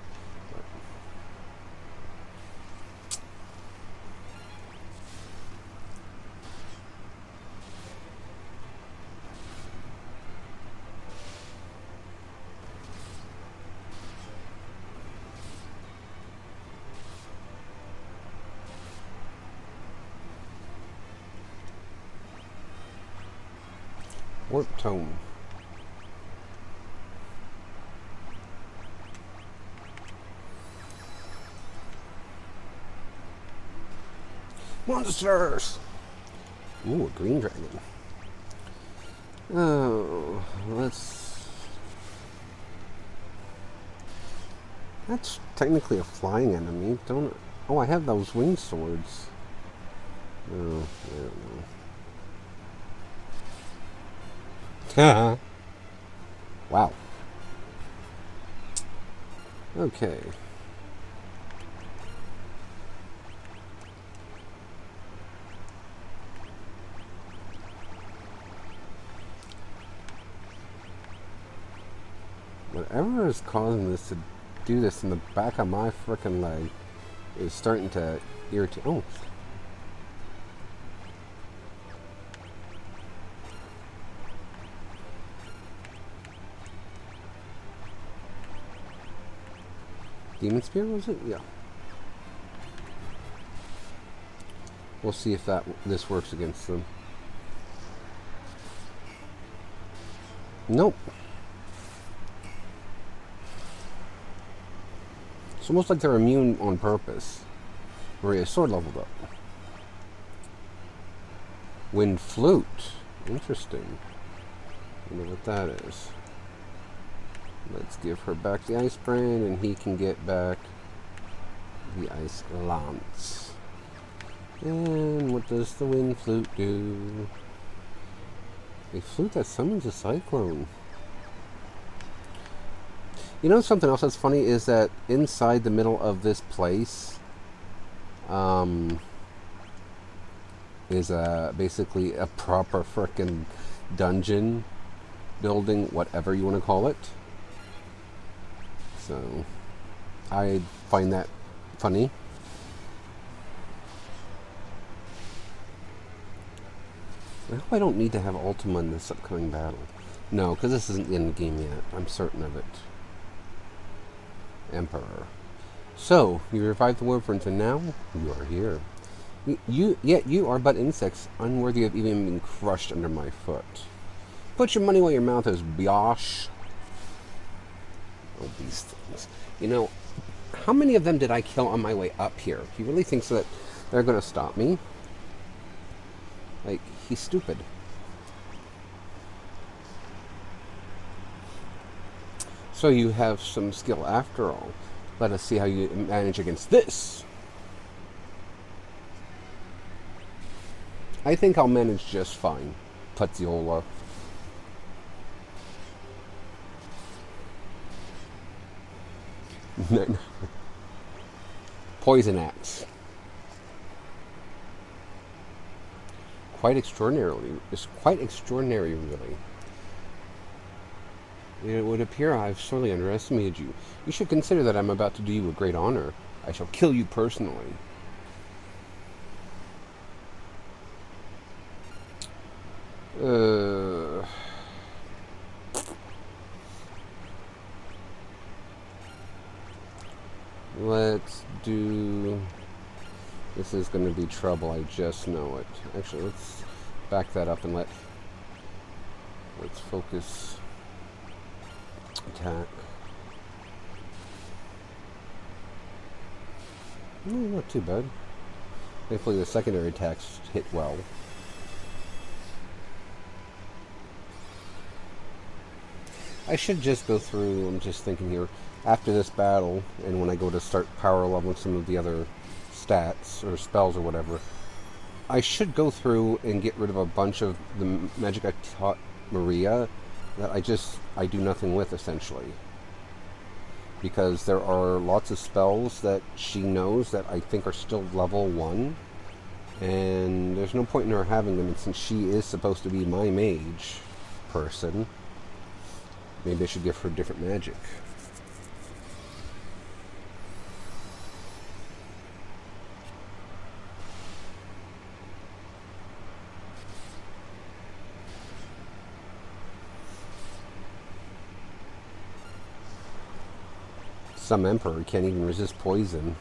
Speaker 1: Ultime Tome. Monsters! Ooh, a green dragon. Oh, that's technically a flying enemy, don't it? Oh, I have those winged swords. Oh, I don't know. Wow. Okay. Whatever is causing this to do this in the back of my frickin' leg is starting to irritate. Oh. Demon Spear, was it? Yeah. We'll see if this works against them. Nope. It's almost like they're immune on purpose. Maria's sword leveled up. Wind Flute. Interesting. I wonder what that is. Let's give her back the Ice Brand, and he can get back the Ice Lance. And what does the Wind Flute do? A flute that summons a cyclone. You know something else that's funny is that inside the middle of this place is basically a proper frickin' dungeon building, whatever you want to call it. So I find that funny. I hope I don't need to have Ultima in this upcoming battle. No, because this isn't the end game yet. I'm certain of it. Emperor. So, you revived the Wyverns, and now you are here. Yet you are but insects, unworthy of even being crushed under my foot. Put your money where your mouth is, biatch. Oh, these things. You know, how many of them did I kill on my way up here? He really thinks that they're going to stop me? Like, he's stupid. So you have some skill after all. Let us see how you manage against this. I think I'll manage just fine, Putziola. No. Poison Axe. It's quite extraordinary, really. It would appear I've sorely underestimated you. You should consider that I'm about to do you a great honor. I shall kill you personally. Let's do... This is going to be trouble, I just know it. Actually, let's back that up and let's focus attack. Not too bad. Hopefully the secondary attacks hit well. I should just go through, I'm just thinking here, after this battle, and when I go to start power leveling some of the other stats, or spells, or whatever, I should go through and get rid of a bunch of the magic I taught Maria that I do nothing with, essentially. Because there are lots of spells that she knows that I think are still level 1, and there's no point in her having them, and since she is supposed to be my mage person, maybe I should give her different magic. Some emperor can't even resist poison.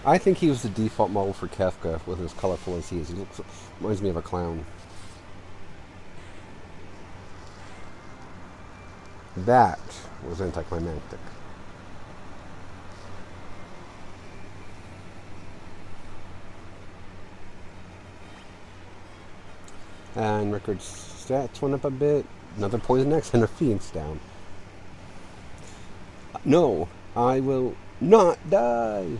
Speaker 1: I think he was the default model for Kefka, with as colorful as he is. He reminds me of a clown. That was anticlimactic. And record stats went up a bit. Another poison X and a Phoenix down. No, I will not die.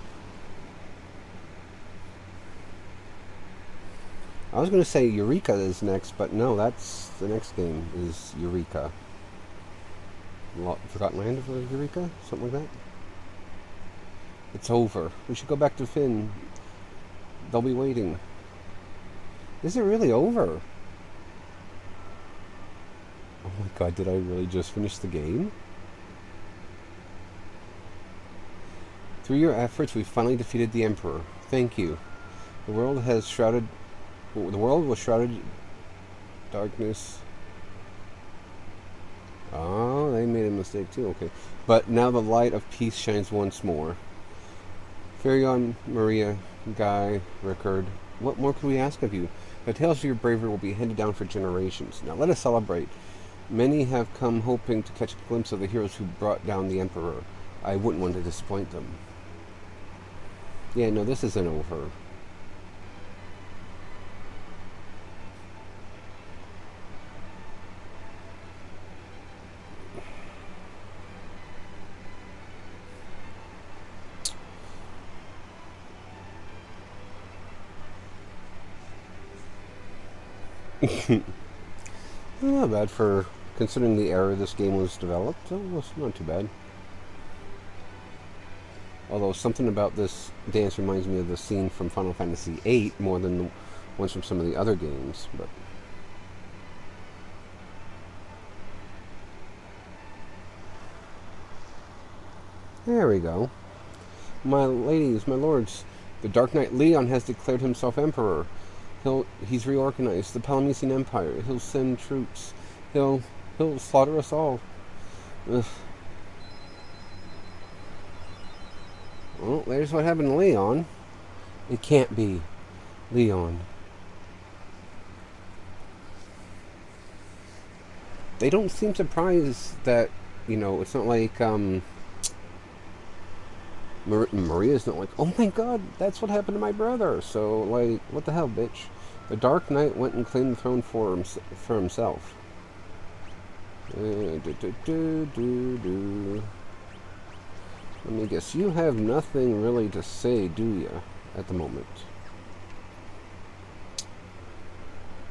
Speaker 1: I was going to say Eureka is next, but no, that's the next game is Eureka. Forgotten Land of Eureka? Something like that? It's over. We should go back to Finn. They'll be waiting. Is it really over? Oh my god, did I really just finish the game? Through your efforts, we finally defeated the Emperor. Thank you. The world has shrouded. The world was shrouded in darkness. Oh, they made a mistake too. Okay, but now the light of peace shines once more. Firion, Maria, Guy, Rickard, what more could we ask of you? The tales of your bravery will be handed down for generations. Now let us celebrate. Many have come hoping to catch a glimpse of the heroes who brought down the Emperor. I wouldn't want to disappoint them. Yeah, no, this isn't over. Not bad for considering the era this game was developed. It was not too bad. Although something about this dance reminds me of the scene from Final Fantasy VIII more than the ones from some of the other games. But there we go. My ladies, my lords, the Dark Knight Leon has declared himself Emperor. He's reorganized the Palamecian Empire. He'll send troops. He'll slaughter us all. Ugh. Well, there's what happened to Leon. It can't be Leon. They don't seem surprised that, it's not like, Maria's not like, oh my god, that's what happened to my brother. So, like, what the hell, bitch? The Dark Knight went and claimed the throne for himself. Let me guess, you have nothing really to say, do you, at the moment?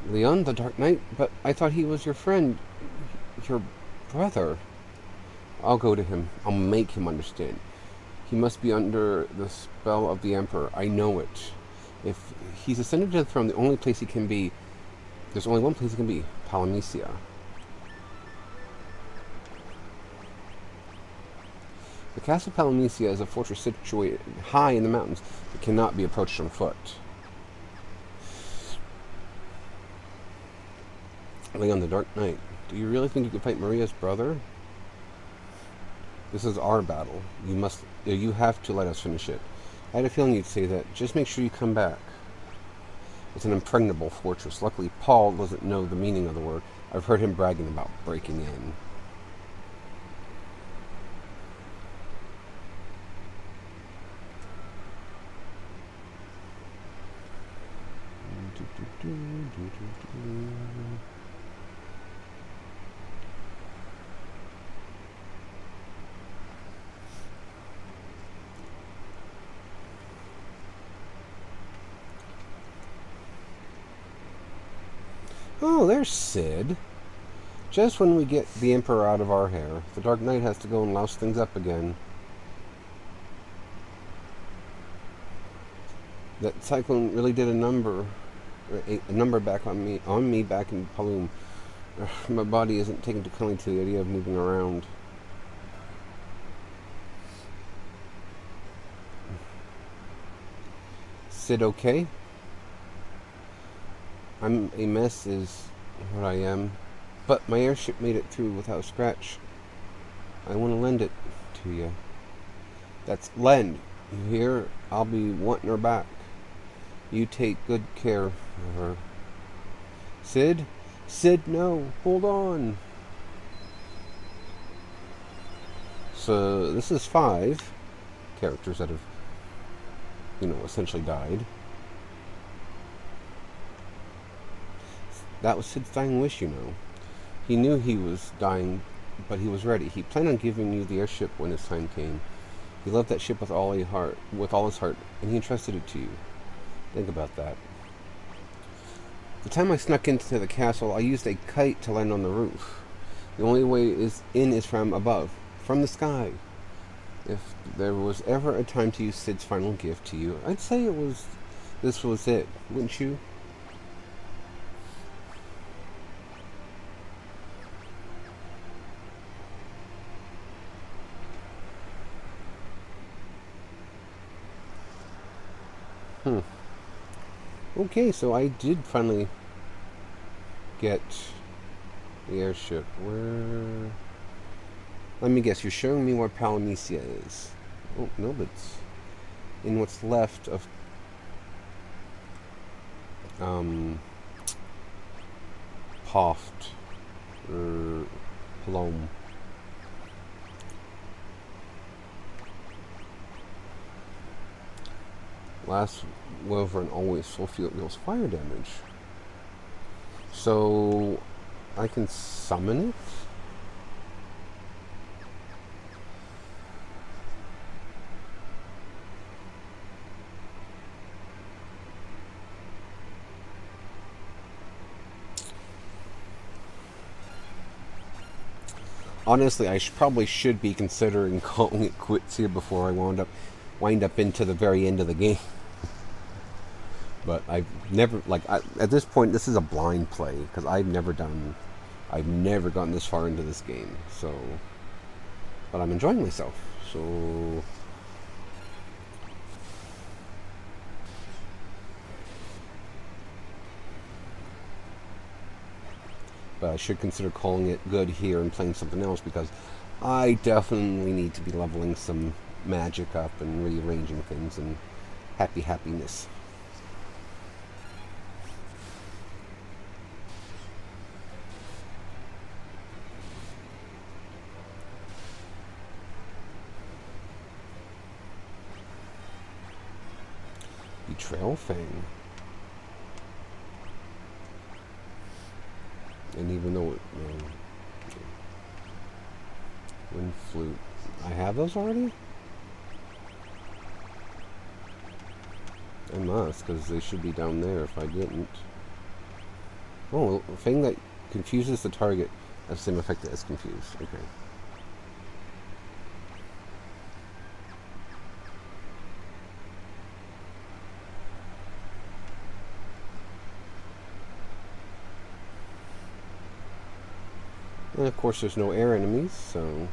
Speaker 1: Leon, the Dark Knight? But I thought he was your friend. Your brother. I'll go to him. I'll make him understand. He must be under the spell of the Emperor. I know it. If he's ascended to the throne, there's only one place he can be. Palamecia. The castle of Palamecia is a fortress situated high in the mountains that cannot be approached on foot. Leon the Dark Knight, do you really think you can fight Maria's brother? This is our battle. You have to let us finish it. I had a feeling you'd say that. Just make sure you come back. It's an impregnable fortress. Luckily, Paul doesn't know the meaning of the word. I've heard him bragging about breaking in. Oh, there's Sid. Just when we get the Emperor out of our hair, the Dark Knight has to go and louse things up again. That cyclone really did a number back on me back in Paloom. My body isn't taken too kindly to the idea of moving around. Sid, okay? I'm a mess is what I am, but my airship made it through without a scratch. I want to lend it to you. That's lend. You hear? I'll be wanting her back. You take good care of her. Sid? Sid, no. Hold on. So this is 5 characters that have, essentially died. That was Sid's dying wish, He knew he was dying, but he was ready. He planned on giving you the airship when his time came. He loved that ship with all his heart, and he entrusted it to you. Think about that. The time I snuck into the castle, I used a kite to land on the roof. The only way is from above, from the sky. If there was ever a time to use Sid's final gift to you, I'd say this was it, wouldn't you? Okay, so I did finally get the airship. Where? Let me guess, you're showing me where Mysidia is. Oh, no, but it's in what's left of Hoft or Palom. Last Wyvern always full field deals fire damage. So I can summon it? Honestly, I probably should be considering calling it quits here before I wind up into the very end of the game. But I've never, at this point, this is a blind play because I've never gotten this far into this game. So, but I'm enjoying myself. So, but I should consider calling it good here and playing something else because I definitely need to be leveling some magic up and rearranging things and happiness. Betrayal Fang. And even though it... Wind Flute. I have those already? I must, because they should be down there if I didn't. Oh, a thing that confuses the target has the same effect as confused. Okay. And of course there's no air enemies, so...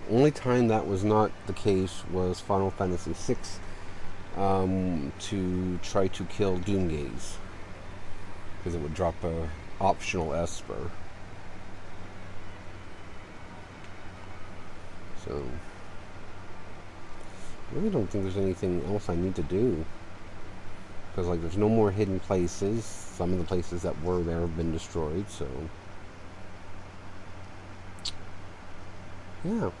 Speaker 1: Only time that was not the case was Final Fantasy VI to try to kill Doomgaze. Because it would drop a optional Esper. So... I really don't think there's anything else I need to do. Because, there's no more hidden places. Some of the places that were there have been destroyed, so... Yeah.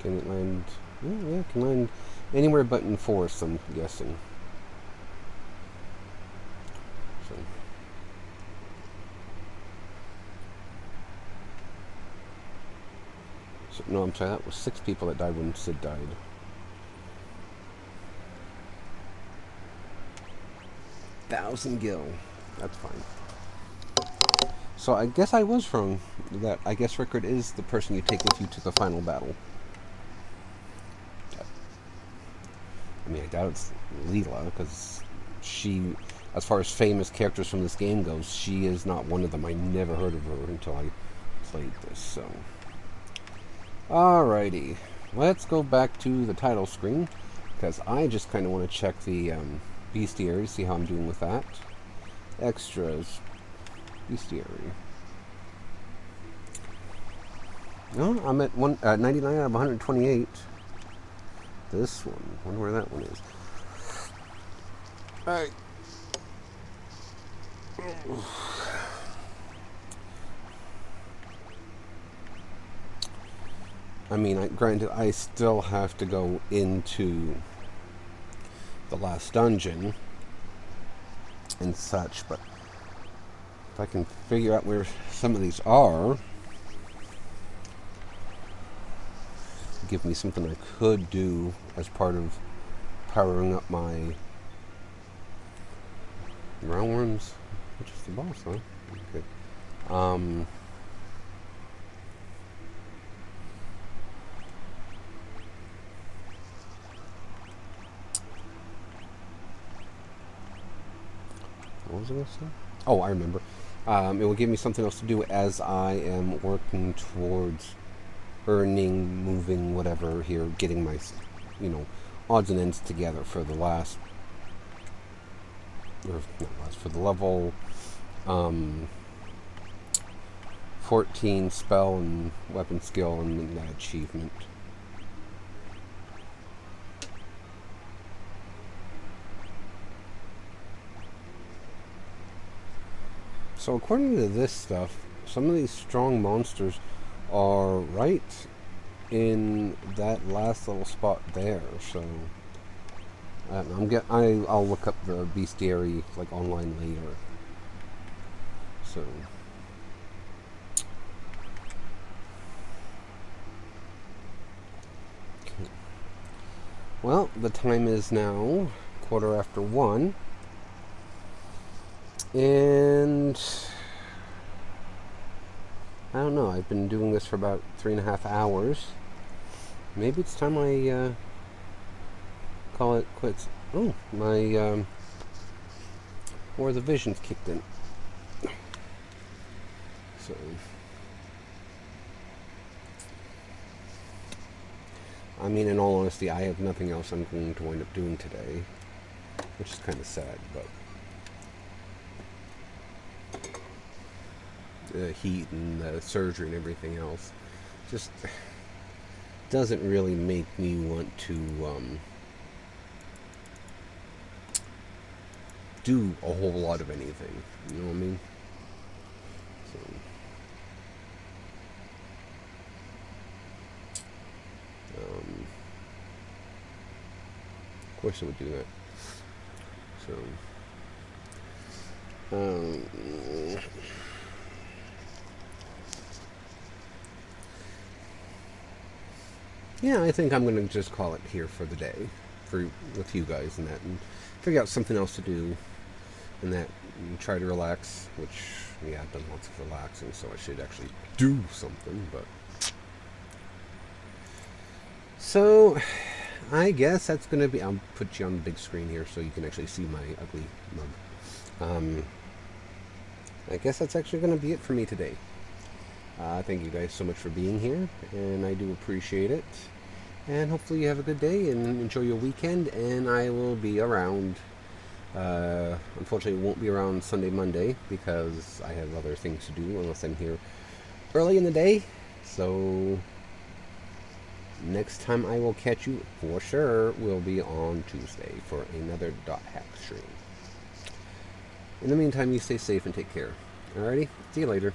Speaker 1: Can it land... Yeah, it can land anywhere but in forest, I'm guessing. So, no, I'm sorry, that was 6 people that died when Sid died. Thousand Gil. That's fine. So I guess I was wrong. That I guess Rickard is the person you take with you to the final battle. I mean, I doubt it's Leela, because she, as far as famous characters from this game goes, she is not one of them. I never heard of her until I played this, so... Alrighty, let's go back to the title screen, because I just kind of want to check the bestiary, see how I'm doing with that. Extras, bestiary. No, I'm at 99 out of 128. This one, wonder where that one is. Alright. I mean, granted, I still have to go into the last dungeon and such, but if I can figure out where some of these are, give me something I could do as part of powering up my roundworms, which is the boss, huh? Okay. What was I going to say? Oh, I remember. It will give me something else to do as I am working towards earning, moving, whatever here, getting my, odds and ends together for the last, or not last, for the level 14 spell and weapon skill and that achievement. So according to this stuff, some of these strong monsters are right in that last little spot there. So I'll look up the bestiary like online later. So okay. Well, the time is now 1:15, and I don't know. I've been doing this for about 3.5 hours. Maybe it's time I call it quits. Oh, my or the vision's kicked in. So I mean, in all honesty, I have nothing else I'm going to wind up doing today, which is kind of sad, but the heat and the surgery and everything else just doesn't really make me want to do a whole lot of anything. You know what I mean? So, of course, it would do that. So, yeah, I think I'm going to just call it here for the day, with you guys and that, and figure out something else to do, and that, and try to relax. Which, yeah, I've done lots of relaxing, so I should actually do something. But so, I guess that's going to be. I'll put you on the big screen here so you can actually see my ugly mug. I guess that's actually going to be it for me today. Thank you guys so much for being here, and I do appreciate it. And hopefully you have a good day and enjoy your weekend, and I will be around. Unfortunately, it won't be around Sunday, Monday, because I have other things to do unless I'm here early in the day. So next time I will catch you for sure will be on Tuesday for another .hack stream. In the meantime, you stay safe and take care. Alrighty, see you later.